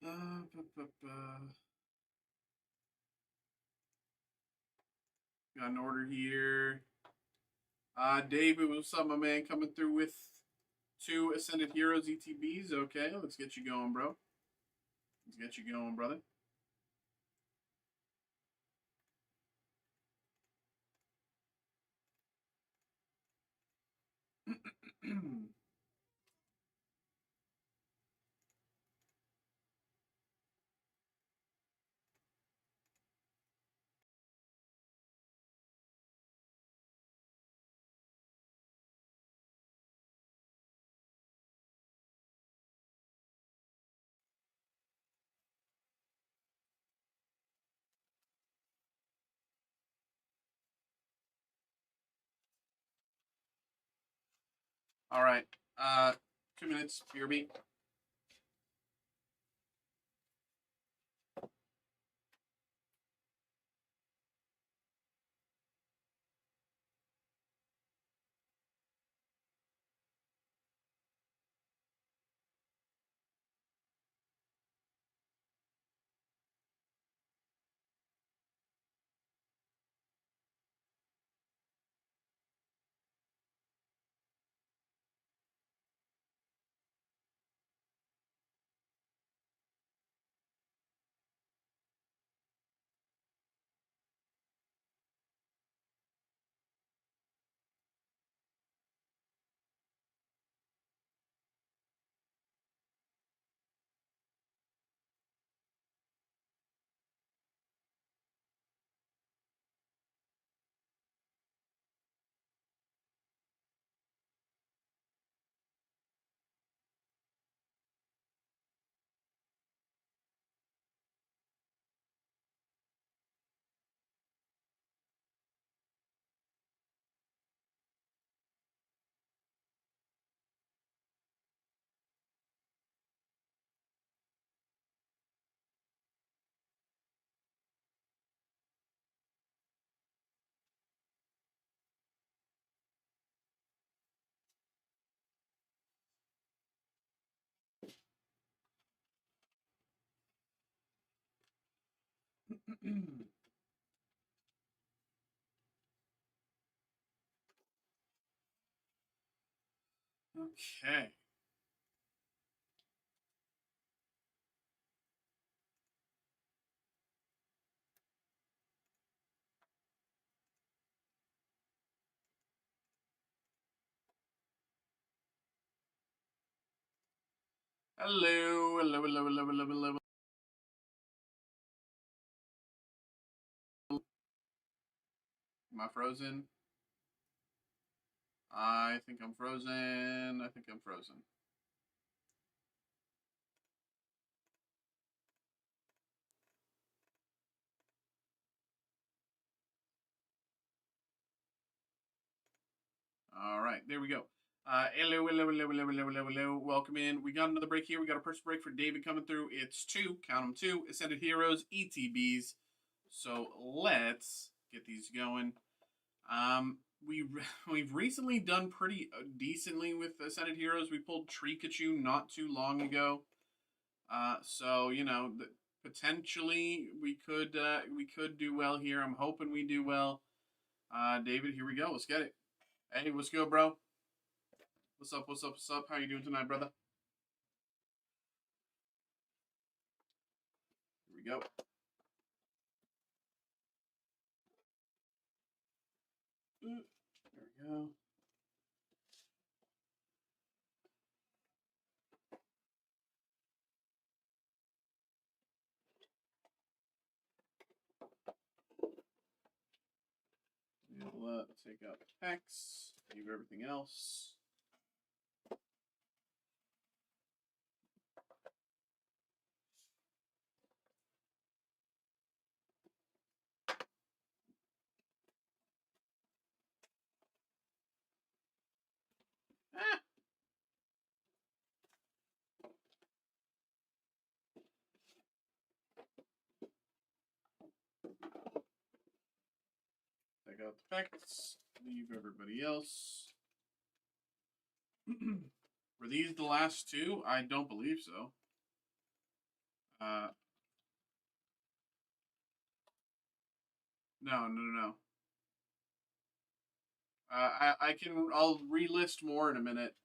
Speaker 1: Ba, ba, ba. Got an order here. David, what's up, my man? Coming through with 2 Ascended Heroes ETBs. Okay, let's get you going, bro. Let's get you going, brother. All right. 2 minutes. Hear me. Okay. Hello, hello, hello, hello, hello, hello. Am I frozen? I think I'm frozen. I think I'm frozen. All right, there we go. Hello, hello, hello, hello, hello, hello, hello. Welcome in. We got another break here. We got a first break for David coming through. It's two, count them two, Ascended Heroes, ETBs. So let's get these going. We've recently done pretty decently with Ascended Heroes. We pulled Trikachu not too long ago. So you know, potentially we could do well here. I'm hoping we do well. David, here we go. Let's get it. Hey, what's good, bro? What's up? What's up? What's up? How you doing tonight, brother? Here we go. There we go. We'll take out the packs, leave everything else. Ah. Take out the packets, leave everybody else. Were these the last two? I don't believe so. No, no, no, no. I'll relist more in a minute.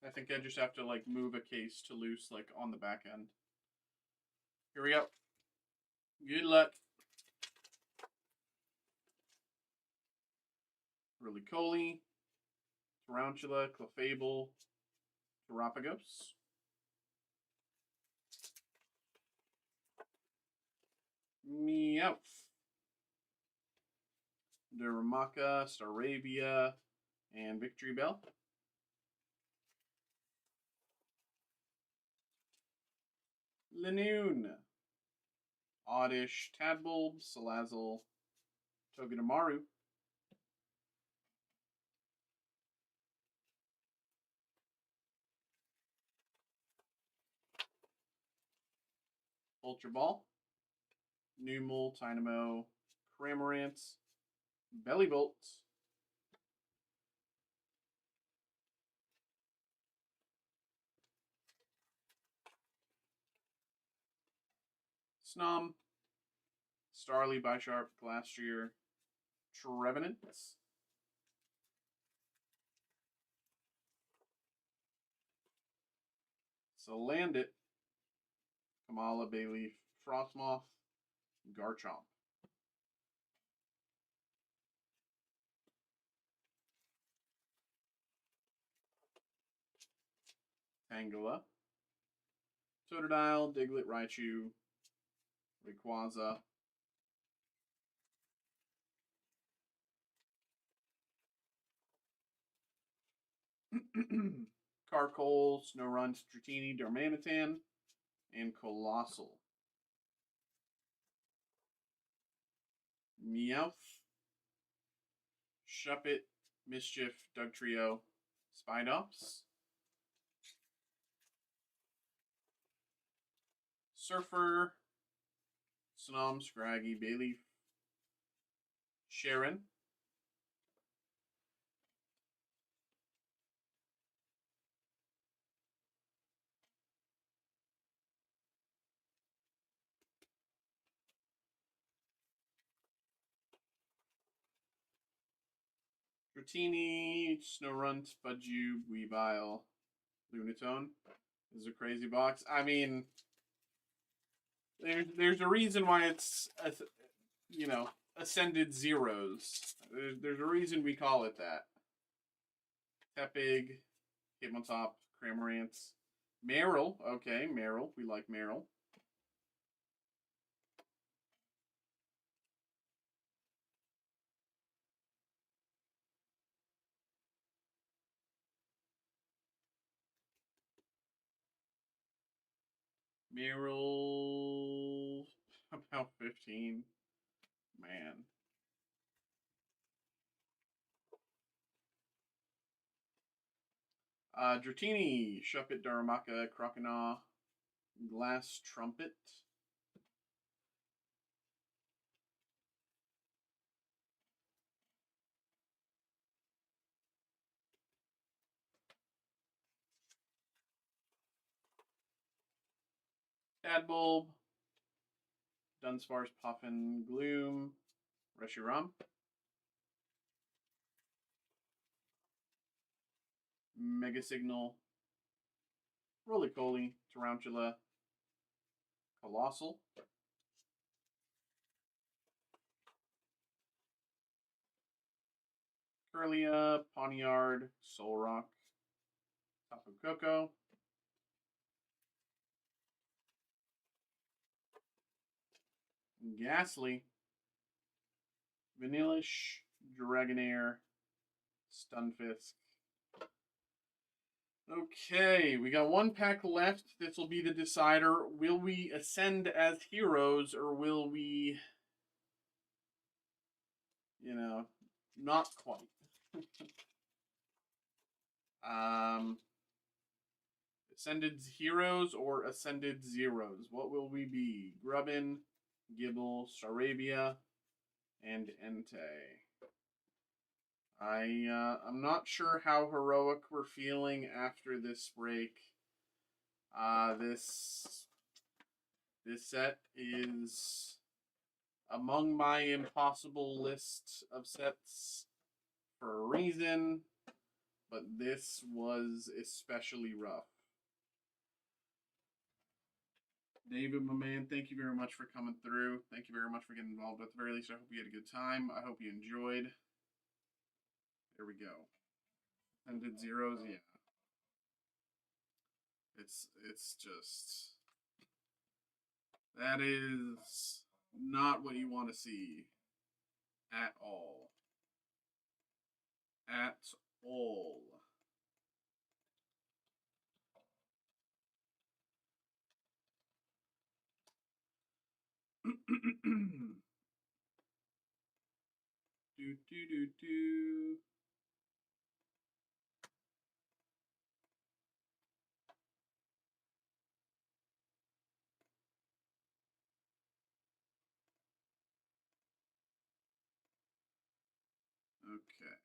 Speaker 1: I think I just have to like move a case to loose like on the back end. Here we go. Good luck. Roly-Coly, Tarantula, Clefable, Terapagos. Meowth. Darumaka, Staravia, and Victory Bell. Linoon. Oddish, Tadbulb, Salazzle, Togedemaru. Ultra Ball, Numel, Tynamo, Cramorant, Bellybolt, Snom, Starly, Bisharp, Glastrier, Trevenant, Salandit, Kamala, Bayleaf, Frostmoth, Garchomp. Tangela, Totodile, Diglett, Raichu, Rayquaza, Carkol, Snorunt, Dratini, Darmanitan, and Colossal. Meowth, Shuppet, Mischief, Dugtrio, Spidops, Surfer, Snom, Scraggy, Bayleaf, Sharon, Dratini, Snorunt, Budju, Weavile, Lunatone. This is a crazy box. I mean, there's a reason why it's ascended zeros. There's a reason we call it that. Tepig, Hitmontop, Cramorant, Meryl. Okay, Meryl. We like Meryl. Meryl, about 15. Man. Dratini, Shuppet, Daramaka, Croconaw, Glass Trumpet. Tadbulb, Dunsparce, Puffin, Gloom, Reshiram, Mega Signal, Roly-Poly, Tarantula, Colossal, Kirlia, Pawniard, Solrock, Tapu Koko, Ghastly, Vanillish, Dragonair, Stunfisk. Okay, we got one pack left. This will be the decider. Will we ascend as heroes or will we, not quite? Ascended heroes or ascended zeros? What will we be? Grubbin, Gibble, Staravia, and Entei. I'm not sure how heroic we're feeling after this break. This set is among my impossible list of sets for a reason, but this was especially rough. David, my man, thank you very much for coming through. Thank you very much for getting involved. At the very least, I hope you had a good time. I hope you enjoyed. There we go. Ended zeros, yeah. It's just that is not what you want to see at all. At all. do do do do. Okay.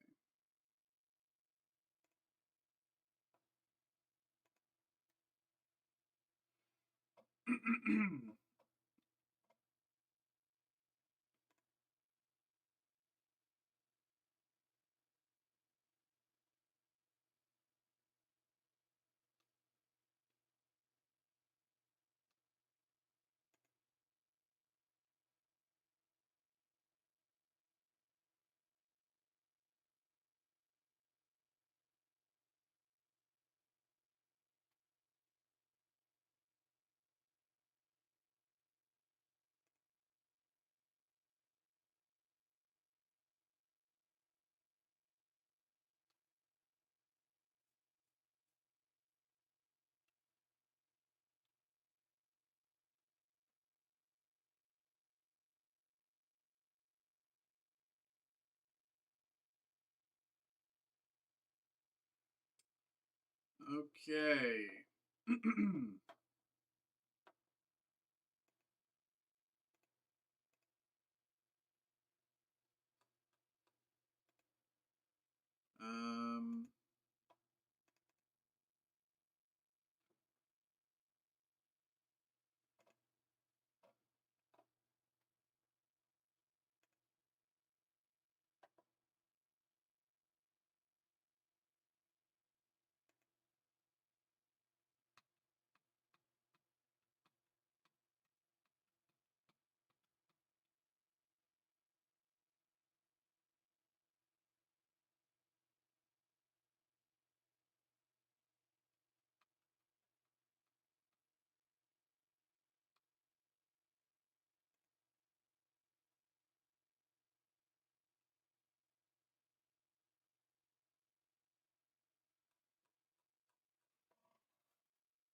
Speaker 1: Okay. um.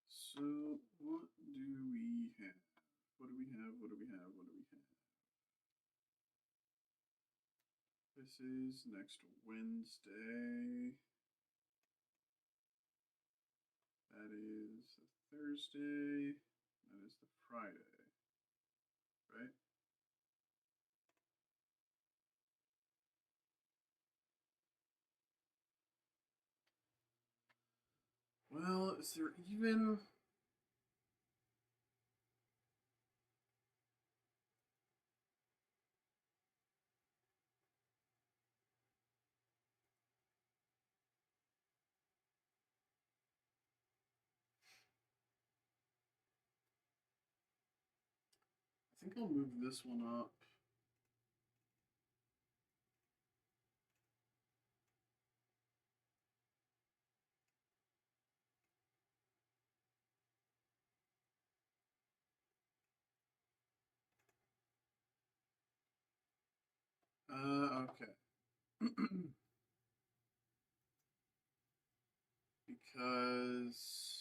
Speaker 1: So what do we have? What do we have? What do we have? What do we have? This is next Wednesday. Thursday. That is the Friday, right? Well, is there even... I think I'll move this one up. Okay. Because...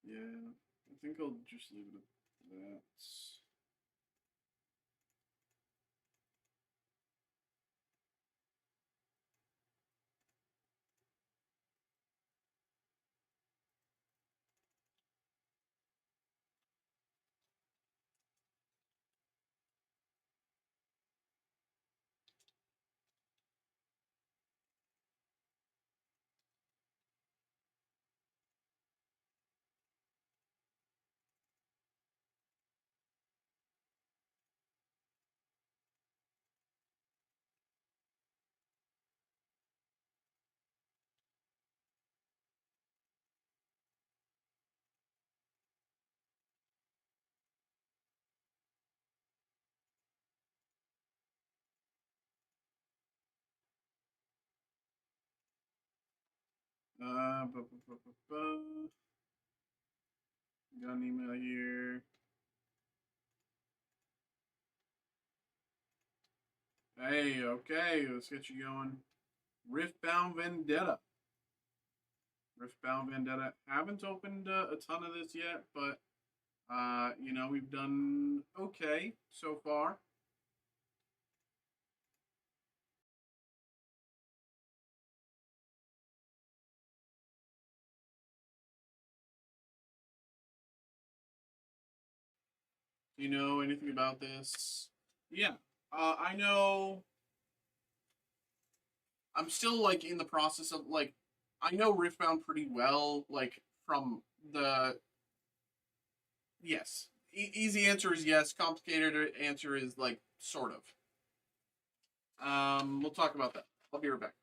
Speaker 1: Yeah, I think I'll just leave it at that. Got an email here. Hey, okay, let's get you going. Riftbound Vendetta. Riftbound Vendetta. Haven't opened a ton of this yet, but you know, we've done okay so far. Do you know anything about this? Yeah, I know. I'm still like in the process of like, I know Riftbound pretty well, like from the yes. Easy answer is yes. Complicated answer is like sort of. We'll talk about that. I'll be right back.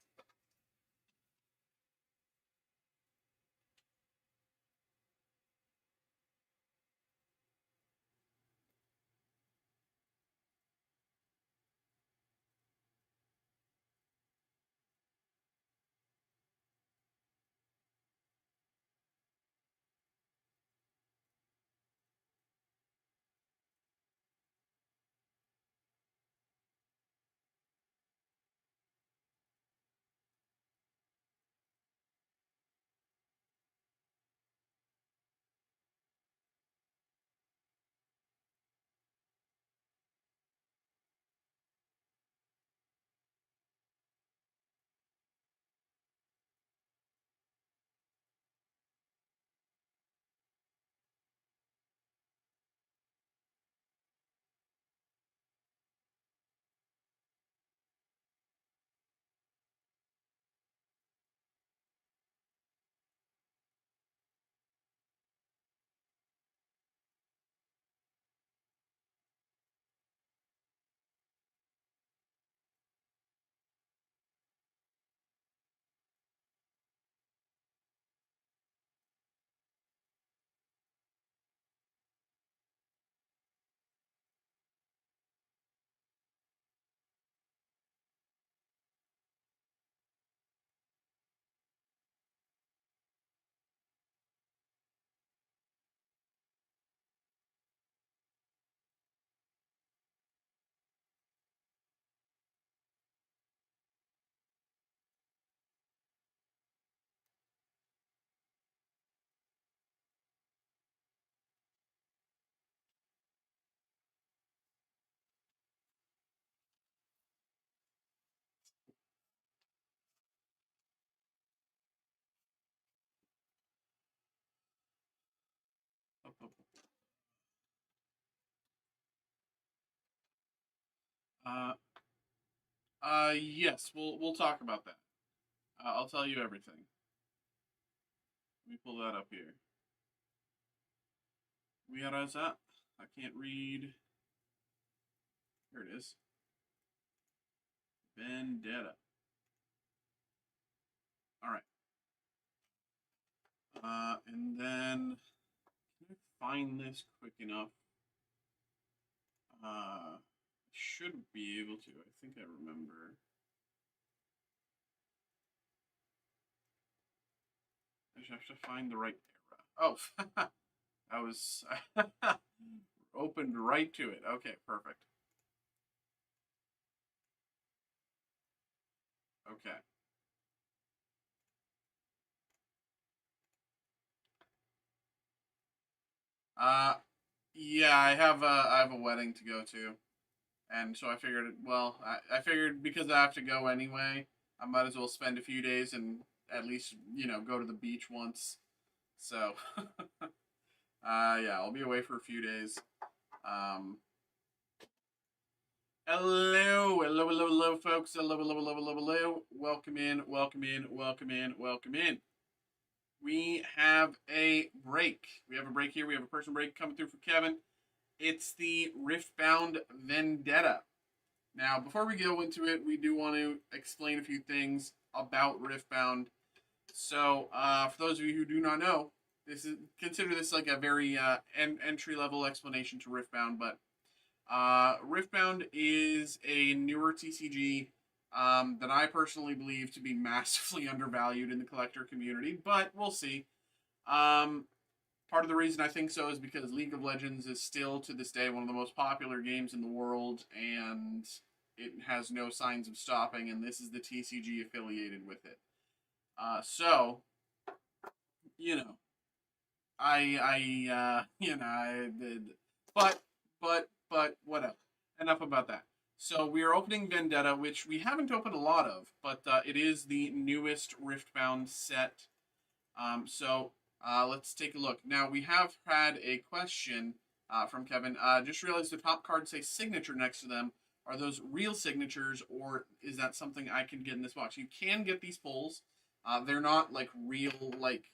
Speaker 1: Yes, we'll talk about that. I'll tell you everything. Let me pull that up here. Where is that? I can't read. Here it is. Vendetta. All right. And then can I find this quick enough? Should be able to. I think I remember. I just have to find the right era. Oh, I was opened right to it. Okay, perfect. Okay. Uh, yeah, I have a wedding to go to, and so I figured, well, I figured because I have to go anyway, I might as well spend a few days and at least go to the beach once. So, yeah, I'll be away for a few days. Um, hello, folks. Hello. Welcome in, welcome in, welcome in, welcome in. We have a break. We have a break here. We have a person break coming through for Kevin. It's the Riftbound Vendetta. Now, before we go into it, we do want to explain a few things about Riftbound. So, for those of you who do not know, consider this like a very entry level explanation to Riftbound. But Riftbound is a newer TCG that I personally believe to be massively undervalued in the collector community. But we'll see. Part of the reason I think so is because League of Legends is still to this day one of the most popular games in the world, and it has no signs of stopping. And this is the TCG affiliated with it. So you know, but whatever. Enough about that. So we are opening Vendetta, which we haven't opened a lot of, but it is the newest Riftbound set. So let's take a look. Now we have had a question from Kevin. Just realized the top cards say signature next to them. Are those real signatures, or is that something I can get in this box? You can get these pulls. They're not like real, like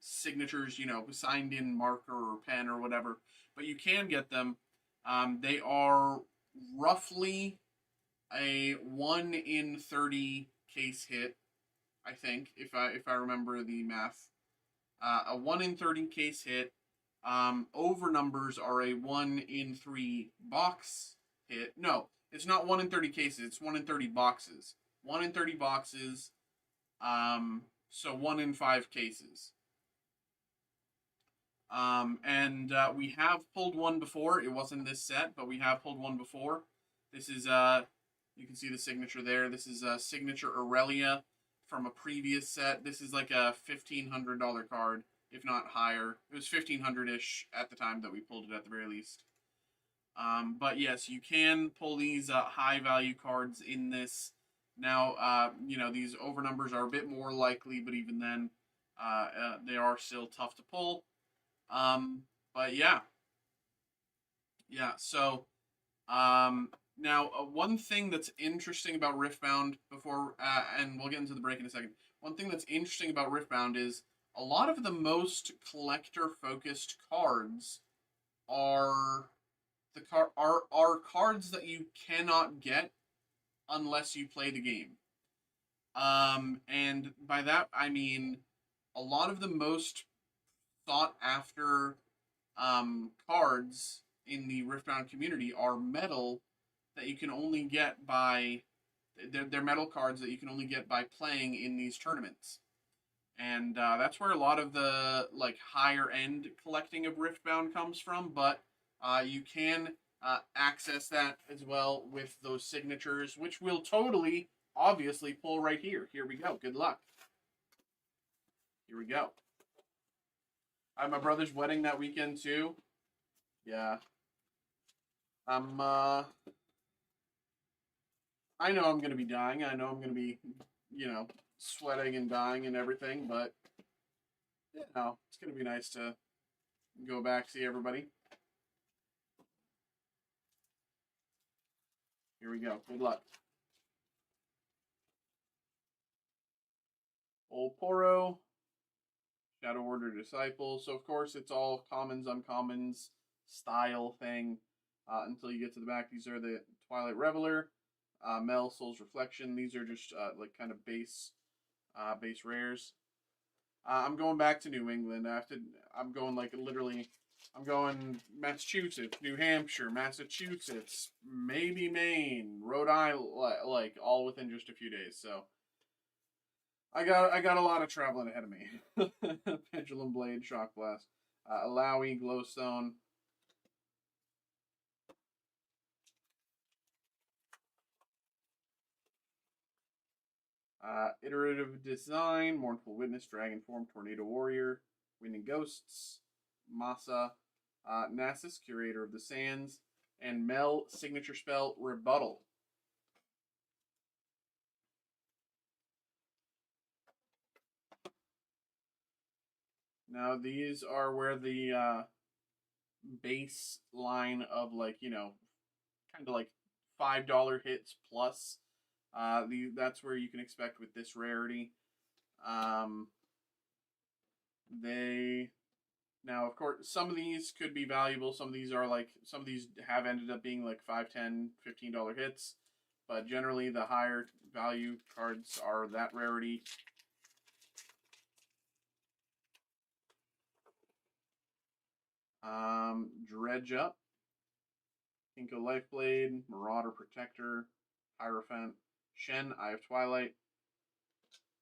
Speaker 1: signatures, signed in marker or pen or whatever, but you can get them. They are roughly a 1 in 30 case hit, I think, if I remember the math. A 1 in 30 case hit. Over numbers are a 1 in 3 box hit. No, it's not 1 in 30 cases. It's 1 in 30 boxes. 1 in 30 boxes. So 1 in 5 cases. And we have pulled one before. It wasn't this set, but we have pulled one before. This is you can see the signature there. This is a signature Aurelia from a previous set. This is like a $1,500 card, if not higher. It was 1,500-ish at the time that we pulled it at the very least. But yes, you can pull these high value cards in this. Now, these over numbers are a bit more likely, but even then, they are still tough to pull. But yeah. So, now one thing that's interesting about Riftbound before, and we'll get into the break in a second. One thing that's interesting about Riftbound is a lot of the most collector-focused cards are are cards that you cannot get unless you play the game. And by that I mean a lot of the most sought after cards in the Riftbound community are metal that you can only get by they're metal cards that you can only get by playing in these tournaments. And that's where a lot of the like higher end collecting of Riftbound comes from, but you can access that as well with those signatures, which we'll totally obviously pull right here. Here we go. Good luck. Here we go. I have my brother's wedding that weekend too. Yeah. I know I'm gonna be dying. I know I'm gonna be, sweating and dying and everything, but it's gonna be nice to Go back, see everybody. Here we go. Good luck. Old Poro. Shadow Order Disciple. So, of course, it's all commons, uncommons, style thing. Until you get to the back, these are the Twilight Reveler, Mel, Soul's Reflection. These are just like kind of base rares. I'm going back to New England. I'm going like literally. I'm going Massachusetts, New Hampshire, Massachusetts, maybe Maine, Rhode Island, like all within just a few days. So I got a lot of traveling ahead of me. Pendulum Blade, Shock Blast, Alawi, Glowstone. Iterative Design, Mournful Witness, Dragon Form, Tornado Warrior, Winning Ghosts, Masa, Nasus, Curator of the Sands, and Mel, Signature Spell, Rebuttal. Now, these are where the base line of, like, you know, kind of like $5 hits plus. That's where you can expect with this rarity. Now, of course, some of these could be valuable. Some of these have ended up being like $5, $10, $15 hits. But generally, the higher value cards are that rarity. Dredge Up, Inko Lifeblade, Marauder Protector, Hierophant, Shen, Eye of Twilight,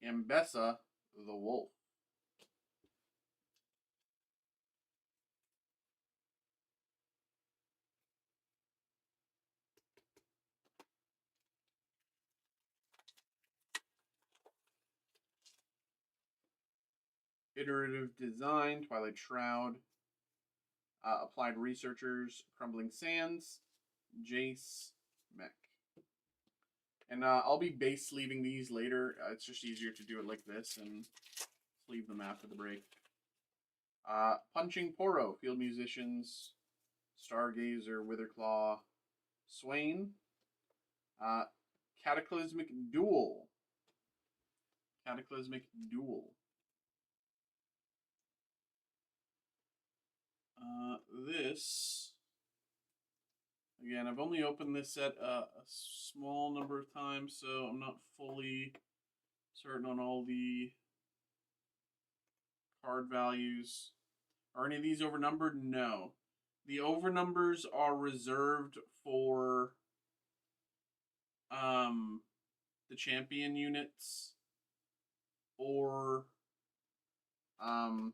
Speaker 1: Ambessa, the Wolf. Iterative Design, Twilight Shroud, Applied Researchers, Crumbling Sands, Jace, Mech. And I'll be base sleeving these later. It's just easier to do it like this and sleeve them after the break. Punching Poro, Field Musicians, Stargazer, Witherclaw, Swain, Cataclysmic Duel. Cataclysmic Duel. This, again, I've only opened this set a small number of times, so I'm not fully certain on all the card values. Are any of these overnumbered? No. The overnumbers are reserved for the champion units or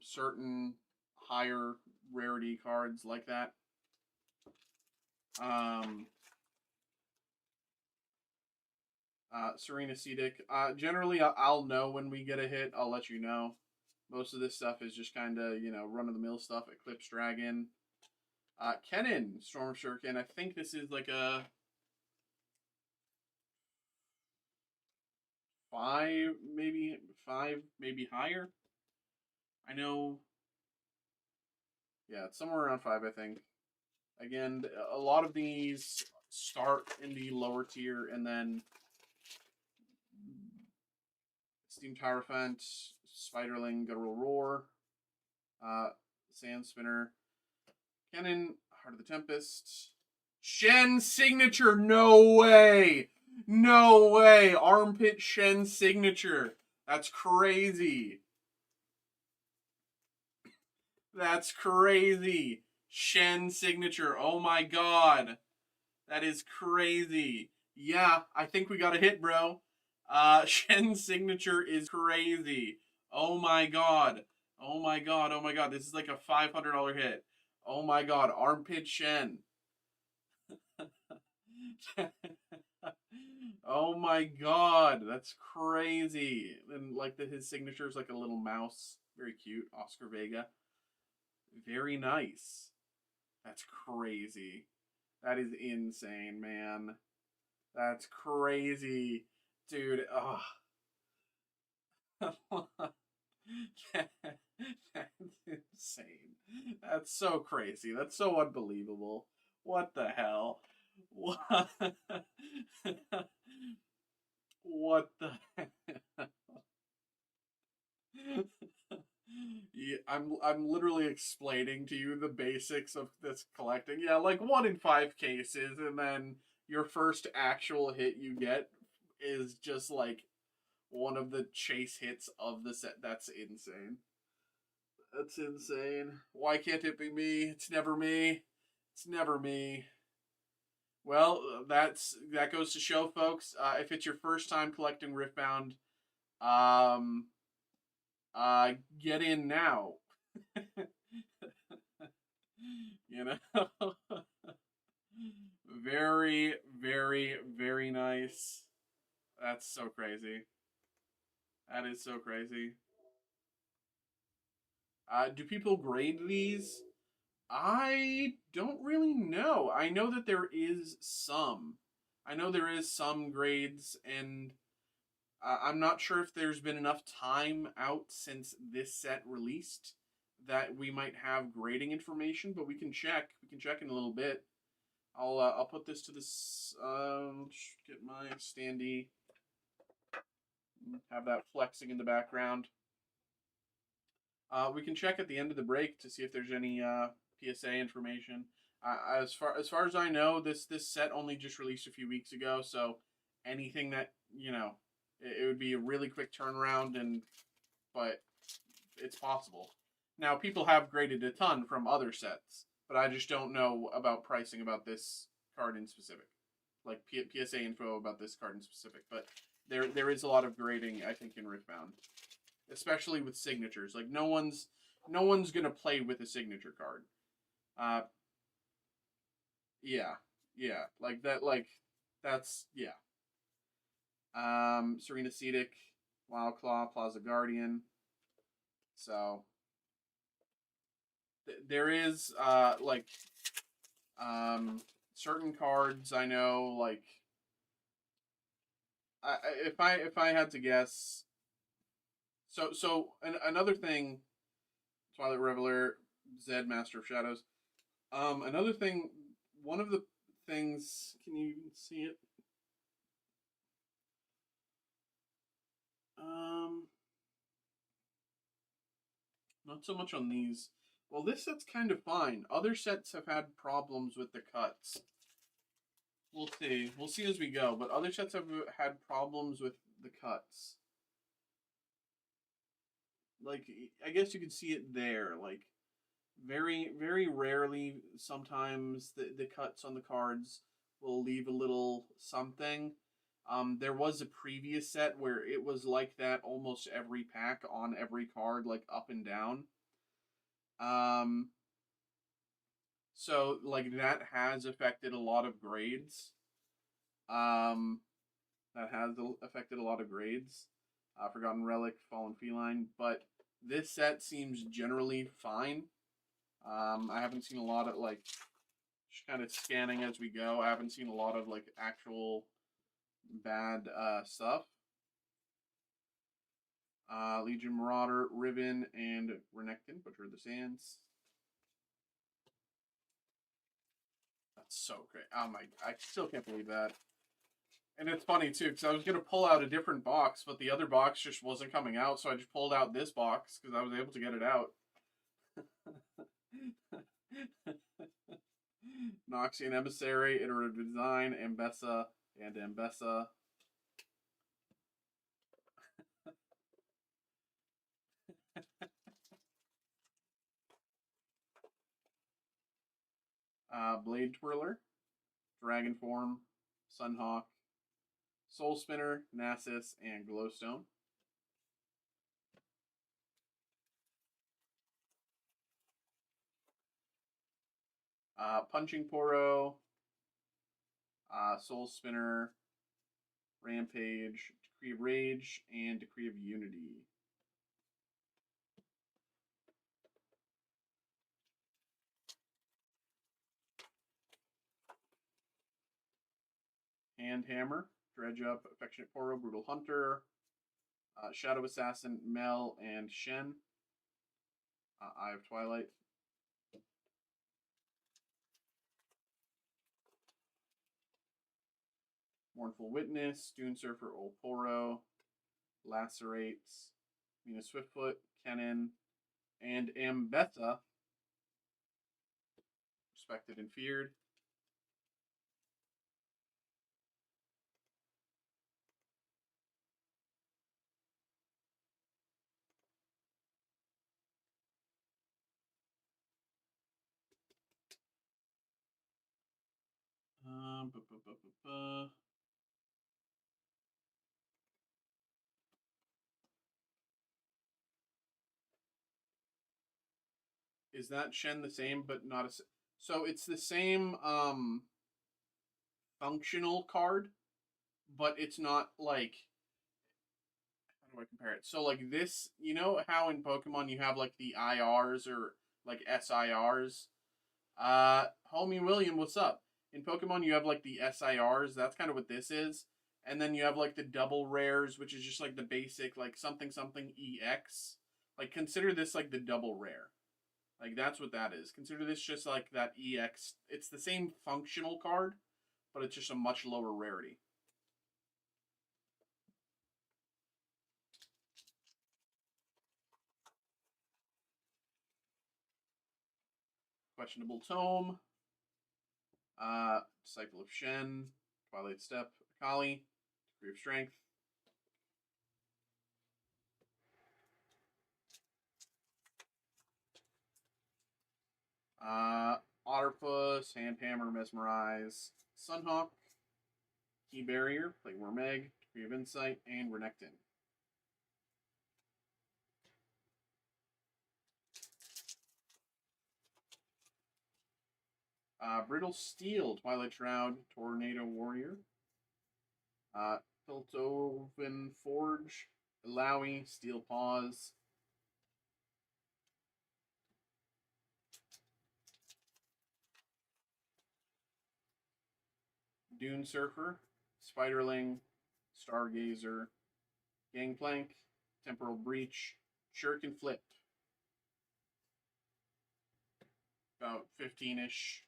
Speaker 1: certain higher rarity cards like that. Serena Cedic. Generally, I'll know when we get a hit. I'll let you know. Most of this stuff is just kind of, you know, run-of-the-mill stuff. Eclipse Dragon. Kennen, Storm Shuriken. I think this is like a 5, maybe higher. I know. Yeah, it's somewhere around 5, I think. Again, a lot of these start in the lower tier, and then Steam Hierophant, Spiderling, Guttural Roar, Sand Spinner, Kennen, Heart of the Tempest, Shen Signature. No way! No way! Armpit Shen Signature. That's crazy. That's crazy. Shen Signature. Oh my god. That is crazy. Yeah, I think we got a hit, bro. Shen Signature is crazy. Oh my god. Oh my god. Oh my god. This is like a $500 hit. Oh my god. Armpit Shen. Oh my god. That's crazy. And like his signature is like a little mouse. Very cute. Oscar Vega. Very nice. That's crazy. That is insane, man. That's crazy. Dude, oh. That's insane. That's so crazy. That's so unbelievable. What the hell? What? What the hell? Yeah, I'm literally explaining to you the basics of this collecting. Yeah, like 1 in 5 cases, and then your first actual hit you get is just like one of the chase hits of the set. That's insane. That's insane. Why can't it be me? It's never me. It's never me. Well, that goes to show, folks. If it's your first time collecting Riftbound, um, get in now. You know, very, very, very nice. That's so crazy. That is so crazy. Do people grade these? I don't really know. I know that there is some. I know there is some grades, and I'm not sure if there's been enough time out since this set released that we might have grading information, but we can check. We can check in a little bit. I'll put this to this. Get my standee. Have that flexing in the background. We can check at the end of the break to see if there's any PSA information. As far as I know, this set only just released a few weeks ago, so anything that it would be a really quick turnaround, but it's possible. Now, people have graded a ton from other sets, but I just don't know about pricing about this card in specific, like PSA info about this card in specific. But there is a lot of grading, I think, in Riftbound, especially with signatures. Like no one's gonna play with a signature card. Yeah, yeah, like that, that's yeah. Serena Cedic, Wild Claw, Plaza Guardian. So there is certain cards I know, like if I had to guess. Another thing, Twilight Reveler, Zed, Master of Shadows. Another thing, one of the things, can you see it? Not so much on these. Well, this set's kind of fine. Other sets have had problems with the cuts. We'll see. We'll see as we go. But other sets have had problems with the cuts. Like, I guess you can see it there. Like, very, very rarely, sometimes the cuts on the cards will leave a little something. There was a previous set where it was like that almost every pack on every card, like up and down. Um, so like that has affected a lot of grades. Um, that has affected a lot of grades. Forgotten Relic, Fallen Feline, but this set seems generally fine. I haven't seen a lot of like just kind of scanning as we go. I haven't seen a lot of like actual bad stuff. Legion Marauder, Riven, and Renekton, Butcher of the Sands. That's so great. Oh my, I still can't believe that. And it's funny too, because I was gonna pull out a different box, but the other box just wasn't coming out, so I just pulled out this box because I was able to get it out. Noxian Emissary, Iterative Design, Ambessa, and Ambessa. Blade Twirler, Dragon Form, Sunhawk, Soul Spinner, Nasus, and Glowstone. Punching Poro, Soul Spinner, Rampage, Decree of Rage, and Decree of Unity. Hand Hammer, Dredge Up, Affectionate Poro, Brutal Hunter, Shadow Assassin, Mel, and Shen. Eye of Twilight. Mournful Witness, Dune Surfer, Oporo, Lacerates, Mina Swiftfoot, Kennen, and Ambetha. Respected and Feared. Um, bu- bu- bu- bu- bu. Is that Shen the same, but not a? So it's the same functional card, but it's not like, how do I compare it? So like this, you know how in Pokemon you have like the IRs or like SIRs? Homie William, what's up? In Pokemon you have like the SIRs, that's kind of what this is. And then you have like the double rares, which is just like the basic like something something EX. Like consider this like the double rare. Like that's what that is. Consider this just like that EX. It's the same functional card, but it's just a much lower rarity. Questionable Tome, Disciple of Shen, Twilight Step, Akali, Degree of Strength. Otterpuss, Handhammer, Mesmerize, Sunhawk, Key Barrier, Plagueworm Egg, Degree of Insight, and Renekton. Brittle Steel, Twilight Shroud, Tornado Warrior. Piltover Forge, Illaoi, Steel Paws. Dune Surfer, Spiderling, Stargazer, Gangplank, Temporal Breach, Shuriken Flip. About 15-ish.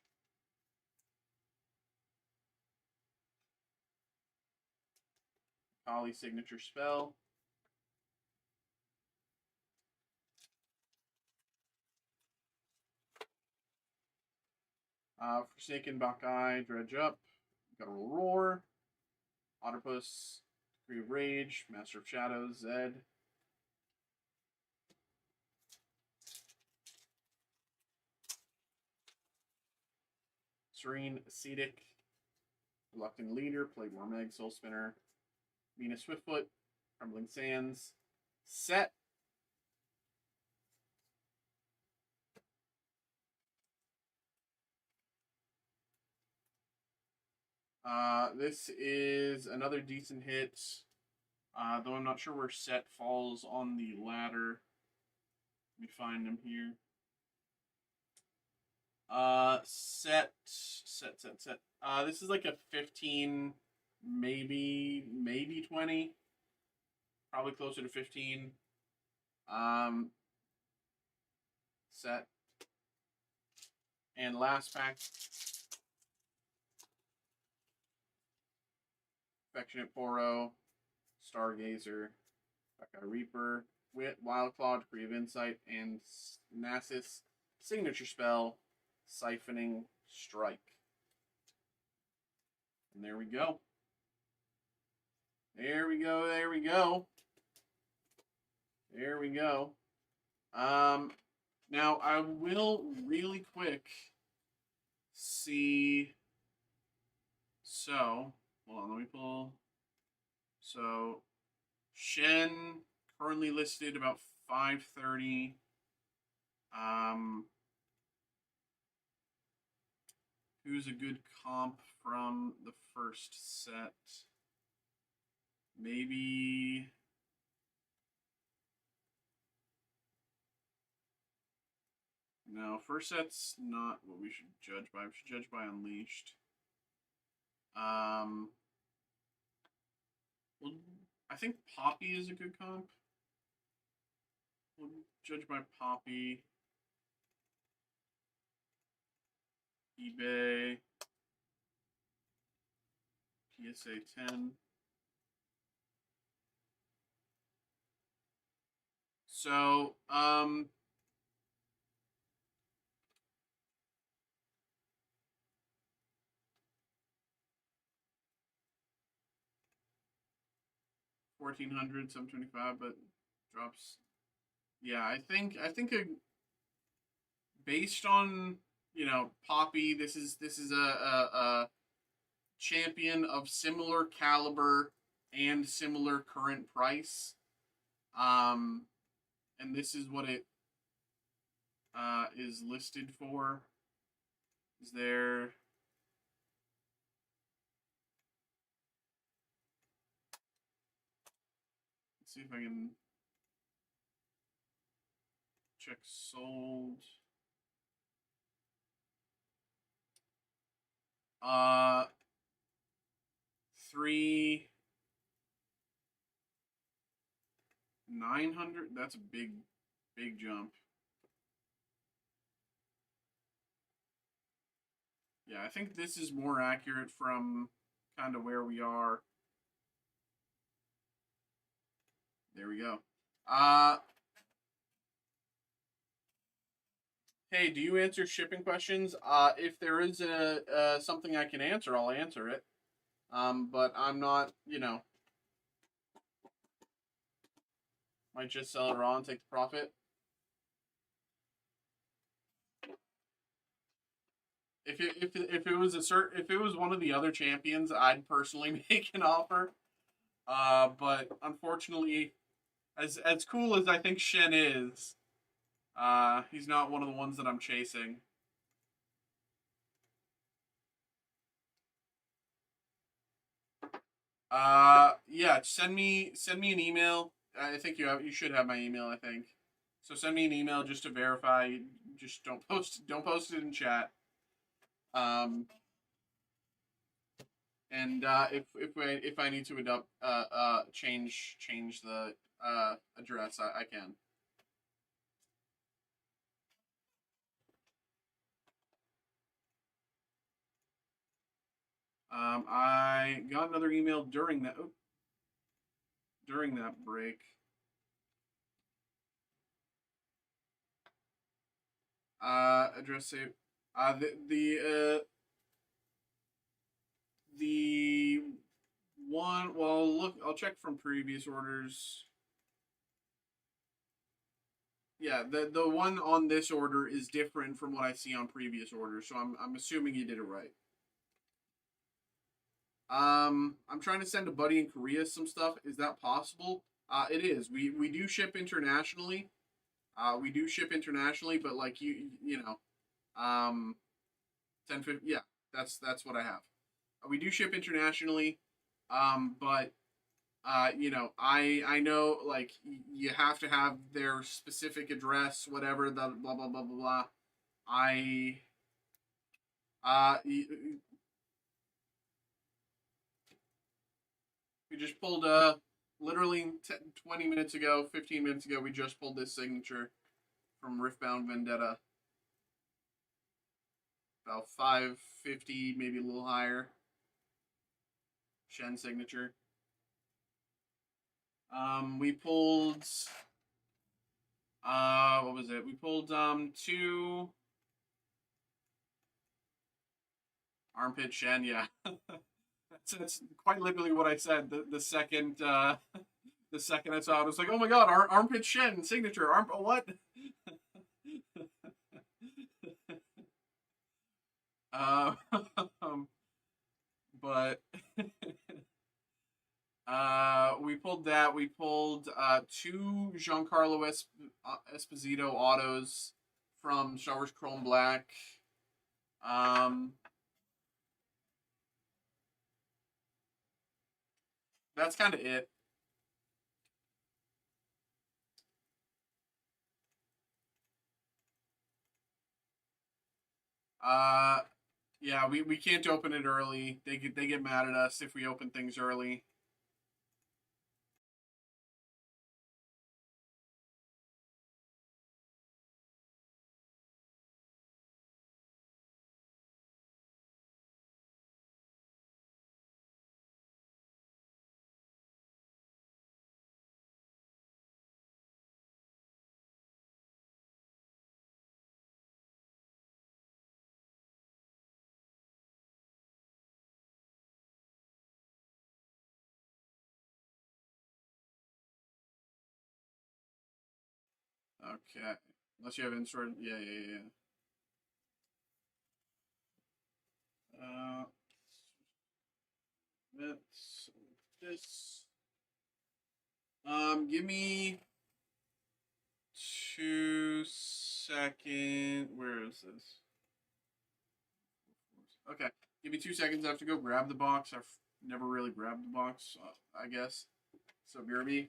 Speaker 1: Poly Signature Spell. Forsaken Bakai, Dredge Up, Guttural Roar, Otterpuss, Degree of Rage, Master of Shadows, Zed. Serene Ascetic, Reluctant Leader, Plagueworm Egg, Soul Spinner, Mina Swiftfoot, Crumbling Sands, Set. This is another decent hit, though I'm not sure where Set falls on the ladder. Let me find him here. Set. This is like a 15, maybe 20. Probably closer to 15. Set. And last pack. Affectionate Poro, Stargazer, Buckeye Reaper, Wit, Wildclaw, Degree of Insight, and Nasus. Signature Spell, Siphoning Strike. And there we go. There we go. There we go. There we go. Now I will really quick see. So, hold on, let me pull. So, Shen currently listed about 530. Who's a good comp from the first set? Maybe. No, first set's not what we should judge by. We should judge by Unleashed. Well, I think Poppy is a good comp. We'll judge by Poppy. eBay. PSA 10. So, 1400, 725, but drops. Yeah, I think based on, Poppy, this is a champion of similar caliber and similar current price. Um, and this is what it is listed for. Is there? Let's see if I can check sold. Uh, 3,900. That's a big jump. Yeah, I think this is more accurate from kind of where we are. There we go. Hey, do you answer shipping questions? If there is a something I can answer, I'll answer it. But I'm not, might just sell it raw and take the profit. If it was one of the other champions, I'd personally make an offer. But unfortunately, as cool as I think Shen is, he's not one of the ones that I'm chasing. Yeah, send me an email. I think you should have my email, I think. So send me an email just to verify. Just don't post it in chat. Um, and if I need to adopt change the address, I can. I got another email during that break. Address save. The one. Well, look, I'll check from previous orders. Yeah, the one on this order is different from what I see on previous orders, so I'm assuming you did it right. I'm trying to send a buddy in Korea some stuff. Is that possible? It is. We do ship internationally. We do ship internationally, but like you know, 1050. Yeah, that's what I have. We do ship internationally, but I know like you have to have their specific address, whatever the blah blah blah blah blah. I we just pulled literally 20 minutes ago, 15 minutes ago, we just pulled this signature from Riftbound Vendetta. About 550, maybe a little higher. Shen signature. We pulled what was it? We pulled two armpit Shen, yeah. That's quite literally what I said. The second the second I saw it, I was like, oh my god, armpit Shen signature. What? uh, but we pulled that. We pulled two Giancarlo Esposito autos from Star Wars Chrome Black. That's kind of it. Yeah, we can't open it early. They get mad at us if we open things early. Okay. Unless you have in-store. Yeah, yeah, yeah. That's this. Give me 2 seconds. Where is this? Okay, give me 2 seconds. I have to go grab the box. I've never really grabbed the box, I guess. So, BRB.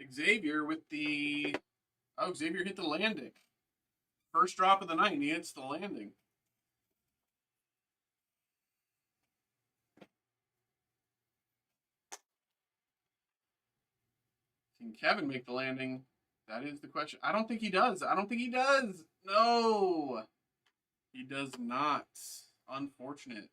Speaker 1: Xavier with the. Oh, Xavier hit the landing. First drop of the night, and he hits the landing. Can Kevin make the landing? That is the question. I don't think he does. I don't think he does. No, he does not. Unfortunate.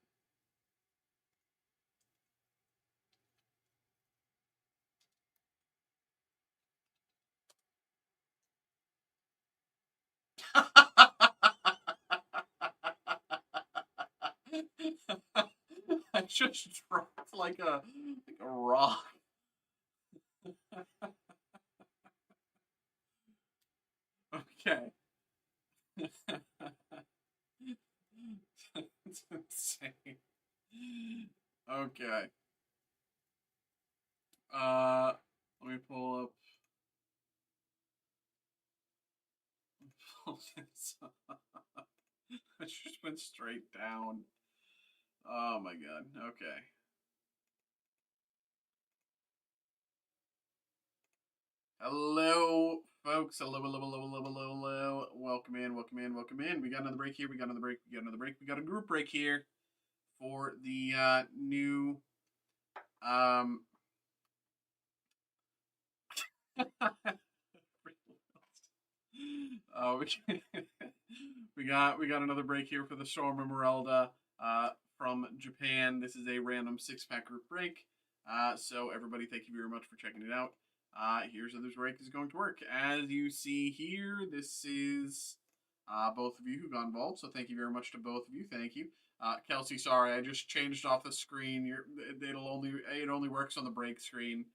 Speaker 1: I just dropped like a rock. Okay. It's insane. Okay. Let me pull up. Pull this up. I just went straight down. Oh my god. Okay. Hello, folks. Hello, hello, hello, hello, hello, hello. Welcome in, welcome in, welcome in. We got another break here. We got another break. We got another break. We got a group break here for the new um we, we got another break here for the Storm Emeralda from Japan. This is a random 6-pack group break. So everybody, thank you very much for checking it out. Here's how this break is going to work. As you see here, this is both of you who got involved. So thank you very much to both of you. Thank you. Kelsey, sorry, I just changed off the screen. It only works on the break screen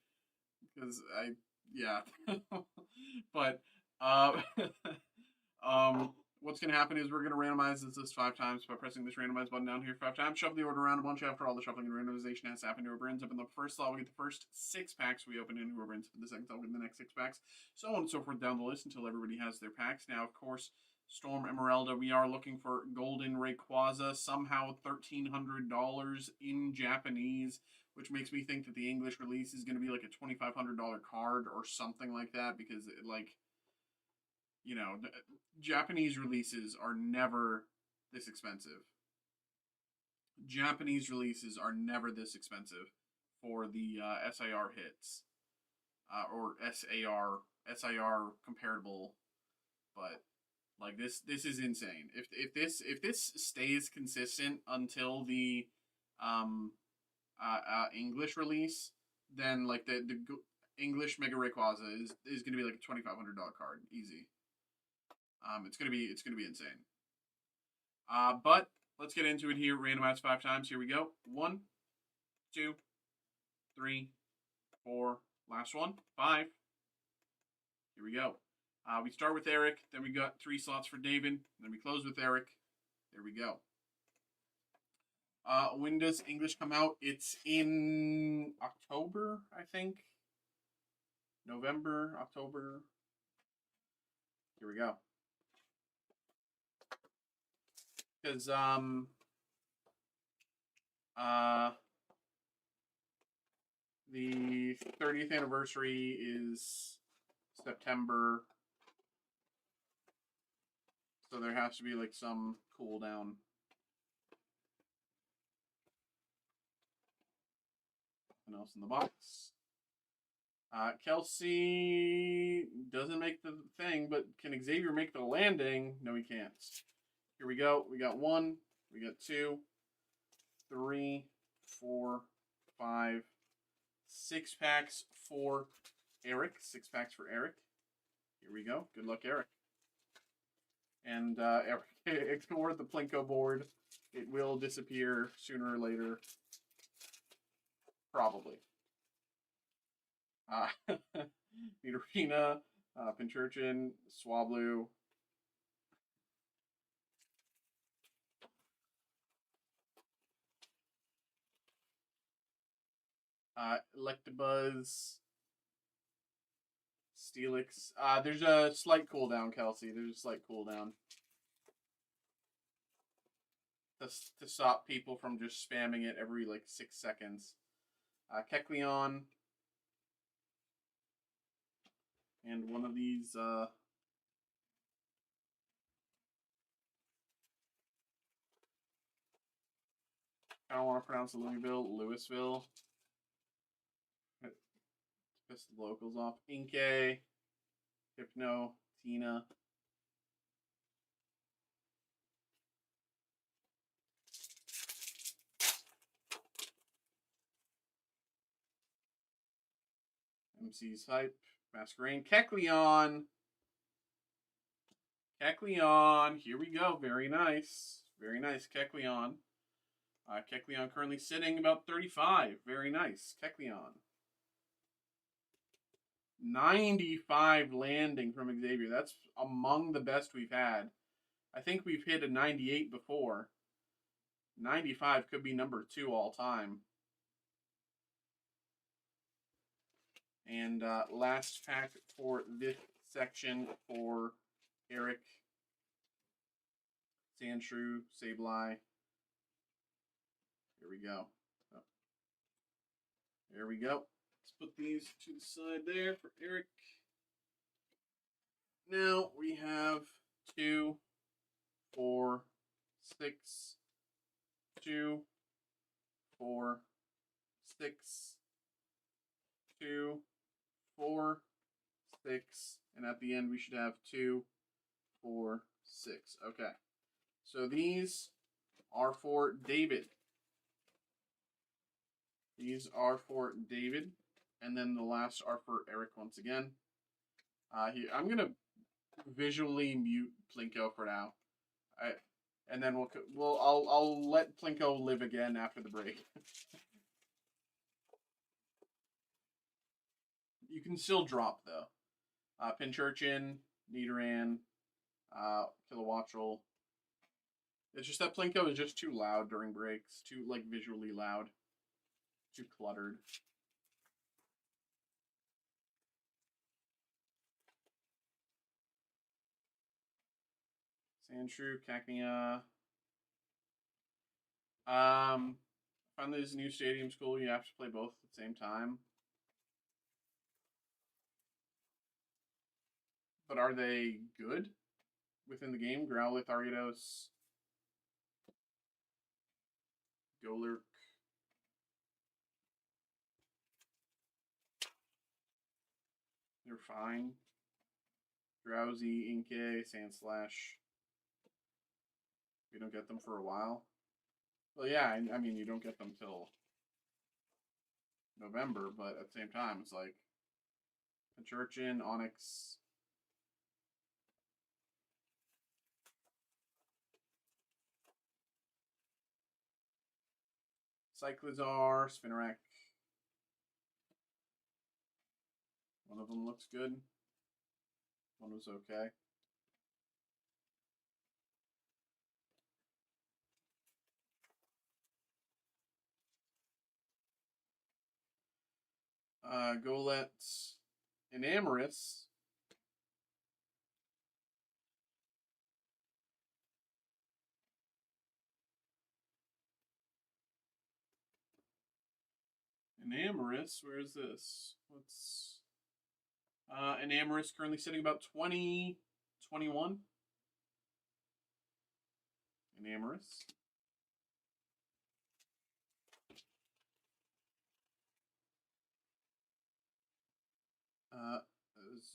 Speaker 1: because yeah. But what's going to happen is we're going to randomize this list 5 times by pressing this randomize button down here 5 times. Shuffle the order around a bunch after all the shuffling and randomization has happened. Whoever ends up in the first slot will get the first 6 packs we open, and whoever ends up in the second slot will get the next 6 packs. So on and so forth down the list until everybody has their packs. Now, of course, Storm Emeralda, we are looking for Golden Rayquaza, somehow $1,300 in Japanese, which makes me think that the English release is going to be like a $2,500 card or something like that, because Japanese releases are never this expensive. Japanese releases are never this expensive for the SIR hits or SIR comparable, but like this is insane. If this stays consistent until the English release, then like the English Mega Rayquaza is going to be like a $2,500 card, easy. It's gonna be insane. But let's get into it here. Randomized 5 times. Here we go. 1, 2, 3, 4. Last one. 5. Here we go. We start with Eric, then we got 3 slots for David, then we close with Eric. There we go. When does English come out? It's in October, I think. November, October. Here we go. Because the 30th anniversary is September, so there has to be like some cooldown. Nothing else in the box. Kelsey doesn't make the thing, but can Xavier make the landing? No, he can't. Here we go. We got 1, we got 2, 3, 4, 5, 6 packs for Eric. 6 packs for Eric. Here we go. Good luck, Eric. And Eric, ignore the Plinko board. It will disappear sooner or later. Probably. Nidorina, Pinchurchin, Swablu. Electabuzz. Steelix. There's a slight cooldown, Kelsey. There's a slight cooldown. To stop people from just spamming it every, like, 6 seconds. Kecleon. And one of these, I don't want to pronounce Louisville. Piss the locals off. Inkay, Hypno, Tina. MC's Hype, Masquerain, Kecleon. Kecleon, here we go. Very nice. Very nice, Kecleon. Kecleon currently sitting about 35. Very nice, Kecleon. 95 landing from Xavier. That's among the best we've had. I think we've hit a 98 before. 95 could be number 2 all time. And last pack for this section for Eric. Sandshrew, Sableye. Here we go. Oh. There we go. Let's put these to the side there for Eric. Now we have 2, 4, 6, 2, 4, 6, 2, 4, 6, and at the end we should have 2, 4, 6. Okay. So these are for David. These are for David, and then the last are for Eric once again. I'm gonna visually mute Plinko for now, and then I'll let Plinko live again after the break. You can still drop though. Pinchurchin, Nidoran, Kilowattrel. It's just that Plinko is just too loud during breaks, too like visually loud. Too cluttered. Sandshrew, Cacnea. Find this new stadium school, you have to play both at the same time. But are they good within the game? Growlithe, Ariados, Golurk. They're fine. Drowsy, Inkay, Sandslash. We don't get them for a while. Well, yeah, I mean, you don't get them till November, but at the same time, it's like Pinchurchin, Onyx. Cyclizar, Spinarak. One of them looks good. One was okay. Golet's Enamorous. Enamorous, where is this? What's Enamorous currently sitting about 20, 21. Enamorous.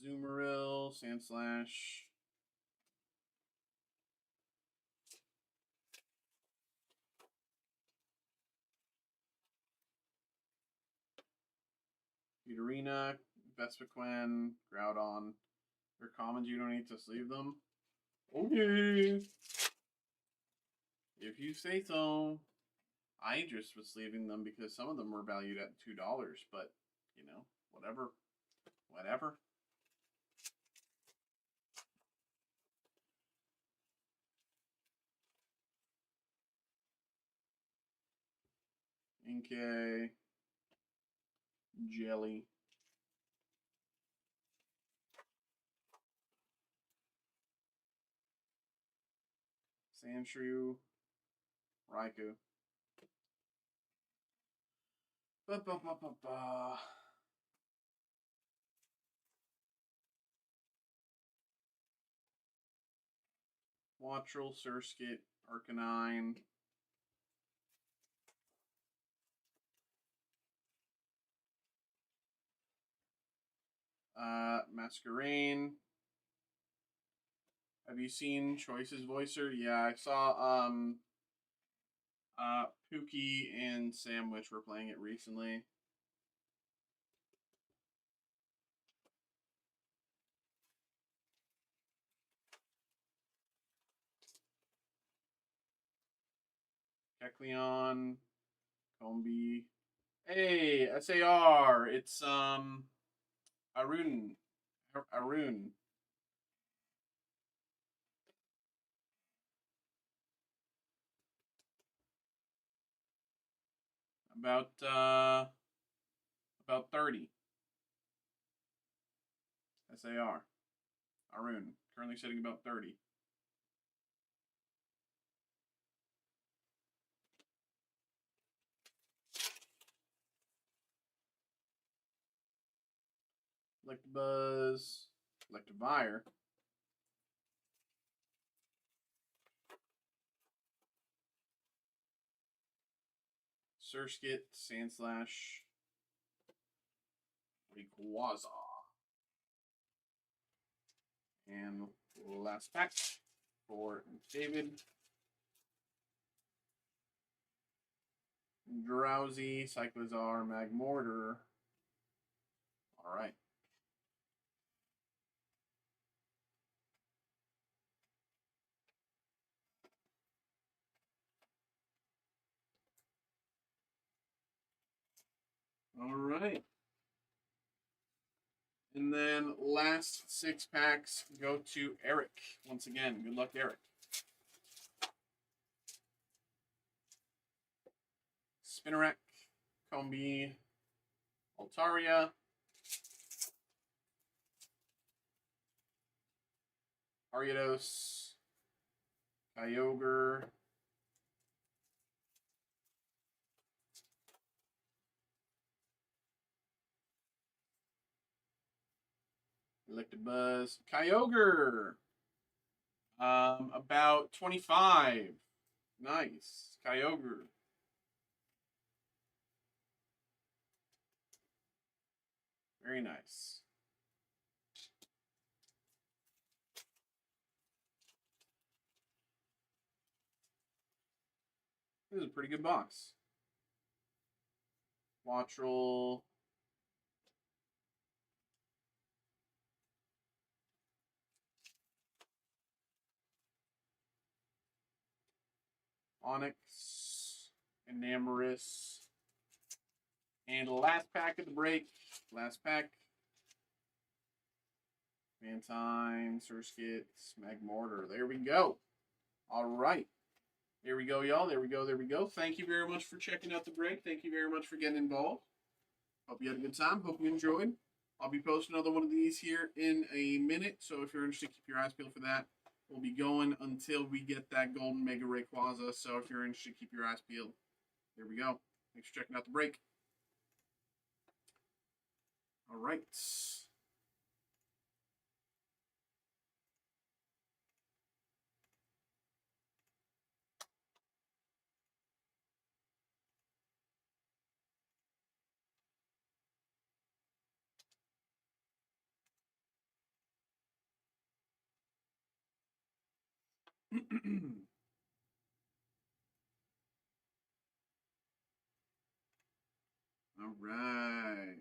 Speaker 1: Zoomeril, Sandslash. Uterina, Vespiquen, Groudon. They're commons, you don't need to sleeve them. Okay. If you say so. I just was leaving them because some of them were valued at $2, but, you know, whatever. Whatever. Inkay. Jelly. Sandshrew. Raikou. Ba-ba-ba-ba-ba. Wattrel, Surskit, Arcanine. Masquerain. Have you seen Choices Voicer? Yeah, I saw Pookie and Sandwich were playing it recently. Kecleon, Combi. Hey, SAR. It's Arun. Arun. About 30. SAR. Arun. Currently sitting about 30. Electabuzz. Electivire. Surskit, Sandslash, Rayquaza. And last pack for David. Drowsy, Cyclizar, Magmortar. All right. All right. And then last 6 packs go to Eric. Once again, good luck, Eric. Spinarak, Combi, Altaria, Ariados, Kyogre, Electabuzz, Kyogre. About 25. Nice. Kyogre. Very nice. This is a pretty good box. Wattrel. Onyx. Enamorous. And last pack of the break. Last pack. Mantine, Surskit, Magmortar. There we go. All right. There we go, y'all. There we go. There we go. Thank you very much for checking out the break. Thank you very much for getting involved. Hope you had a good time. Hope you enjoyed. I'll be posting another one of these here in a minute. So if you're interested, keep your eyes peeled for that. We'll be going until we get that golden Mega Rayquaza. So if you're interested, keep your eyes peeled. There we go. Thanks for checking out the break. All right. All right.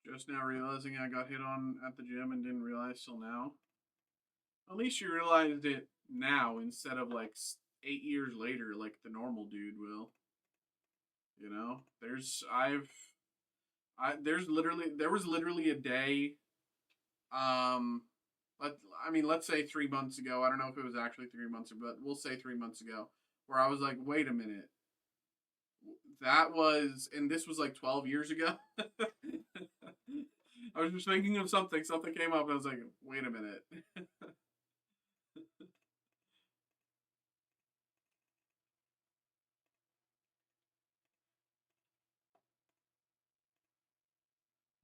Speaker 1: Just now realizing I got hit on at the gym and didn't realize till now. At least you realized it now instead of like 8 years later, like the normal dude will. You know, there was literally a day. Um, I mean, let's say 3 months ago. I don't know if it was actually 3 months, but we'll say 3 months ago, where I was like, wait a minute, that was, and this was like 12 years ago. I was just thinking of something. Something came up, and I was like, wait a minute.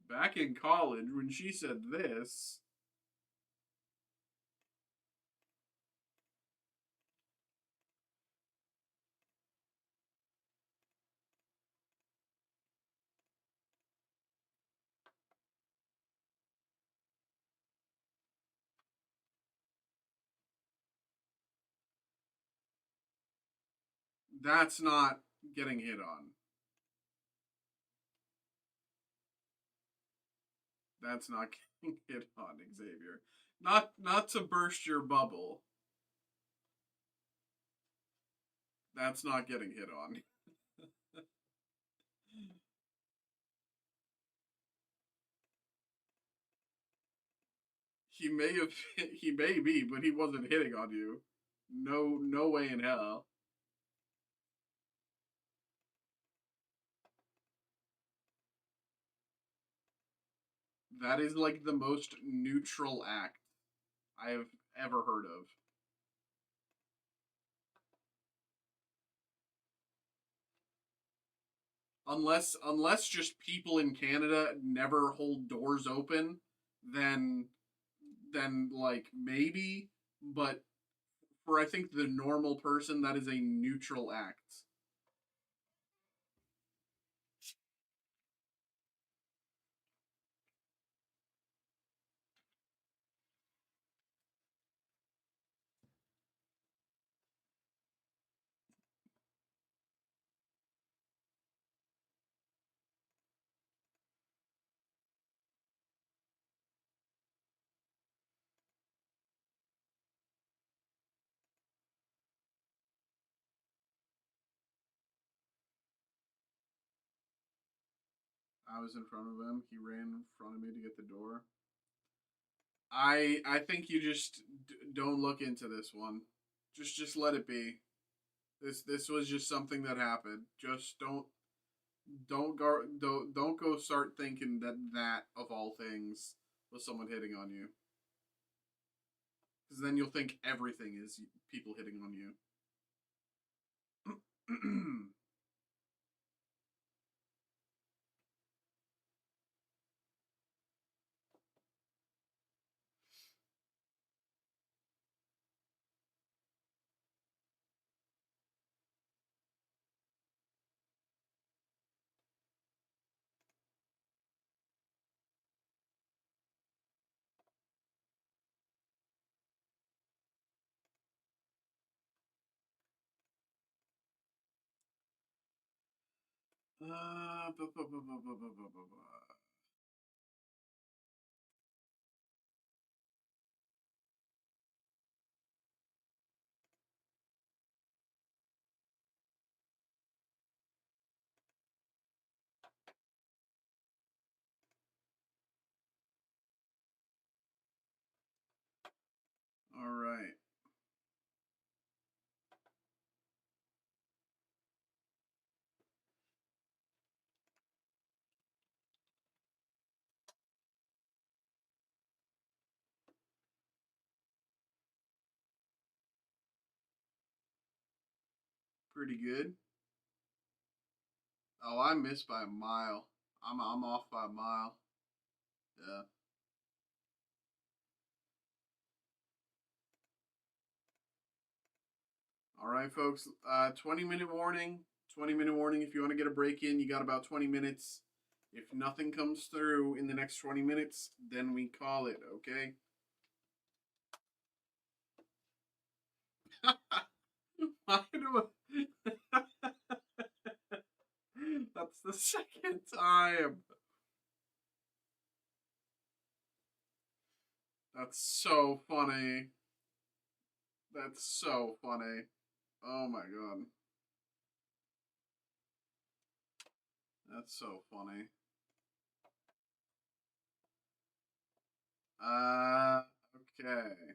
Speaker 1: Back in college, when she said this, that's not getting hit on. That's not getting hit on, Xavier. Not to burst your bubble. That's not getting hit on. He may have he may be, but he wasn't hitting on you. No way in hell. That is like the most neutral act I have ever heard of. Unless just people in Canada never hold doors open, then like maybe, but for I think the normal person that is a neutral act. I was in front of him. He ran in front of me to get the door. I think you just don't look into this one. Just let it be. This was just something that happened. Just don't go start thinking that of all things was someone hitting on you. Because then you'll think everything is people hitting on you. All right. Pretty good. Oh, I missed by a mile. I'm off by a mile. Yeah. All right, folks. 20-minute warning. 20-minute warning. If you want to get a break in, you got about 20 minutes. If nothing comes through in the next 20 minutes, then we call it, okay? Why do I... That's the second time. That's so funny. That's so funny. Oh my god. That's so funny. Okay.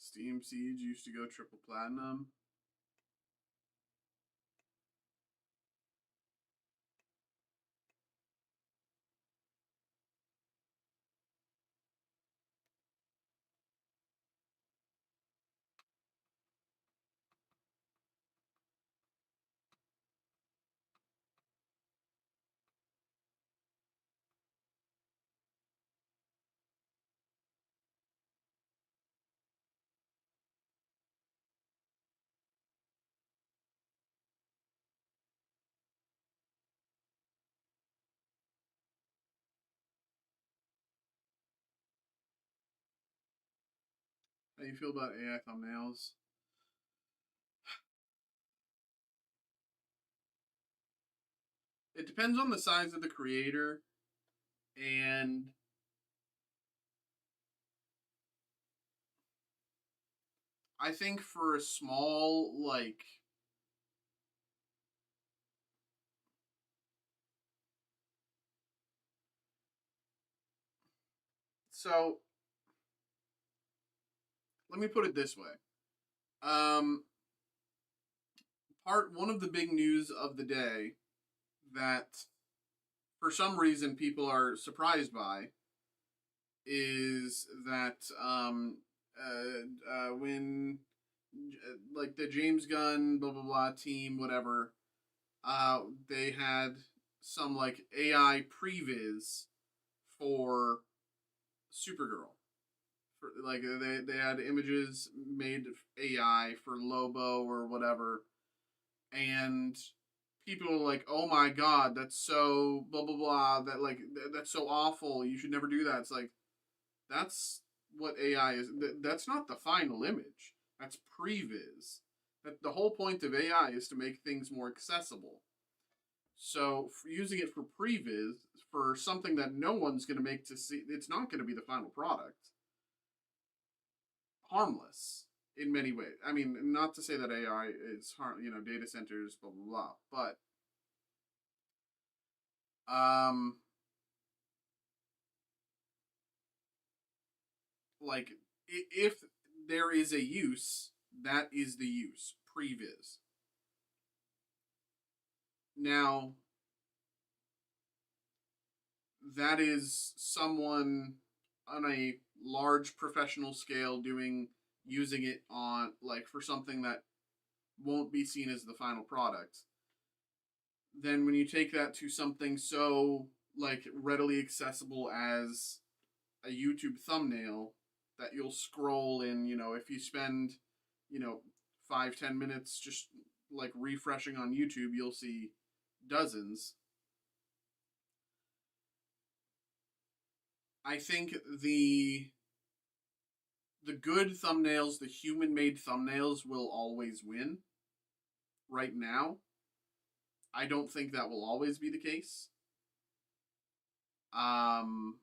Speaker 1: Steam Siege used to go triple platinum. How you feel about AI thumbnails? It depends on the size of the creator, and I think for a small, like, so let me put it this way. Um, one of the big news of the day that for some reason people are surprised by is that when like the James Gunn blah blah blah team whatever, they had some like AI previs for Supergirl. For, like they had images made AI for Lobo or whatever, and people are like, "Oh my god, that's so blah blah blah. That like that's so awful. You should never do that." It's like that's what AI is. That's not the final image. That's previs. That the whole point of AI is to make things more accessible. So using it for previs for something that no one's going to make to see, it's not going to be the final product. Harmless in many ways. I mean, not to say that AI is data centers, blah blah blah, but like if there is a use, that is the use. Previs. Now, that is someone on a large professional scale doing using it on like for something that won't be seen as the final product. Then when you take that to something so like readily accessible as a YouTube thumbnail that you'll scroll in, if you spend, 5-10 minutes just like refreshing on YouTube, you'll see dozens. I think the good thumbnails, the human made thumbnails will always win right now. I don't think that will always be the case. Um,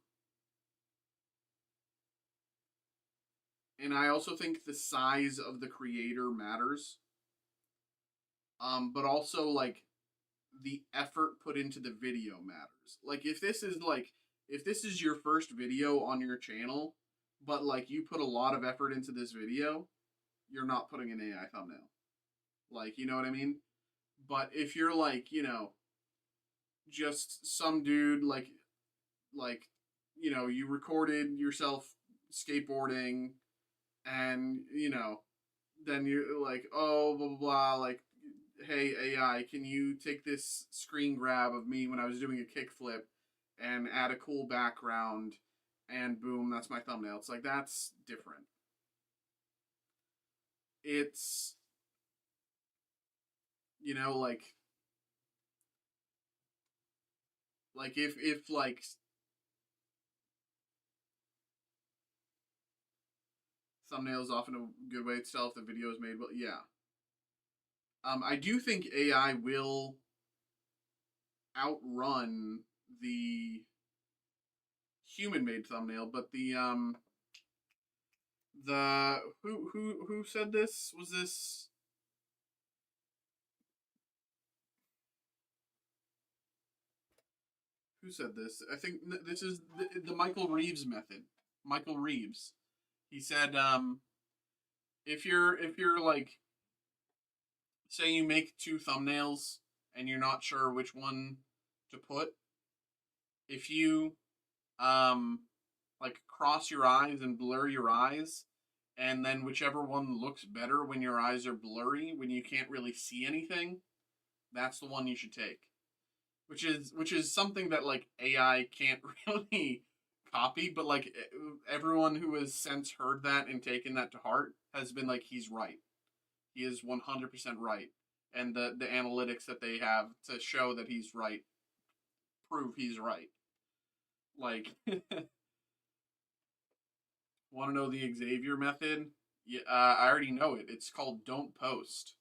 Speaker 1: and I also think the size of the creator matters. But also like the effort put into the video matters. Like if this is your first video on your channel, but like you put a lot of effort into this video, you're not putting an AI thumbnail. Like, you know what I mean? But if you're like, just some dude like you recorded yourself skateboarding and then you're like, oh blah blah blah, like hey AI, can you take this screen grab of me when I was doing a kickflip and add a cool background and boom, that's my thumbnail. It's like that's different. It's like if like thumbnail is often a good way to tell if the video is made well, yeah. I do think AI will outrun the human made thumbnail, but the who said this? Was this who said this? I think this is the Michael Reeves method. Michael Reeves. He said if you're like say you make two thumbnails and you're not sure which one to put, if you um like cross your eyes and blur your eyes, and then whichever one looks better when your eyes are blurry, when you can't really see anything, that's the one you should take. Which is something that like AI can't really copy, but like everyone who has since heard that and taken that to heart has been like he's right. He is 100% right. And the analytics that they have to show that he's right prove he's right. Like want to know the Xavier method? Yeah, I already know it. It's called don't post.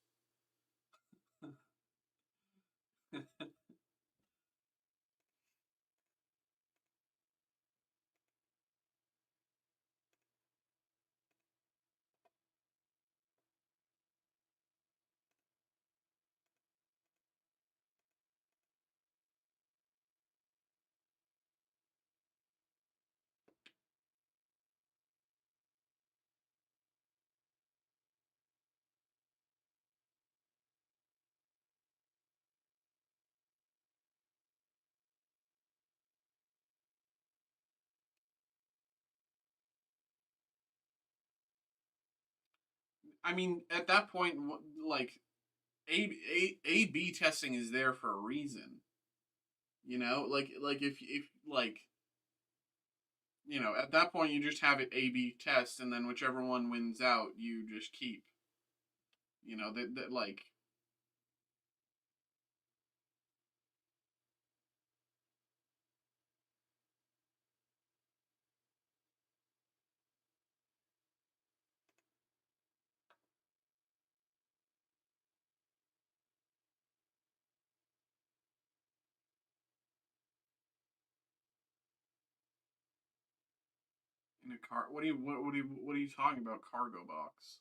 Speaker 1: I mean, at that point, like A/B testing is there for a reason. You know, like if like at that point you just have it A/B test, and then whichever one wins out, you just keep. That like in a car. What are you talking about? Cargo box.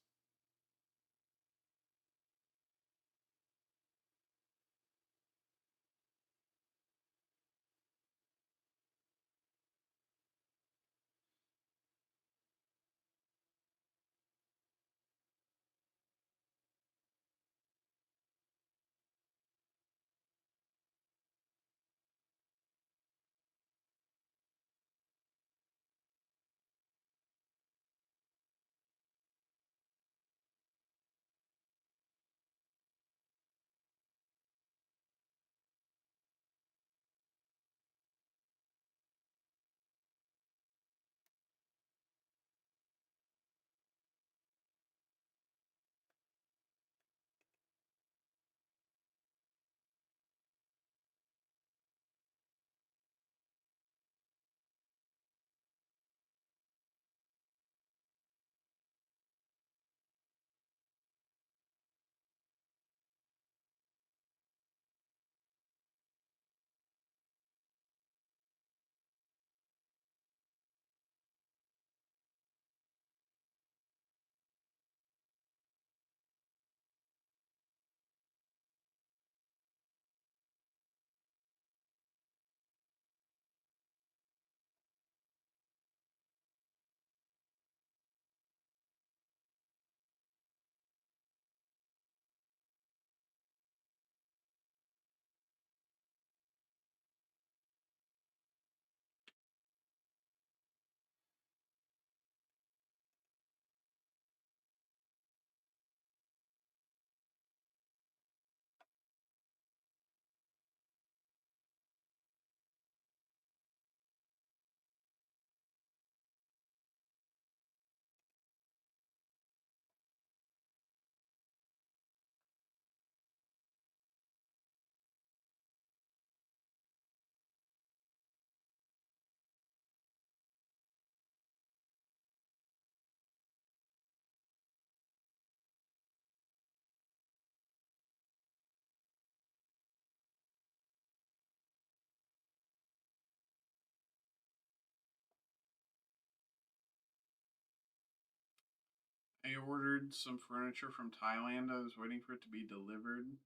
Speaker 1: I ordered some furniture from Thailand. I was waiting for it to be delivered.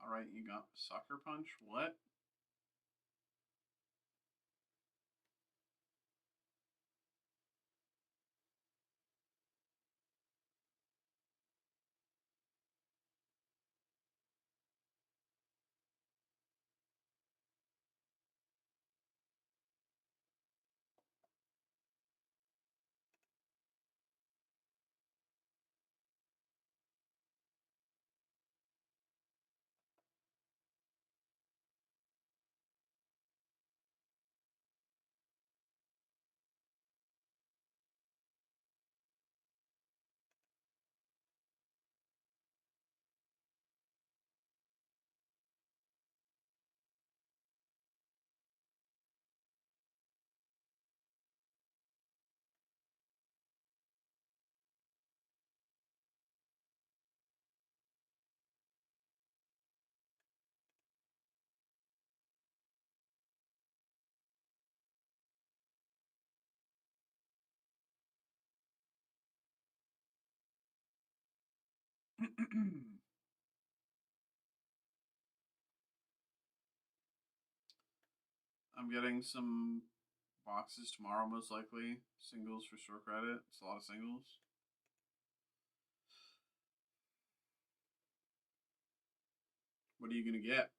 Speaker 1: All right, you got Sucker Punch. What? I'm getting some boxes tomorrow, most likely. Singles for store credit. It's a lot of singles. What are you gonna get?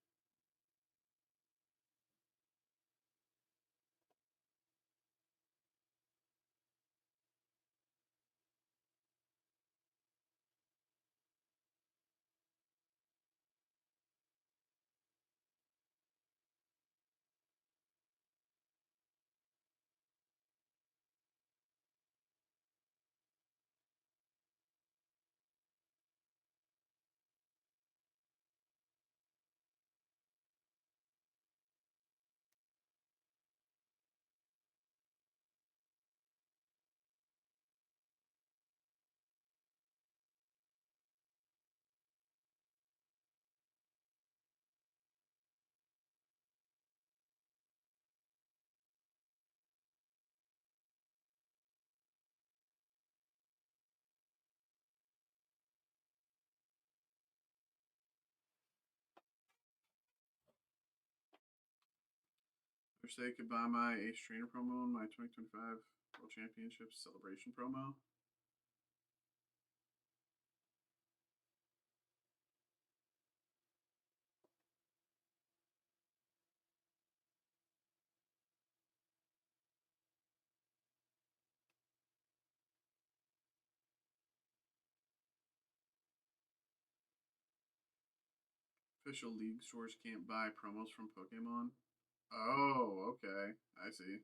Speaker 1: Wish they could buy my Ace Trainer promo and my 2025 World Championship Celebration promo. Official league stores can't buy promos from Pokemon. Oh, okay. I see.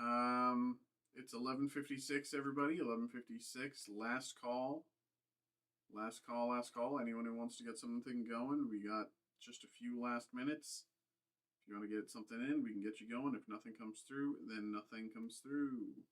Speaker 1: Um, it's 11:56. Everybody, 11:56. Last call. Last call. Last call. Anyone who wants to get something going, we got just a few last minutes. If you want to get something in, we can get you going. If nothing comes through, then nothing comes through.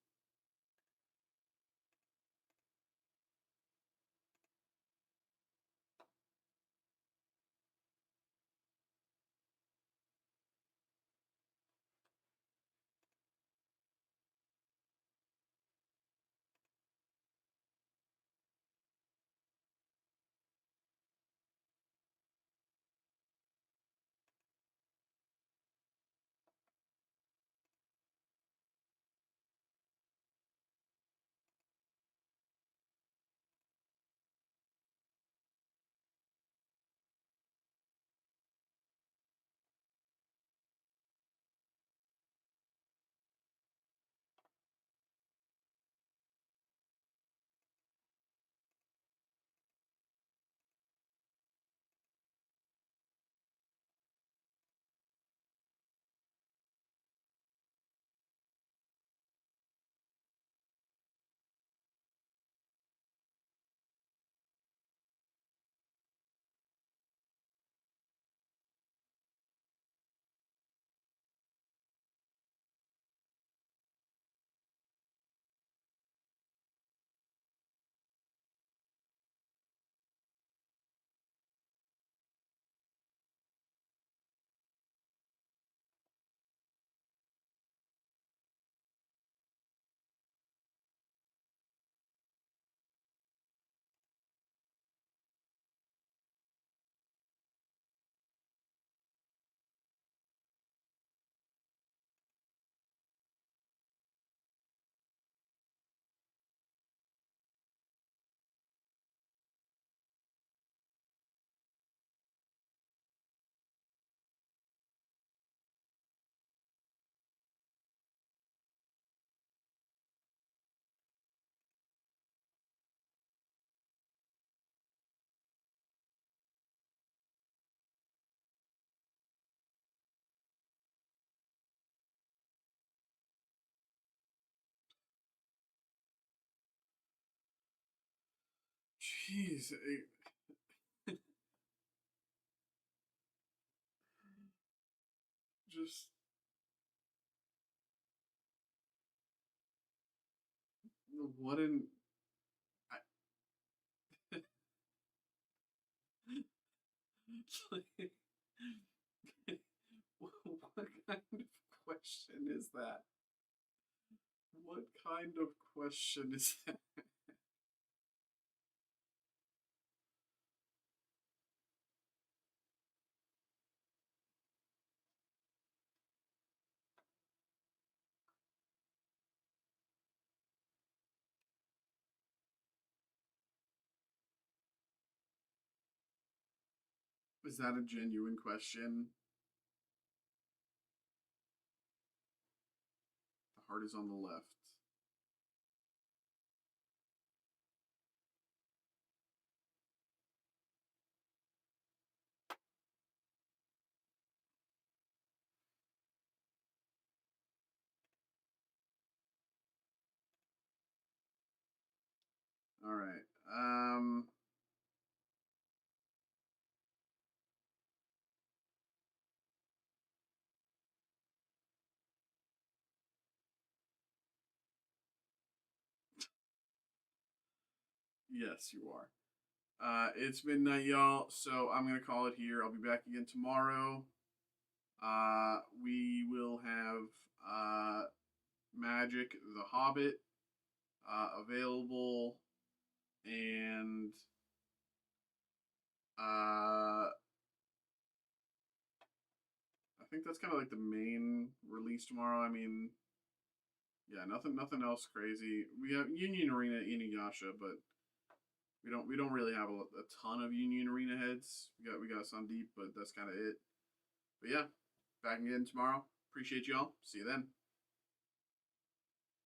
Speaker 1: Jeez. Just what in. I, like, what kind of question is that? What kind of question is that? Was that a genuine question? The heart is on the left. All right. Yes, you are. It's midnight, y'all, so I'm gonna call it here. I'll be back again tomorrow. We will have Magic the Hobbit available, and I think that's kind of like the main release tomorrow. I mean, yeah, nothing else crazy. We have Union Arena Inuyasha, but we don't really have a ton of Union Arena heads. We got some deep, but that's kind of it. But yeah, back again tomorrow. Appreciate y'all. See you then.